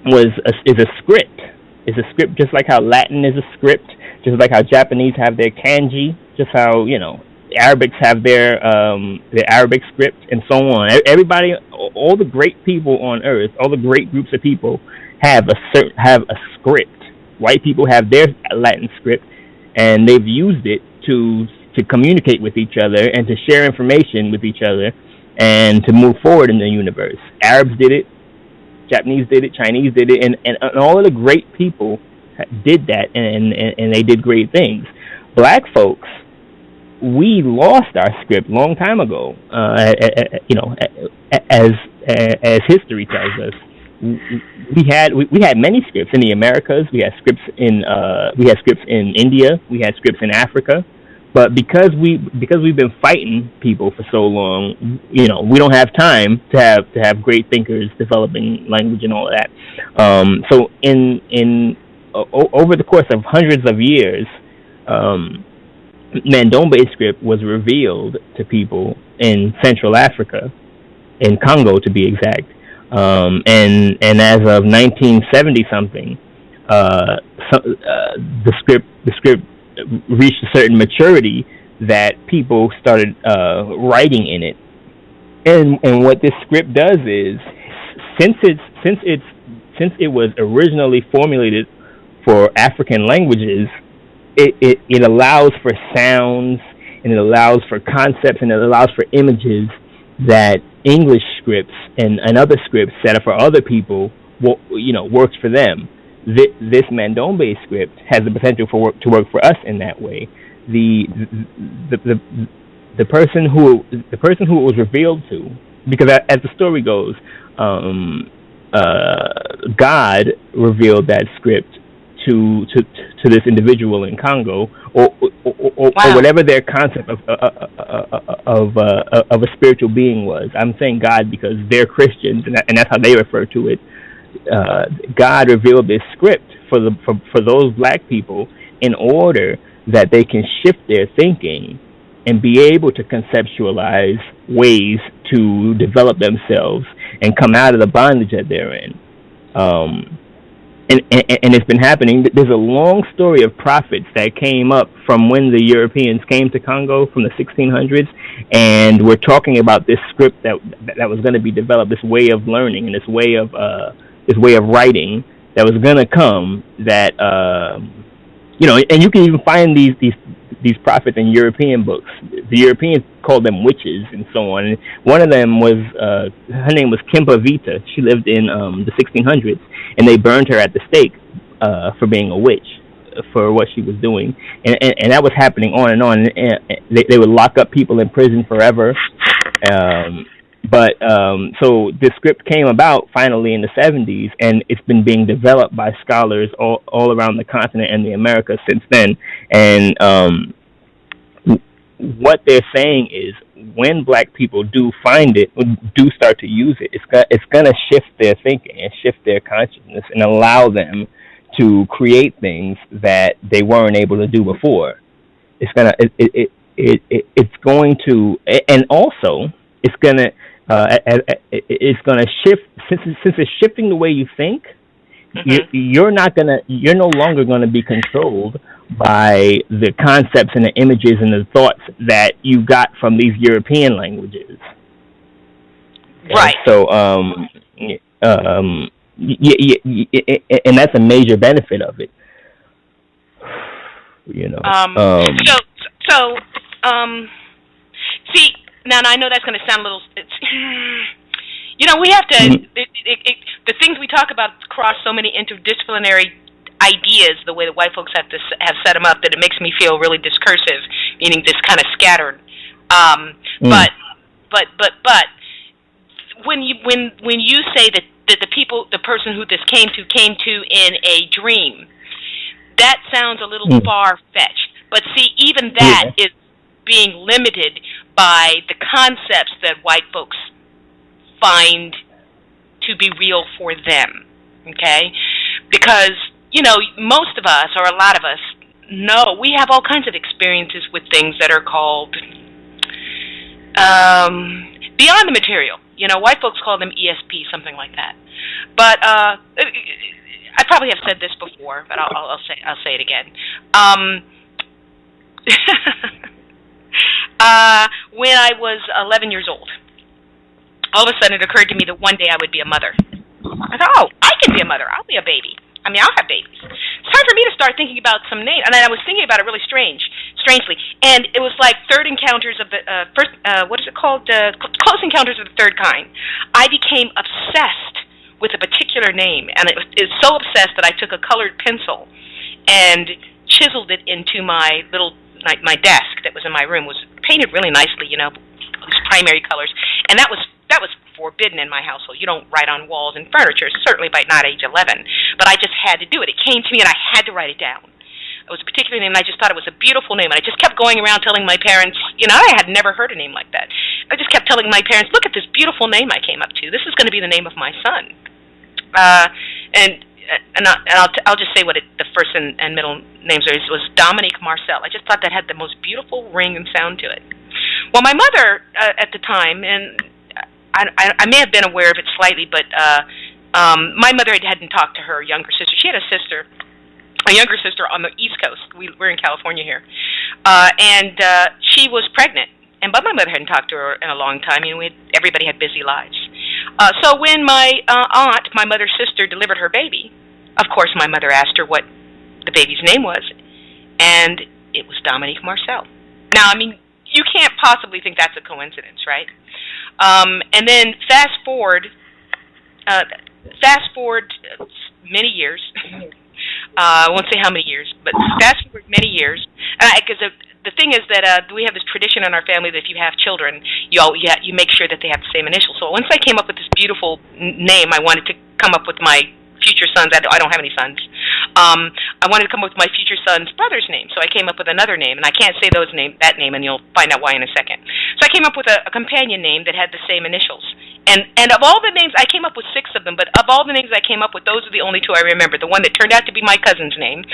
is a script. It's a script, just like how Latin is a script, just like how Japanese have their kanji, just how Arabics have their Arabic script, and so on. Everybody, all the great people on Earth, all the great groups of people have a script. White people have their Latin script, and they've used it to communicate with each other and to share information with each other and to move forward in the universe. Arabs did it, Japanese did it, Chinese did it, and all of the great people did that, and they did great things. Black folks, we lost our script long time ago. As history tells us, we had many scripts in the Americas. We had scripts in India. We had scripts in Africa. But because we've been fighting people for so long, we don't have time to have great thinkers developing language and all of that. So over the course of hundreds of years, Mandombe script was revealed to people in Central Africa, in Congo to be exact, and as of 1970 something, the script reached a certain maturity that people started writing in it, And what this script does is, since it was originally formulated for African languages, it allows for sounds, and it allows for concepts, and it allows for images that English scripts and other scripts that are for other people, works for them. This Mandombe script has the potential to work for us in that way. The person who it was revealed to, because as the story goes, God revealed that script to this individual in Congo, or whatever their concept of a spiritual being was. I'm saying God because they're Christians, and that's how they refer to it. God revealed this script for those black people in order that they can shift their thinking and be able to conceptualize ways to develop themselves and come out of the bondage that they're in. And it's been happening. There's a long story of prophets that came up from when the Europeans came to Congo from the 1600s, and we're talking about this script that was going to be developed, this way of learning and this way of writing that was going to come. That and you can even find these prophets in European books. The Europeans called them witches and so on. And one of them was, her name was Kimpa Vita. She lived in the 1600s, and they burned her at the stake for being a witch, for what she was doing. And that was happening on and on. And they would lock up people in prison forever. So this script came about finally in the 70s, and it's been being developed by scholars all around the continent and the Americas since then. And what they're saying is, when black people do find it, do start to use it, it's gonna shift their thinking and shift their consciousness and allow them to create things that they weren't able to do before. It's going to, and also it's gonna shift, since it's shifting the way you think. Mm-hmm. You're no longer going to be controlled by the concepts and the images and the thoughts that you got from these European languages. Right. And so, and that's a major benefit of it. See, now I know that's going to sound a little. We have to. The things we talk about cross so many interdisciplinary ideas, the way that white folks have set them up, that it makes me feel really discursive, meaning just kind of scattered. But when you say that the person who this came to in a dream, that sounds a little far-fetched. But see, even that is being limited by the concepts that white folks find to be real for them, okay? Because, most of us, or a lot of us, know we have all kinds of experiences with things that are called beyond the material. White folks call them ESP, something like that. But I probably have said this before, but I'll say it again. When I was 11 years old, all of a sudden it occurred to me that one day I would be a mother. I thought, I can be a mother. I'll be a baby. I'll have babies. It's time for me to start thinking about some name. And then I was thinking about it really strangely. And it was like Third Encounters of the what is it called? Close Encounters of the Third Kind. I became obsessed with a particular name, and it was so obsessed that I took a colored pencil and chiseled it into my desk that was in my room. It was painted really nicely, these primary colors, and that was forbidden in my household. You don't write on walls and furniture, certainly by not age 11. But I just had to do it. It came to me, and I had to write it down. It was a particular name, and I just thought it was a beautiful name. And I just kept going around telling my parents, I had never heard a name like that. I just kept telling my parents, look at this beautiful name I came up to. This is going to be the name of my son. I'll just say what the first and middle names are. It was Dominique Marcel. I just thought that had the most beautiful ring and sound to it. Well, my mother at the time, and I may have been aware of it slightly, but my mother hadn't talked to her younger sister. She had a younger sister on the East Coast. We're in California here. And she was pregnant but my mother hadn't talked to her in a long time. Everybody had busy lives. So when my aunt, my mother's sister, delivered her baby, of course my mother asked her what the baby's name was, and it was Dominique Marcel. Now, you can't possibly think that's a coincidence, right? And then fast forward many years. I won't say how many years, but fast forward many years. Because the thing is that we have this tradition in our family that if you have children, you make sure that they have the same initials. So once I came up with this beautiful name, I wanted to come up with my future sons. I don't have any sons. I wanted to come up with my future son's brother's name, so I came up with another name, and I can't say that name, and you'll find out why in a second. So I came up with a companion name that had the same initials. And of all the names, I came up with 6 of them, but of all the names I came up with, those are the only 2 I remember. The one that turned out to be my cousin's name,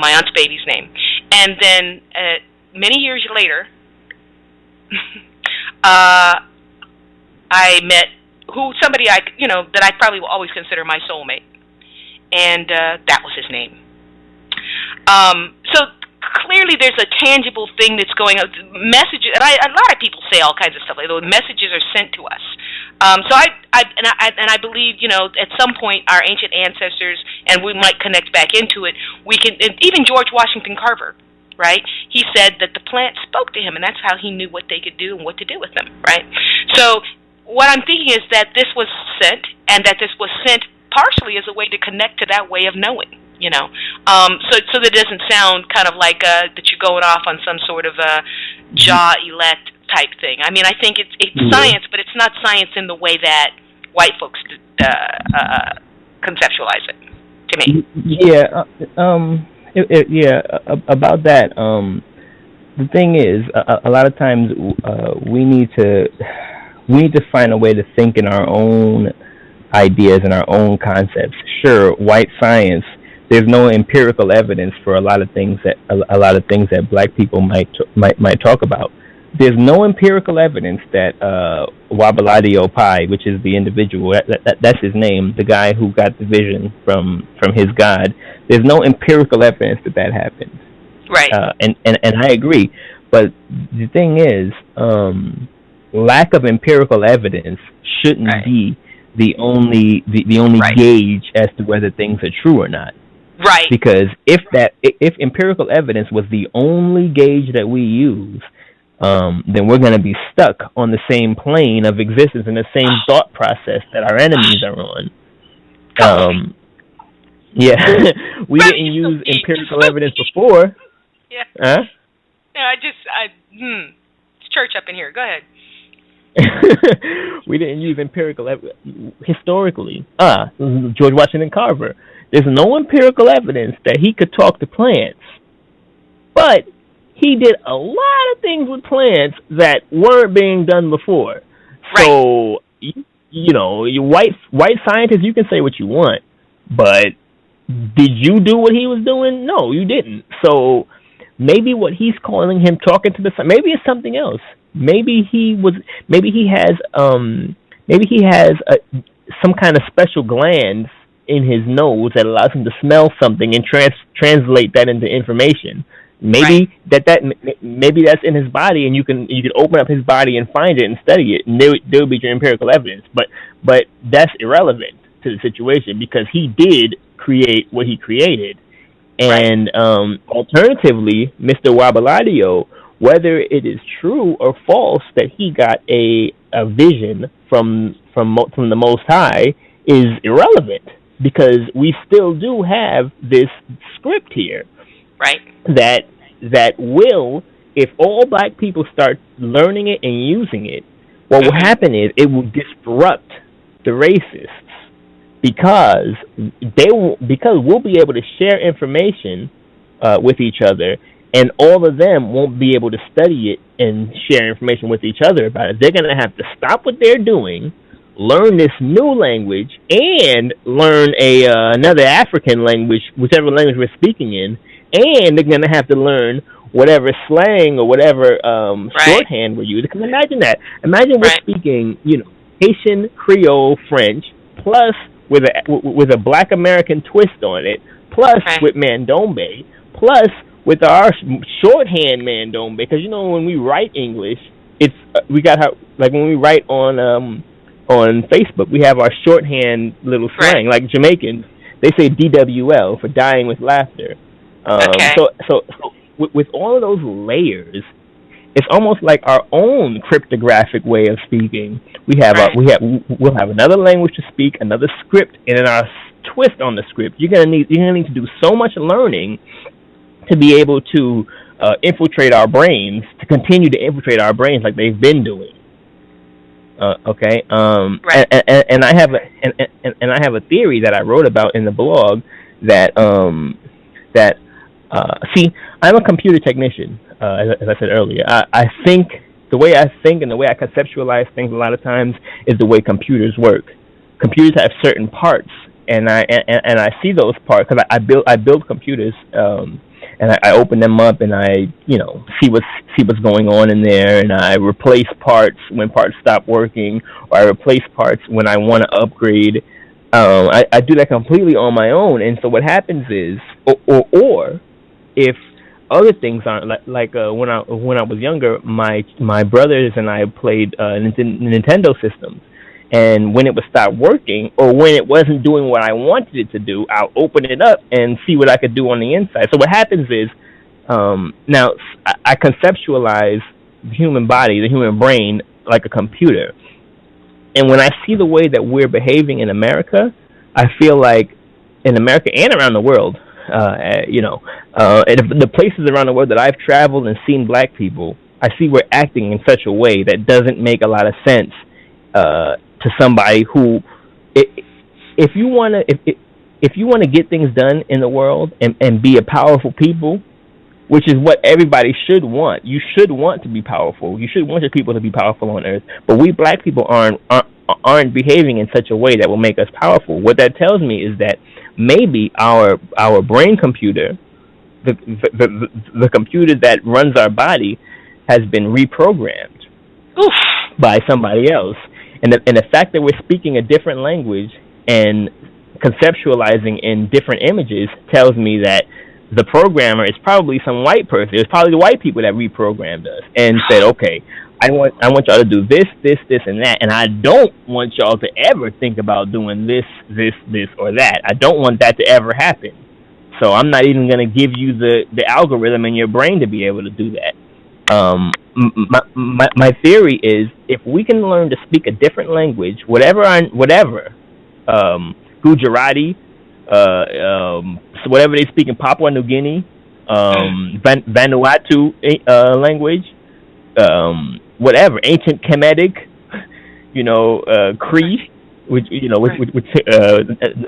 my aunt's baby's name. And then many years later, I met somebody that I probably will always consider my soulmate. And that was his name. So clearly there's a tangible thing that's going on. Messages, and a lot of people say all kinds of stuff, like those messages are sent to us. So I believe, at some point our ancient ancestors, and we might connect back into it, even George Washington Carver, right? He said that the plants spoke to him, and that's how he knew what they could do and what to do with them, right? So what I'm thinking is that this was sent, and that this was sent partially as a way to connect to that way of knowing, so that it doesn't sound kind of like that you're going off on some sort of elect type thing. I think it's science, but it's not science in the way that white folks conceptualize it, to me. Yeah, about that. The thing is, a lot of times we need to find a way to think in our own ideas and our own concepts. Sure, white science. There's no empirical evidence for a lot of things that black people might talk about. There's no empirical evidence that Wabaladio Pai, which is the individual, that's his name, the guy who got the vision from his God. There's no empirical evidence that happened. Right. And I agree, but the thing is, lack of empirical evidence shouldn't be the only gauge as to whether things are true or not. Right. Because if empirical evidence was the only gauge that we use, then we're going to be stuck on the same plane of existence and the same thought process that our enemies are on. We didn't use empirical evidence before. Yeah. Huh? Yeah, it's church up in here. Go ahead. We didn't use empirical evidence historically. George Washington Carver. There's no empirical evidence that he could talk to plants, but he did a lot of things with plants that weren't being done before. Right. So, you white scientists, you can say what you want, but did you do what he was doing? No, you didn't. So maybe what he's calling him talking to the sun, maybe it's something else. Maybe he has some kind of special glands in his nose that allows him to smell something and translate that into information. Maybe maybe that's in his body, and you can open up his body and find it and study it, and there would be your empirical evidence. But that's irrelevant to the situation because he did create what he created, and alternatively, Mr. Wabaladio, whether it is true or false that he got a vision from the Most High is irrelevant because we still do have this script here. Right. That will, if all black people start learning it and using it, what will happen is it will disrupt the racists because we'll be able to share information with each other, and all of them won't be able to study it and share information with each other about it. They're going to have to stop what they're doing, learn this new language, and learn another African language, whichever language we're speaking in, and they're going to have to learn whatever slang or whatever shorthand we're using. Because imagine that. Imagine we're speaking, Haitian Creole French, plus with a Black American twist on it, plus with Mandombe, plus with our shorthand Mandombe. Because, when we write English, it's we got how, like, when we write on Facebook, we have our shorthand little slang. Right. Like Jamaicans, they say DWL for dying with laughter. Okay. So with all of those layers, it's almost like our own cryptographic way of speaking. Right. We'll have another language to speak, another script, and then our twist on the script. You're gonna need to do so much learning to be able to infiltrate our brains, to continue to infiltrate our brains like they've been doing. Okay. Right. And I have I have a theory that I wrote about in the blog that see, I'm a computer technician. As I said earlier, I think the way I think and the way I conceptualize things a lot of times is the way computers work. Computers have certain parts, and I see those parts because I build computers, and I open them up and I see what's going on in there, and I replace parts when parts stop working, or I replace parts when I want to upgrade. I do that completely on my own, and so what happens is, or if other things aren't like when I was younger, my brothers and I played Nintendo systems, and when it would stop working or when it wasn't doing what I wanted it to do, I'll open it up and see what I could do on the inside. So what happens is, now I conceptualize the human body, the human brain, like a computer, and when I see the way that we're behaving in America, I feel like in America and around the world. And the places around the world that I've traveled and seen black people, I see we're acting in such a way that doesn't make a lot of sense to somebody who, if you want to get things done in the world and be a powerful people, which is what everybody should want. You should want to be powerful. You should want your people to be powerful on Earth. But we black people aren't behaving in such a way that will make us powerful. What that tells me is that maybe our brain computer, the computer that runs our body, has been reprogrammed by somebody else. And the fact that we're speaking a different language and conceptualizing in different images tells me that the programmer is probably some white person. It's probably the white people that reprogrammed us and said, okay, I want y'all to do this, and that, and I don't want y'all to ever think about doing this, or that. I don't want that to ever happen. So I'm not even going to give you the algorithm in your brain to be able to do that. My theory is, if we can learn to speak a different language, whatever, Gujarati, so whatever they speak in Papua New Guinea, Vanuatu language, whatever, ancient Kemetic, CREE, which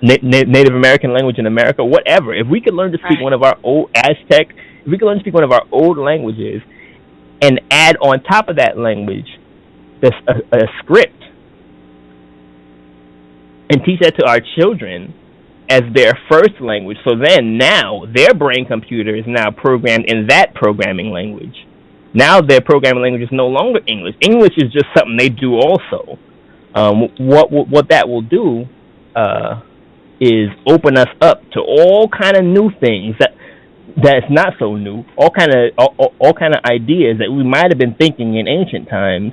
Native American language in America, whatever. If we could learn to speak one of our old Aztec, if we could learn to speak one of our old languages, and add on top of that language a script, and teach that to our children as their first language, so then now their brain computer is now programmed in that programming language. Now their programming language is no longer English. English is just something they do also. What that will do is open us up to all kind of new things that's not so new. All kind of ideas that we might have been thinking in ancient times.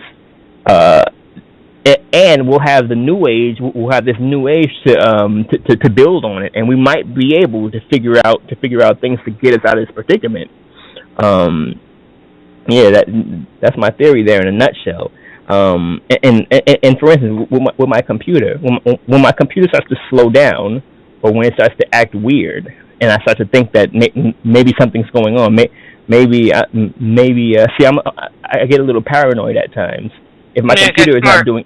And we'll have the new age. We'll have this new age to build on it, and we might be able to figure out things to get us out of this predicament. That's my theory there in a nutshell. And for instance, with my computer, when my computer starts to slow down, or when it starts to act weird, and I start to think that maybe something's going on, maybe I get a little paranoid at times. If my computer is not doing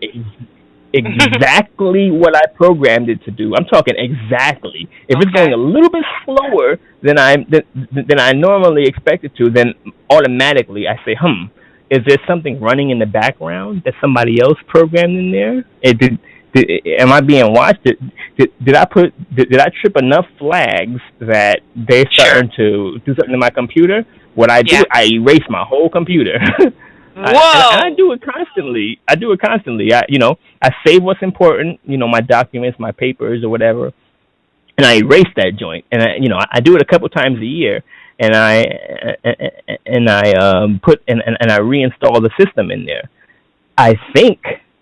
exactly what I programmed it to do, I'm talking exactly. If it's going a little bit slower than I normally expect it to, then automatically I say, is there something running in the background that somebody else programmed in there? Am I being watched? Did I trip enough flags that they're starting to do something to my computer? What I do, I erase my whole computer. Whoa! I do it constantly. I save what's important, my documents, my papers, or whatever, and I erase that joint. And I do it a couple times a year. and I reinstall the system in there. I think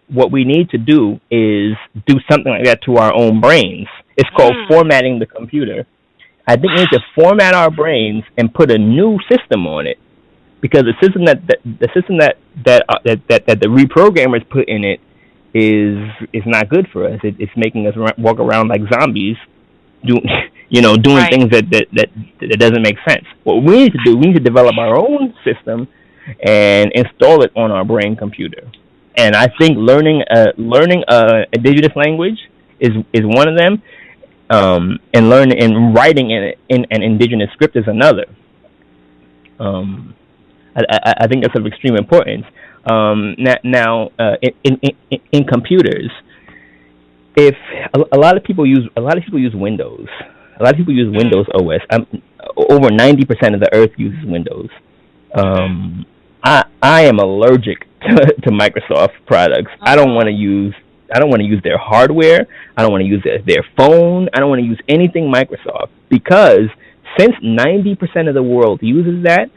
what we need to do is do something like that to our own brains. It's called formatting the computer. I think we need to format our brains and put a new system on it, because the system that the reprogrammers put in it is not good for us. It's making us walk around like zombies, doing right. things that doesn't make sense. What we need to do, we need to develop our own system and install it on our brain computer. And I think learning a indigenous language is one of them, and writing in an indigenous script is another. I think that's of extreme importance. Now, in computers, if a lot of people use Windows, a lot of people use Windows OS. Over 90% of the Earth uses Windows. I am allergic to Microsoft products. I don't want to use their hardware. I don't want to use their phone. I don't want to use anything Microsoft, because since 90% of the world uses that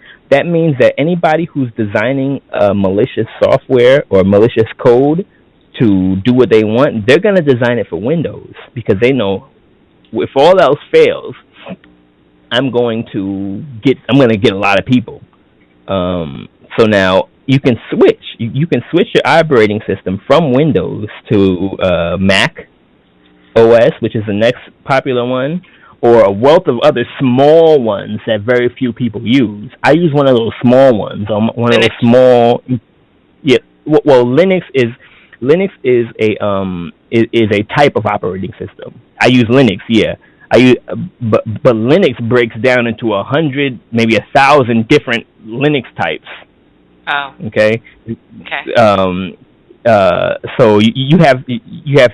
means that anybody who's designing malicious software or malicious code to do what they want, they're going to design it for Windows, because they know if all else fails, I'm going to get a lot of people. So now you can switch. You can switch your operating system from Windows to Mac OS, which is the next popular one, or a wealth of other small ones that very few people use. I use one of those small ones. One of those small. Yeah. Well, Linux is a type of operating system. I use Linux. Yeah. But Linux breaks down into 100, maybe 1,000 different Linux types. Oh. Okay. Okay. So you have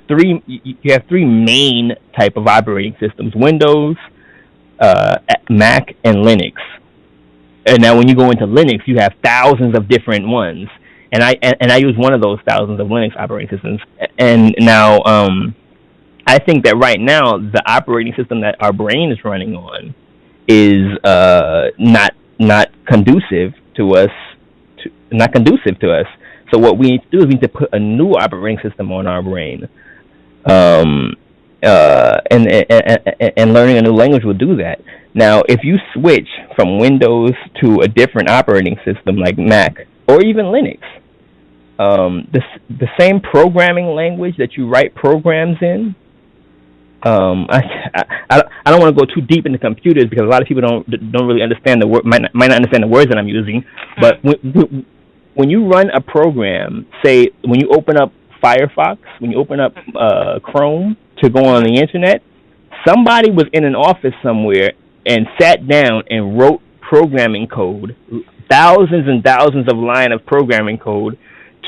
three main type of operating systems: Windows, Mac, and Linux. And now when you go into Linux, you have thousands of different ones. And I use one of those thousands of Linux operating systems. And now I think that right now the operating system that our brain is running on is not conducive to us. So what we need to do is we need to put a new operating system on our brain, and learning a new language will do that. Now, if you switch from Windows to a different operating system like Mac or even Linux, the same programming language that you write programs in. I don't want to go too deep into computers, because a lot of people don't really understand the word, might not understand the words that I'm using, but when you run a program, say when you open up Firefox, when you open up Chrome to go on the internet, somebody was in an office somewhere and sat down and wrote programming code, thousands and thousands of lines of programming code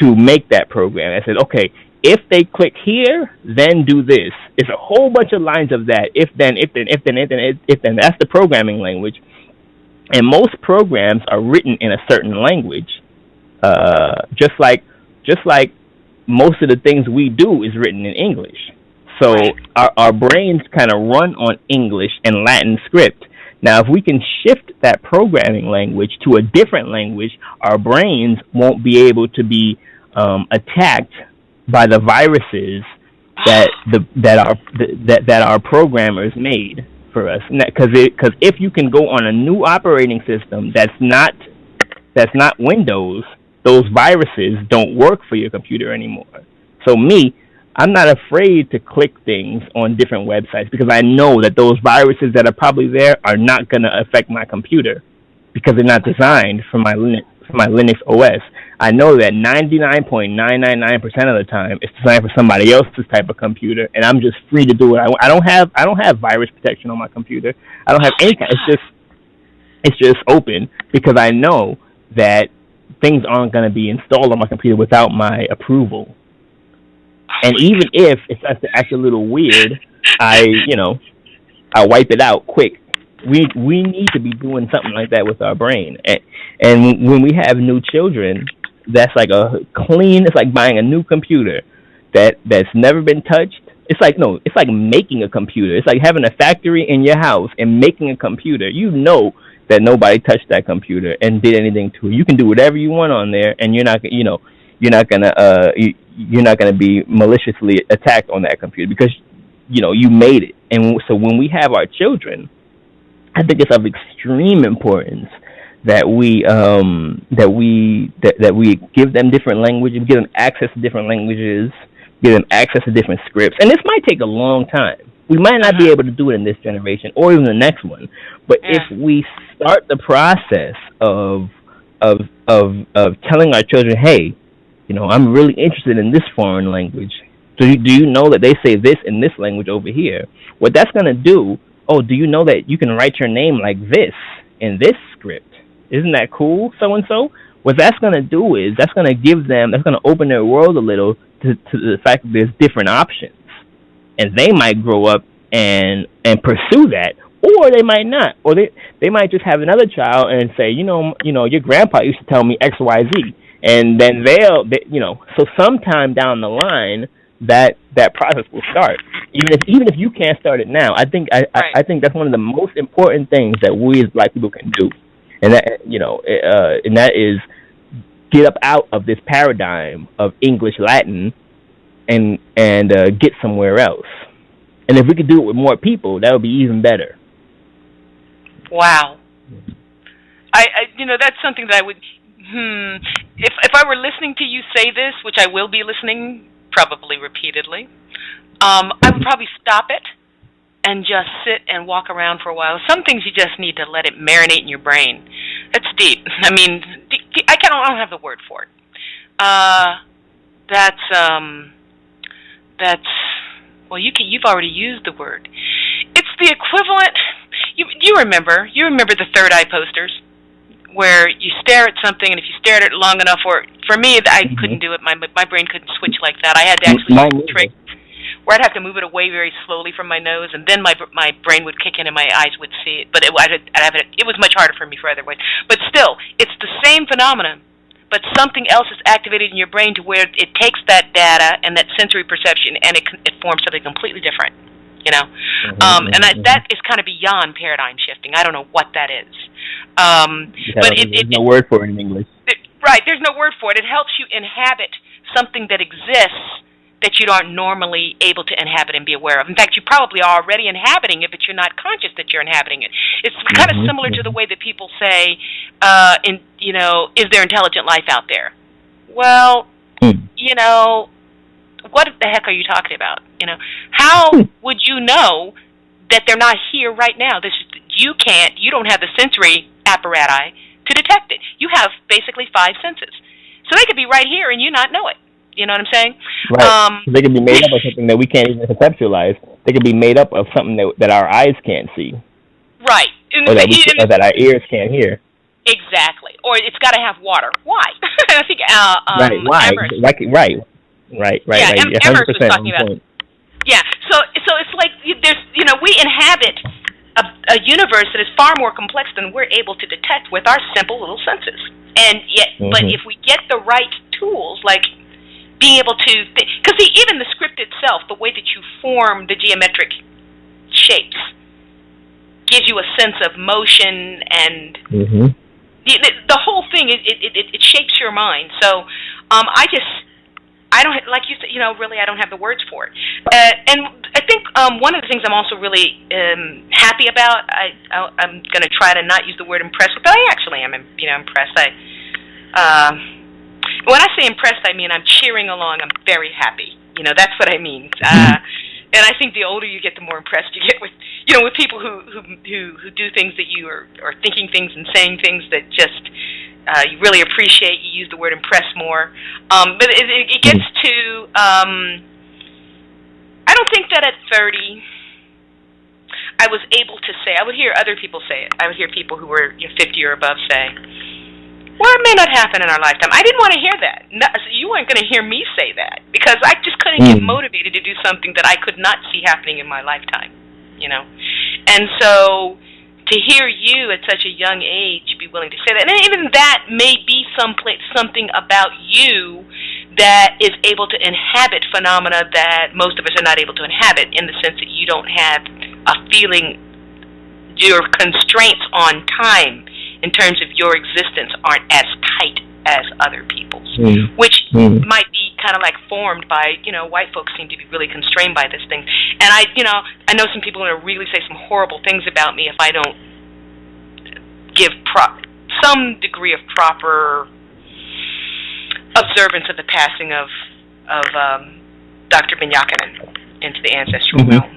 to make that program. I said, okay, if they click here, then do this. It's a whole bunch of lines of that. If then. That's the programming language. And most programs are written in a certain language. Just like most of the things we do is written in English. So our brains kind of run on English and Latin script. Now, if we can shift that programming language to a different language, our brains won't be able to be attacked by the viruses that our programmers made for us. Because if you can go on a new operating system that's not Windows, those viruses don't work for your computer anymore. So I'm not afraid to click things on different websites, because I know that those viruses that are probably there are not going to affect my computer, because they're not designed for my Linux OS. I know that 99.999% of the time it's designed for somebody else's type of computer, and I'm just free to do it. I don't have virus protection on my computer. I don't have any kind. It's just open, because I know that things aren't going to be installed on my computer without my approval. And even if it starts to act a little weird, I wipe it out quick. We need to be doing something like that with our brain. And when we have new children, that's like it's like buying a new computer that's never been touched. It's like making a computer. It's like having a factory in your house and making a computer. You know that nobody touched that computer and did anything to it. You can do whatever you want on there, and you're not gonna be maliciously attacked on that computer because you made it. And so when we have our children, I think it's of extreme importance that we give them different languages, give them access to different languages, give them access to different scripts. And this might take a long time. We might not be able to do it in this generation or even the next one. But if we start the process of telling our children, hey, I'm really interested in this foreign language. Do you know that they say this in this language over here? What that's going to do, do you know that you can write your name like this in this script? Isn't that cool, so-and-so? What that's going to do is that's going to open their world a little to the fact that there's different options. And they might grow up and pursue that, or they might not. Or they might just have another child and say, your grandpa used to tell me X, Y, Z. And then so sometime down the line, that process will start. Even if you can't start it now, I think that's one of the most important things that we as Black people can do, and that is get up out of this paradigm of English Latin and get somewhere else. And if we could do it with more people, that would be even better. Wow. I that's something that I would. If I were listening to you say this, which I will be listening probably repeatedly, I would probably stop it and just sit and walk around for a while. Some things you just need to let it marinate in your brain. That's deep. I mean, I don't have the word for it. Well, you've already used the word. It's the equivalent. You remember the third eye posters, where you stare at something, and if you stared at it long enough, or for me, I couldn't do it. My brain couldn't switch like that. I had to actually use a trick where I'd have to move it away very slowly from my nose, and then my brain would kick in and my eyes would see it. But it was much harder for me for other ways. But still, it's the same phenomenon, but something else is activated in your brain to where it takes that data and that sensory perception, and it forms something completely different. And that is kind of beyond paradigm shifting. I don't know what that is. But there's no word for it in English. Right, there's no word for it. It helps you inhabit something that exists that you aren't normally able to inhabit and be aware of. In fact, you're probably already inhabiting it, but you're not conscious that you're inhabiting it. It's kind of similar to the way that people say, is there intelligent life out there? Well, what the heck are you talking about? How would you know that they're not here right now? You don't have the sensory apparatus to detect it. You have basically 5 senses. So they could be right here and you not know it. You know what I'm saying? Right. They could be made up of something that we can't even conceptualize. They could be made up of something that our eyes can't see. Right. Or that our ears can't hear. Exactly. Or it's got to have water. Why? I think right. Why? Right. Yeah, Emmerich was talking about. Yeah. So it's like we inhabit a universe that is far more complex than we're able to detect with our simple little senses. And yet, but if we get the right tools, like being able to, because even the script itself, the way that you form the geometric shapes, gives you a sense of motion and the whole thing. It shapes your mind. So I don't, like you said, really I don't have the words for it. And I think one of the things I'm also really happy about, I'm going to try to not use the word impressed, but I actually am, impressed. When I say impressed, I mean I'm cheering along. I'm very happy. That's what I mean. And I think the older you get, the more impressed you get with people who do things that you are thinking things and saying things that just you really appreciate. You use the word impress more. But it gets to, I don't think that at 30, I was able to say, I would hear other people say it. I would hear people who were 50 or above say, well, it may not happen in our lifetime. I didn't want to hear that. No, you weren't going to hear me say that because I just couldn't get motivated to do something that I could not see happening in my lifetime, And so to hear you at such a young age be willing to say that, and even that may be something about you that is able to inhabit phenomena that most of us are not able to inhabit, in the sense that you don't have a feeling your constraints on time in terms of your existence aren't as tight as other people's, which might be kind of like formed by, white folks seem to be really constrained by this thing. And I know some people are going to really say some horrible things about me if I don't give some degree of proper observance of the passing of Dr. Benyakinen into the ancestral realm.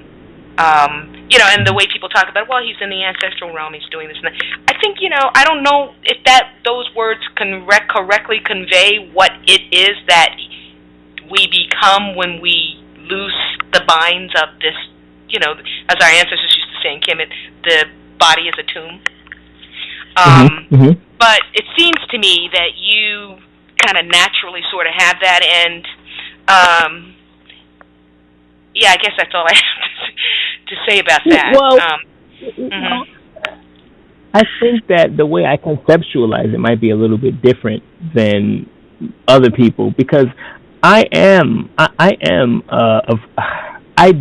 And the way people talk about, well, he's in the ancestral realm, he's doing this and that. I think, I don't know if those words can correctly convey what it is that we become when we loose the binds of this, as our ancestors used to say in Kemet, the body is a tomb. But it seems to me that you kind of naturally sort of have that, and I guess that's all I have to say about that. Well, I think that the way I conceptualize it might be a little bit different than other people, because I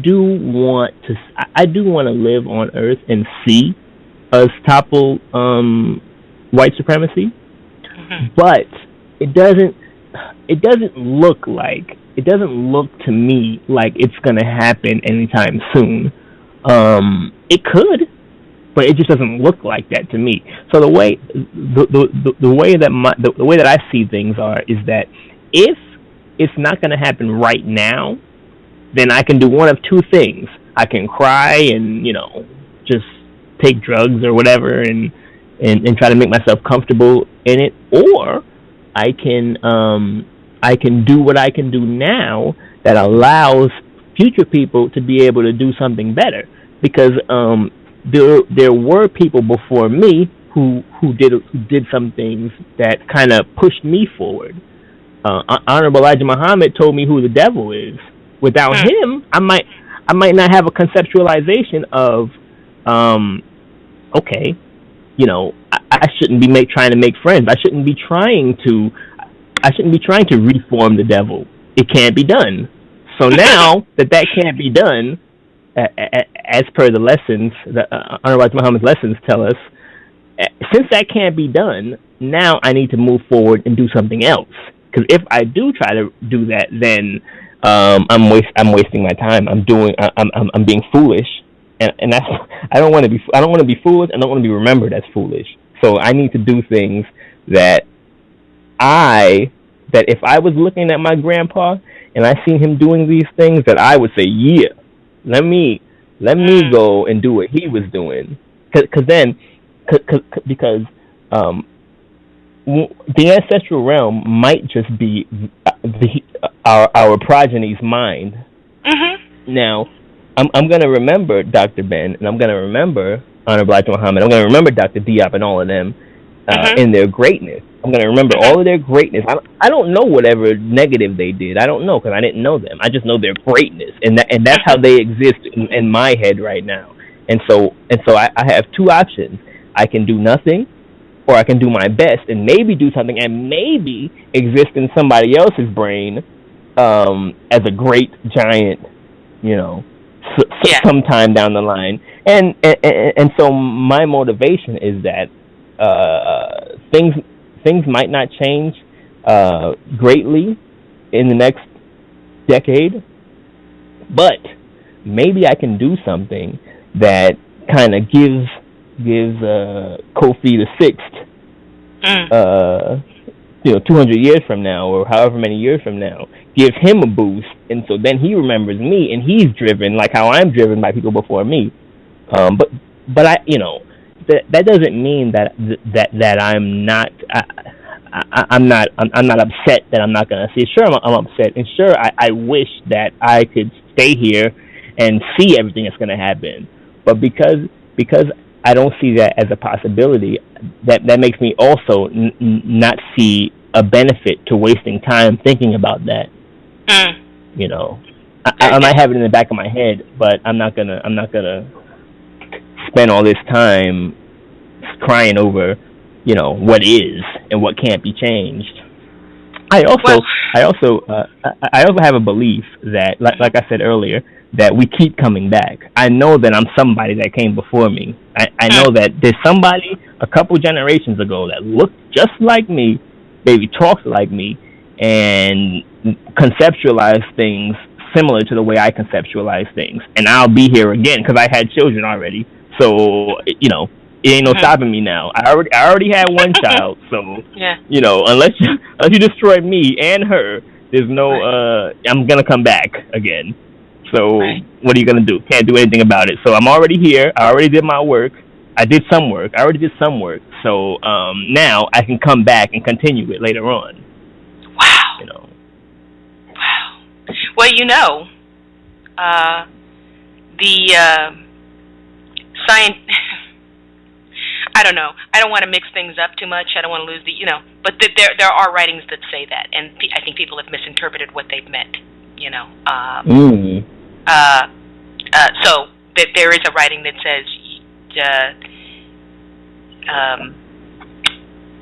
do want to live on Earth and see us topple white supremacy, but it doesn't look to me like it's going to happen anytime soon. It could, but it just doesn't look like that to me. So the way that I see things is that if it's not going to happen right now, then I can do one of two things. I can cry and just take drugs or whatever and try to make myself comfortable in it, or I can do what I can do now that allows future people to be able to do something better, because there were people before me who did some things that kind of pushed me forward. Honorable Elijah Muhammad told me who the devil is. Without him, I might not have a conceptualization of okay, I shouldn't be trying to make friends. I shouldn't be trying to reform the devil. It can't be done. So now that can't be done, as per the lessons, Honorable Muhammad's lessons tell us, since that can't be done, now I need to move forward and do something else. Because if I do try to do that, then I'm wasting my time. I'm being foolish, and that's I don't want to be foolish. I don't want to be remembered as foolish. So I need to do things that if I was looking at my grandpa and I seen him doing these things, that I would say, yeah, let me go and do what he was doing. Because the ancestral realm might just be our progeny's mind. Now, I'm going to remember Dr. Ben, and I'm going to remember Honorable Elijah Muhammad. I'm going to remember Dr. Diop and all of them in their greatness. I'm going to remember all of their greatness. I don't know whatever negative they did. I don't know, because I didn't know them. I just know their greatness, and that's how they exist in my head right now. And so I have two options. I can do nothing, or I can do my best and maybe do something, and maybe exist in somebody else's brain as a great giant, sometime down the line. And so my motivation is that things might not change greatly in the next decade, but maybe I can do something that kind of gives Kofi the Sixth, 200 years from now, or however many years from now, gives him a boost, and so then he remembers me, and he's driven like how I'm driven by people before me. But I, that doesn't mean that I'm not. I'm not upset that I'm not going to see. Sure, I'm upset, and sure, I wish that I could stay here and see everything that's going to happen. But because I don't see that as a possibility, that makes me also not see a benefit to wasting time thinking about that. I might have it in the back of my head, but I'm not gonna spend all this time crying over, what is and what can't be changed. I also have a belief that, like I said earlier, that we keep coming back. I know that I'm somebody that came before me. I know that there's somebody a couple generations ago that looked just like me, maybe talks like me, and conceptualized things similar to the way I conceptualize things. And I'll be here again because I had children already. So, it ain't no stopping me now. I already had one child, so unless you destroy me and her, there's no I'm gonna come back again. So what are you gonna do? Can't do anything about it. So I'm already here. I already did my work. I did some work. I already did some work. So now I can come back and continue it later on. Wow. Wow. Well, the science. I don't know. I don't want to mix things up too much. I don't want to lose but there are writings that say that, and I think people have misinterpreted what they've meant. So there is a writing that says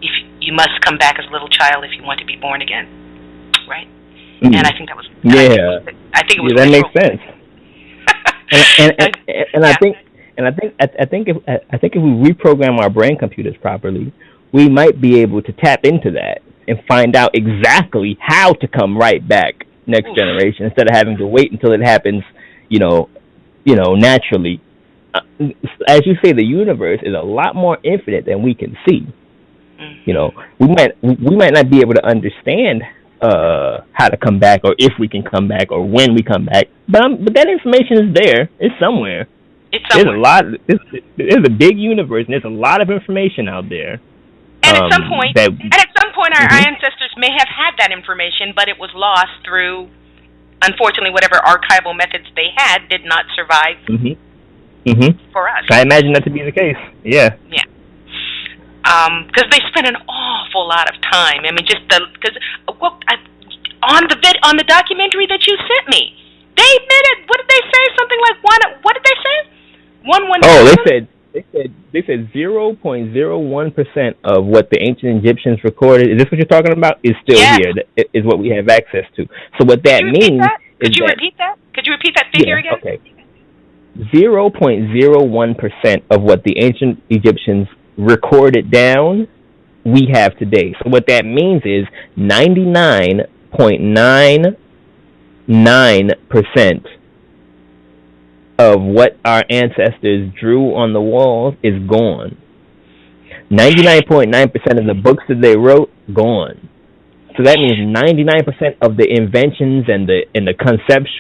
if you must come back as a little child if you want to be born again, right? And I think that was I think it was that literal. makes sense. I think if we reprogram our brain computers properly, we might be able to tap into that and find out exactly how to come right back next generation instead of having to wait until it happens, naturally. As you say, the universe is a lot more infinite than we can see. We might not be able to understand how to come back, or if we can come back, or when we come back, but that information is there. It's somewhere. There's a lot. There's a big universe, and there's a lot of information out there. And at some point, our ancestors may have had that information, but it was lost through, unfortunately, whatever archival methods they had did not survive for us. I imagine that to be the case. Yeah. Yeah. Because they spent an awful lot of time. I mean, on the documentary that you sent me, they admitted. What did they say? Something like one. What did they say? 1/1. Oh, they said 0.01% of what the ancient Egyptians recorded. Is this what you're talking about? Is still here. Is what we have access to. So what that means? Could you repeat that? Could you repeat that figure again? Okay. 0.01% of what the ancient Egyptians recorded down, we have today. So what that means is 99.99% of what our ancestors drew on the walls is gone. 99.9% of the books that they wrote, gone. So that means 99% of the inventions and the concepts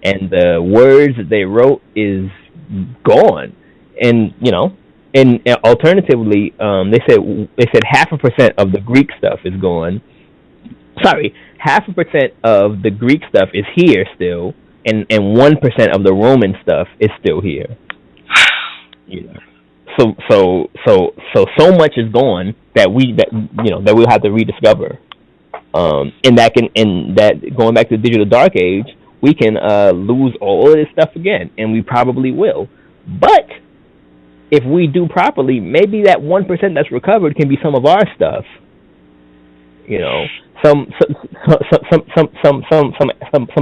and the words that they wrote is gone. And and alternatively, they said 0.5% of the Greek stuff is gone. Sorry, 0.5% of the Greek stuff is here still, and 1% of the Roman stuff is still here. So much is gone that we'll have to rediscover. And that going back to the digital dark age, we can lose all of this stuff again, and we probably will. But if we do properly, maybe that 1% that's recovered can be some of our stuff. Some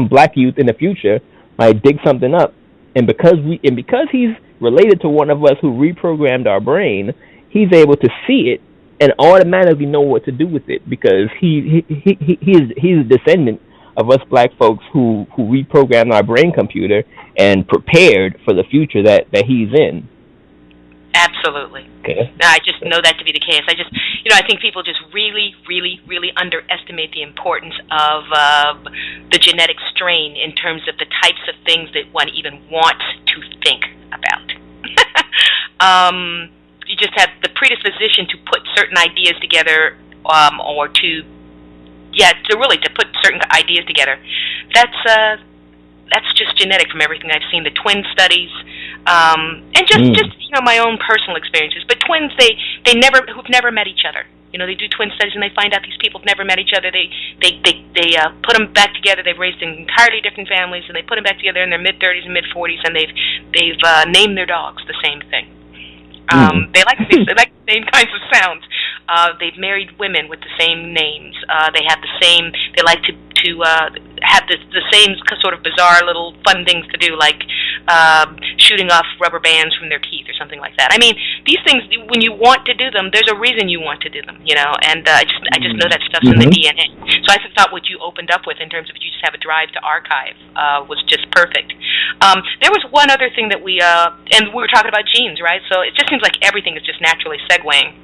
black youth in the future might dig something up, and because he's related to one of us who reprogrammed our brain, he's able to see it and automatically know what to do with it, because he's a descendant of us black folks who reprogrammed our brain computer and prepared for the future that he's in. Absolutely. Okay. I just know that to be the case. I think people just really, really, really underestimate the importance of the genetic strain in terms of the types of things that one even wants to think about. You just have the predisposition to put certain ideas together, or to put certain ideas together. That's just genetic from everything I've seen. The twin studies, and just my own personal experiences. But twins, who've never met each other. They do twin studies and they find out these people have never met each other. They put them back together. They've raised entirely different families, and they put them back together in their mid-30s and mid-40s, and they've named their dogs the same thing. They like the same kinds of sounds. They've married women with the same names. They have the same. They like to have the same sort of bizarre little fun things to do, like shooting off rubber bands from their teeth or something like that. I mean, these things, when you want to do them, there's a reason you want to do them, you know. And I just know that stuff's in the DNA. So I thought what you opened up with in terms of you just have a drive to archive was just perfect. There was one other thing that and we were talking about genes, right? So it just seems like everything is just naturally segueing.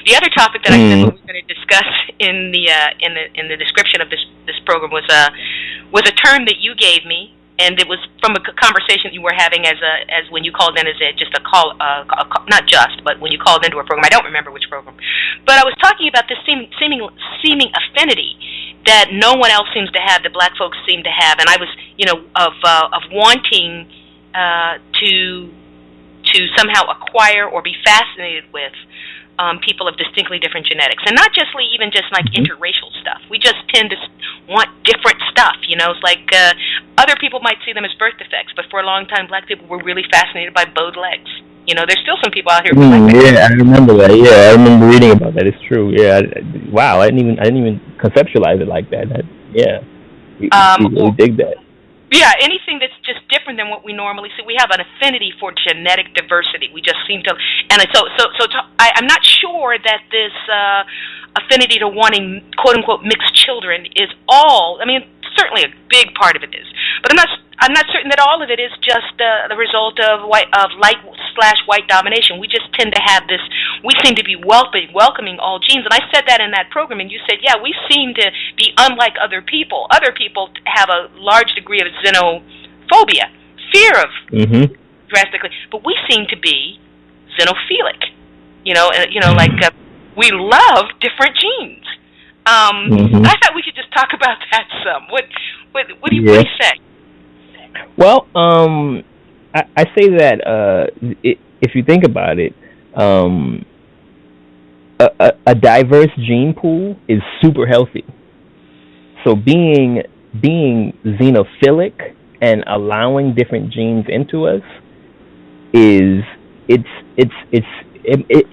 The other topic that I said we were going to discuss in the description of this program was a term that you gave me, and it was from a conversation you were having as when you called in as just a call, not just, but when you called into a program. I don't remember which program, but I was talking about this seeming affinity that no one else seems to have, that Black folks seem to have, and I was, of wanting to somehow acquire or be fascinated with people of distinctly different genetics, and not just even just like interracial stuff. We just tend to want different stuff, you know. It's like other people might see them as birth defects, but for a long time, Black people were really fascinated by bowed legs. You know, there's still some people out here. Yeah, I remember that. Yeah, I remember reading about that. It's true. Yeah. Wow, I didn't even conceptualize it like that. We really dig that. Yeah, anything that's just different than what we normally see. We have an affinity for genetic diversity. We just seem to, and I'm not sure that this affinity to wanting "quote unquote" mixed children is all. I mean, certainly a big part of it is, but I'm not certain that all of it is just the result of light/white domination. We just tend to have this. We seem to be welcoming all genes, and I said that in that program, and you said, yeah, we seem to be unlike other people. Other people have a large degree of xenophobia, fear of drastically, but we seem to be xenophilic. We love different genes. I thought we could just talk about that some. What do you say? Well, I say that if you think about it, a diverse gene pool is super healthy. So being xenophilic and allowing different genes into us it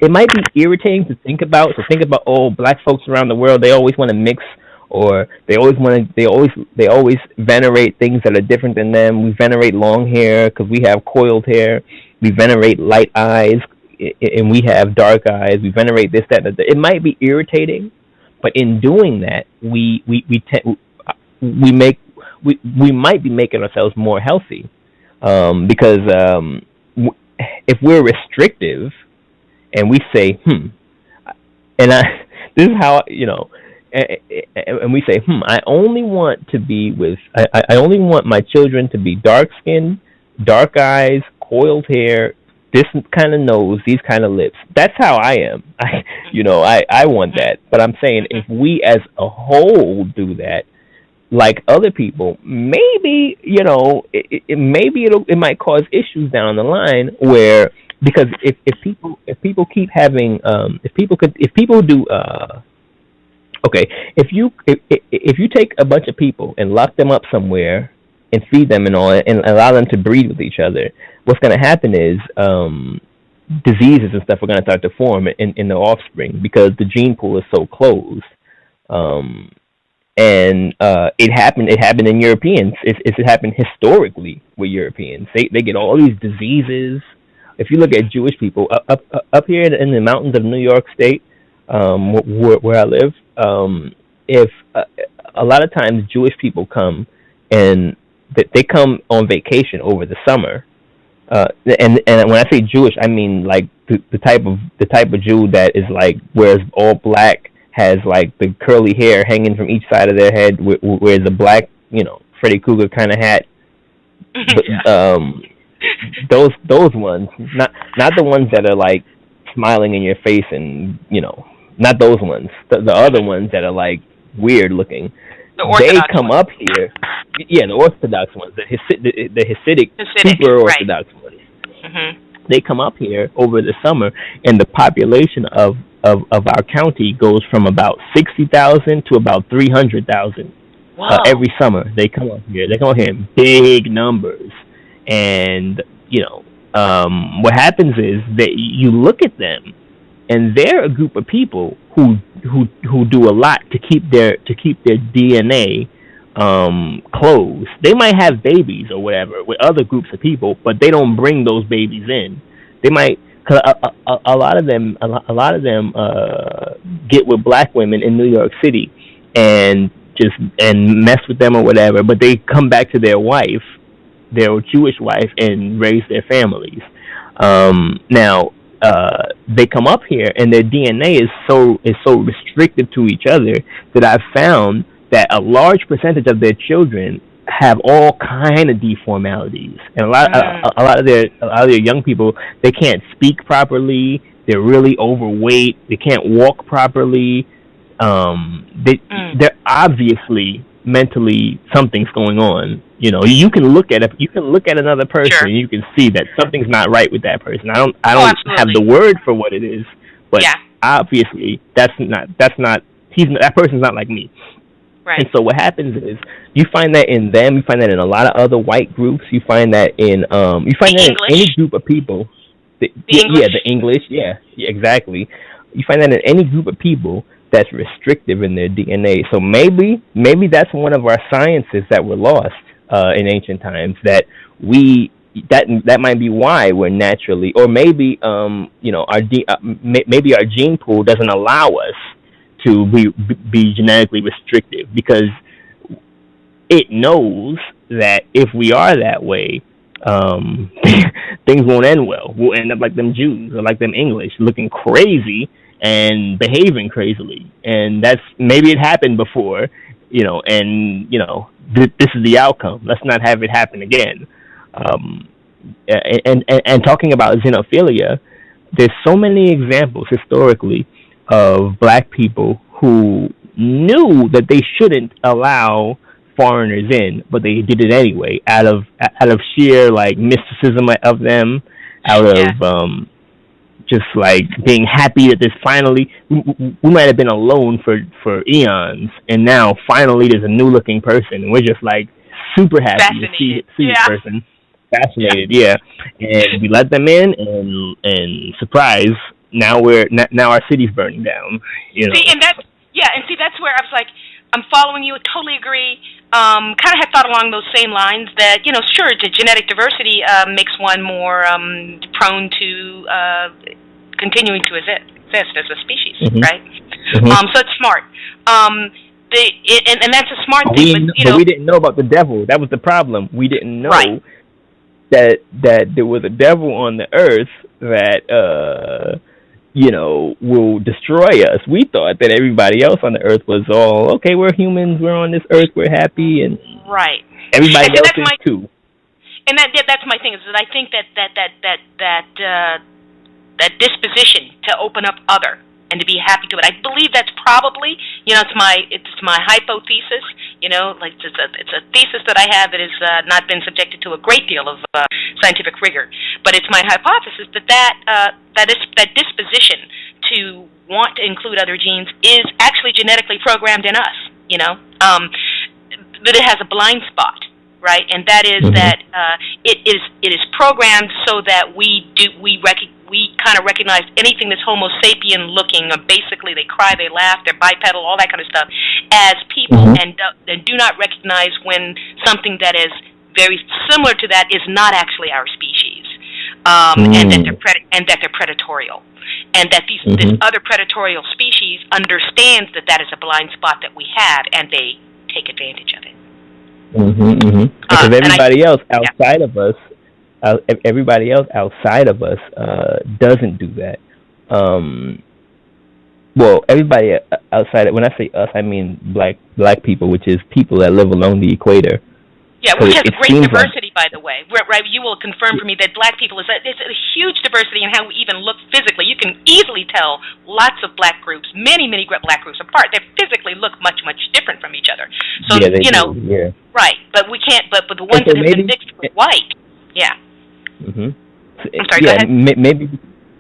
might be irritating to think about. So think about, Black folks around the world, they always want to mix, or they always venerate things that are different than them. We venerate long hair because we have coiled hair. We venerate light eyes and we have dark eyes. We venerate this, that, and that. It might be irritating, but in doing that, we might be making ourselves more healthy, because if we're restrictive and we say, this is how, and we say, I only want to be with, I only want my children to be dark skinned, dark eyes, coiled hair, this kind of nose, these kind of lips. That's how I am. I want that. But I'm saying if we as a whole do that, like other people, maybe, it might cause issues down the line where, because if people keep having, if you take a bunch of people and lock them up somewhere and feed them and all, and allow them to breed with each other, what's going to happen is diseases and stuff are going to start to form in the offspring, because the gene pool is so closed. And it happened in Europeans. It happened historically with Europeans. They get all these diseases. If you look at Jewish people up here in the mountains of New York State, where I live, if a lot of times Jewish people come, and they come on vacation over the summer, and when I say Jewish, I mean like the type of Jew that is like wears all black, has like the curly hair hanging from each side of their head, wears a black, Freddy Krueger kind of hat. But, those ones, not the ones that are like smiling in your face and not those ones. The other ones that are like weird looking. They come up here. Yeah, the Orthodox ones, the Hasidic super Orthodox ones. Mm-hmm. They come up here over the summer, and the population of our county goes from about 60,000 to about 300,000. Every summer. They come up here. They come up here in big numbers, and what happens is that you look at them, and they're a group of people who do a lot to keep their DNA closed. They might have babies or whatever with other groups of people, but they don't bring those babies in. They might, cause a lot of them get with black women in New York City and mess with them or whatever, but they come back to their Jewish wife, and raise their families. Now they come up here and their DNA is so restricted to each other that I've found that a large percentage of their children have all kind of deformalities, and a lot of their young people, they can't speak properly. They're really overweight. They can't walk properly. They're obviously mentally something's going on. You know, you can look at another person, sure, and you can see that something's not right with that person. I don't have the word for what it is, but obviously that person's not like me. Right. And so what happens is you find that in them, you find that in a lot of other white groups, you find that in any group of people. The English, exactly. You find that in any group of people that's restrictive in their DNA. So maybe that's one of our sciences that were lost in ancient times, that might be why we're naturally, or maybe maybe our gene pool doesn't allow us to be genetically restrictive, because it knows that if we are that way, things won't end well. We'll end up like them Jews or like them English, looking crazy and behaving crazily. And maybe it happened before, and this is the outcome. Let's not have it happen again. And talking about xenophilia, there's so many examples historically of black people who knew that they shouldn't allow foreigners in, but they did it anyway, out of sheer like mysticism of them, out of just like being happy that there's finally, we might have been alone for eons, and now finally there's a new looking person, and we're just like super happy to see this person. Fascinated, and we let them in, and surprise, now our city's burning down. See, and that's where I was like, I'm following you. I totally agree. Kind of had thought along those same lines that, sure, the genetic diversity makes one more prone to continuing to exist as a species, right? Mm-hmm. So it's smart. And that's a smart thing. But we didn't know about the devil. That was the problem. We didn't know that there was a devil on the earth that will destroy us. We thought that everybody else on the earth was all okay. We're humans. We're on this earth. We're happy, and everybody else is too. And that's my thing, is that I think that disposition to open up other and to be happy to it. I believe that's probably, it's my hypothesis. Like it's a thesis that I have that has not been subjected to a great deal of scientific rigor, but it's my hypothesis that disposition to want to include other genes is actually genetically programmed in us. That it has a blind spot, right? And that is that it is programmed so that we kind of recognize anything that's Homo sapien looking, or basically they cry, they laugh, they're bipedal, all that kind of stuff, as people, and do not recognize when something that is very similar to that is not actually our species, and that they're predatorial, and that this other predatorial species understands that is a blind spot that we have, and they take advantage of it. Because everybody else outside of us. Everybody else outside of us doesn't do that. Well, everybody outside. When I say us, I mean black people, which is people that live along the equator. Yeah, which has great diversity, by the way. Right, you will confirm for me that black people is a huge diversity in how we even look physically. You can easily tell lots of black groups, many black groups apart. They physically look much different from each other. So right, but we can't. But the ones that have been mixed with white, I'm sorry, go ahead.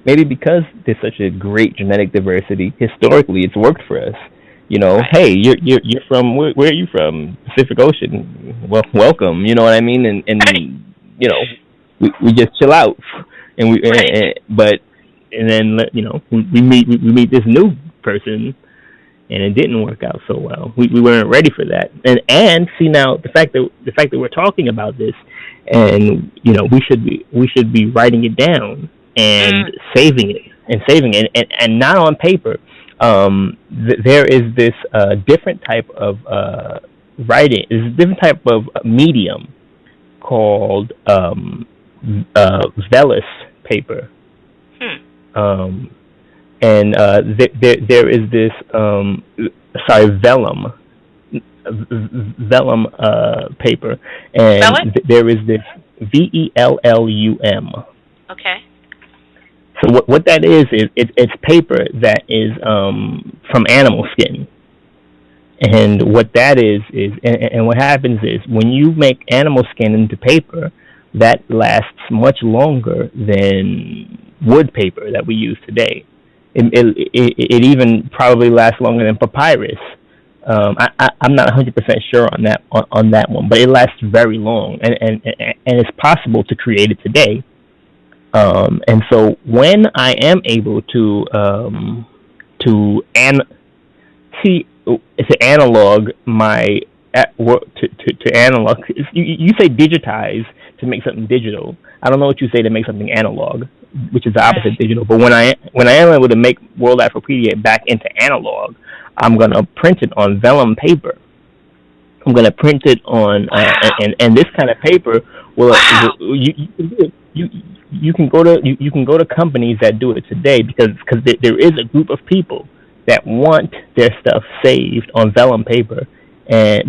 Maybe because there's such a great genetic diversity, historically it's worked for us. Hey, you're from where are you from? Pacific Ocean. Well, welcome. You know what I mean? And we just chill out, and but and then we meet this new person, and it didn't work out so well. We weren't ready for that. And see, now the fact that we're talking about this, and we should be writing it down and saving it and not on paper. There is this different type of writing, is a different type of medium called vellus paper. And there is this vellum paper, and there is this VELLUM. Okay. So what that is it's paper that is from animal skin. And what that is and what happens is, when you make animal skin into paper, that lasts much longer than wood paper that we use today. It even probably lasts longer than papyrus. I'm not 100% sure on that one, but it lasts very long, and it's possible to create it today. And so when I am able to analog to analog. You say digitize to make something digital. I don't know what you say to make something analog, which is the opposite digital. But when I am able to make World Afropedia back into analog, I'm gonna print it on vellum paper. I'm gonna print it on and this kind of paper will you can go to companies that do it today, because there is a group of people that want their stuff saved on vellum paper, and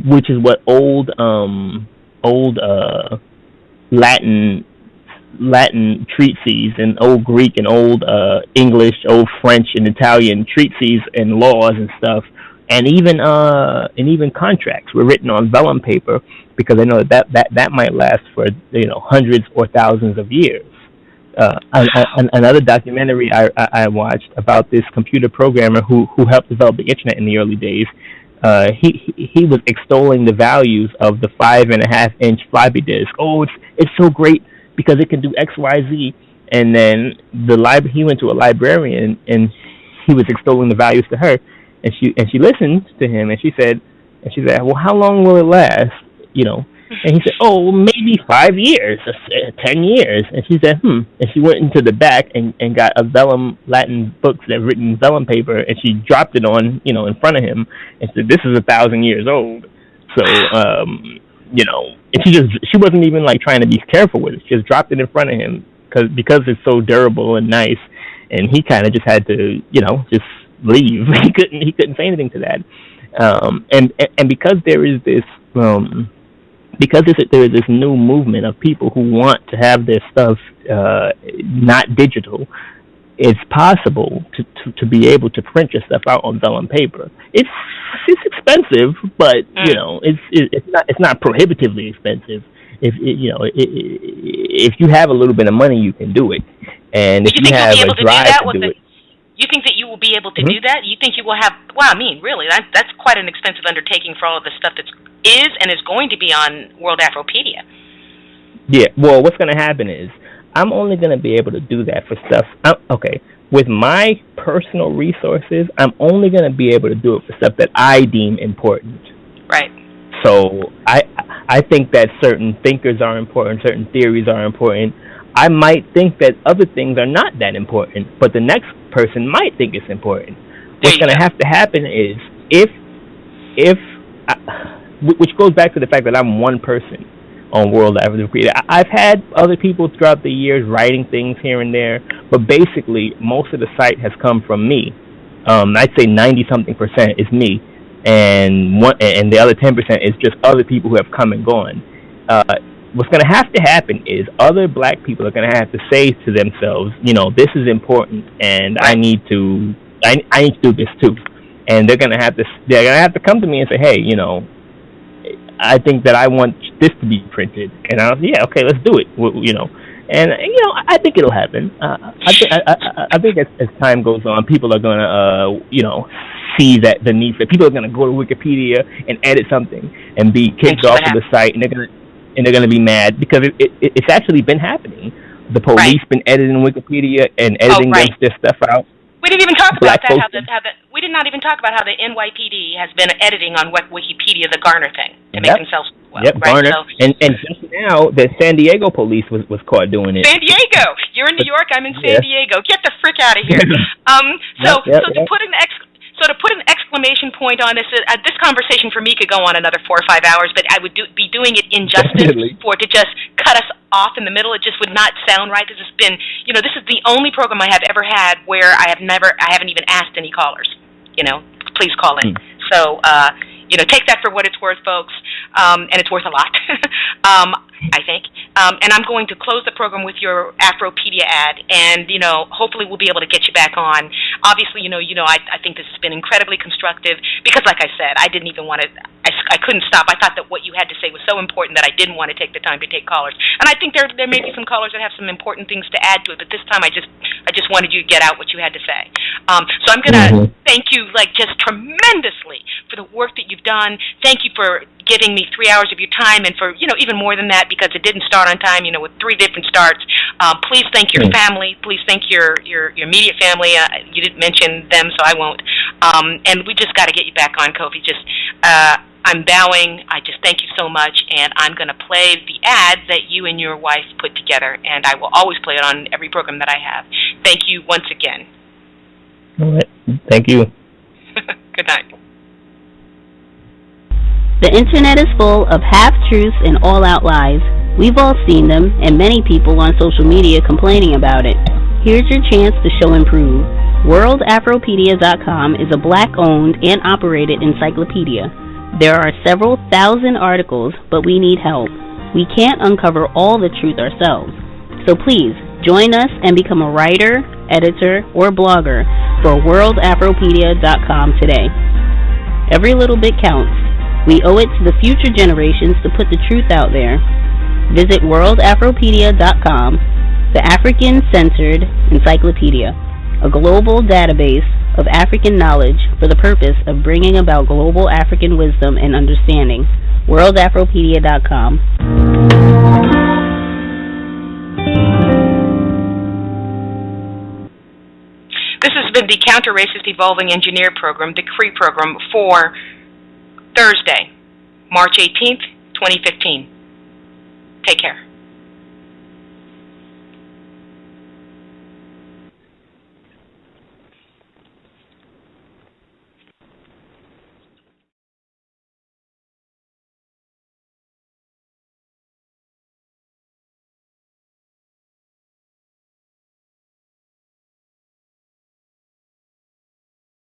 which is what old Latin treatises and old Greek and old English, old French and Italian treatises and laws and stuff, and even contracts were written on vellum paper, because I know that might last for hundreds or thousands of years. Another documentary I watched about this computer programmer who helped develop the internet in the early days. He was extolling the values of the 5.5-inch floppy disk. Oh, it's so great because it can do X, Y, Z. And then he went to a librarian, and he was extolling the values to her, and she listened to him, and she said, well, how long will it last? And he said, oh, maybe 5 years, 10 years. And she said, And she went into the back and got a vellum Latin book that written in vellum paper, and she dropped it on, in front of him, and said, this is 1,000 years old. So, and she wasn't even like trying to be careful with it. She just dropped it in front of him because it's so durable and nice. And he kind of just had to, just leave. He couldn't say anything to that. And because there is this, there is this new movement of people who want to have their stuff not digital, it's possible to be able to print your stuff out on vellum paper. It's expensive, but it's not prohibitively expensive. If you have a little bit of money, you can do it. And if you have a drive to do it. You think that you will be able to do that? You think you will have? Well, I mean, really, that's quite an expensive undertaking for all of the stuff that is and is going to be on World Afropedia. Yeah. Well, what's going to happen is I'm only going to be able to do that for stuff. With my personal resources, I'm only going to be able to do it for stuff that I deem important. Right. So I think that certain thinkers are important, certain theories are important. I might think that other things are not that important, but the next person might think it's important. What's going to have to happen is which goes back to the fact that I'm one person on World Afropedia. I've had other people throughout the years writing things here and there, but basically most of the site has come from me. I'd say 90-something% is me, and the other 10% is just other people who have come and gone. What's going to have to happen is other black people are going to have to say to themselves, this is important, and I need to do this too. And they're going to have to come to me and say, hey, I think that I want this to be printed, and okay, let's do it. And I think it'll happen. I think as time goes on, people are going to see that the need for people are going to go to Wikipedia and edit something and be kicked off of the site, and they're going to be mad because it's actually been happening. the police been editing Wikipedia and editing this stuff out. We didn't even talk about that. We did not even talk about how the NYPD has been editing on Wikipedia the Garner thing to make themselves Garner. So, and just now, the San Diego police was caught doing it. San Diego, you're in New York. I'm in San Diego. Get the frick out of here. So to put an exclamation point on this conversation for me could go on another 4 or 5 hours, but I would be doing it injustice to just cut us off in the middle. It just would not sound right. This has been, this is the only program I have ever had where I haven't even asked any callers. Please call in. So, take that for what it's worth, folks, and it's worth a lot, I think. And I'm going to close the program with your Afropedia ad, and, hopefully we'll be able to get you back on. Obviously, I think this has been incredibly constructive because, like I said, I didn't even want to, I couldn't stop. I thought that what you had to say was so important that I didn't want to take the time to take callers. And I think there may be some callers that have some important things to add to it, but this time I just wanted you to get out what you had to say. So I'm going to thank you, just tremendously for the work that you've done. Thank you for giving me 3 hours of your time, and for, even more than that, because it didn't start on time, with 3 different starts. Please thank your family. Please thank your immediate family. You didn't mention them, so I won't. And we just got to get you back on, Kofi. I'm bowing. I just thank you so much, and I'm going to play the ad that you and your wife put together, and I will always play it on every program that I have. Thank you once again. All right. Thank you. Good night. The internet is full of half-truths and all-out lies. We've all seen them, and many people on social media complaining about it. Here's your chance to show and prove. WorldAfropedia.com is a Black-owned and operated encyclopedia. There are several thousand articles, but we need help. We can't uncover all the truth ourselves. So please, join us and become a writer, editor, or blogger for WorldAfropedia.com today. Every little bit counts. We owe it to the future generations to put the truth out there. Visit WorldAfropedia.com, the African-centered encyclopedia, a global database of African knowledge for the purpose of bringing about global African wisdom and understanding. WorldAfropedia.com. This has been the Counter-Racist Evolving Engineer Program, the CREE program, for Thursday, March 18th, 2015. Take care.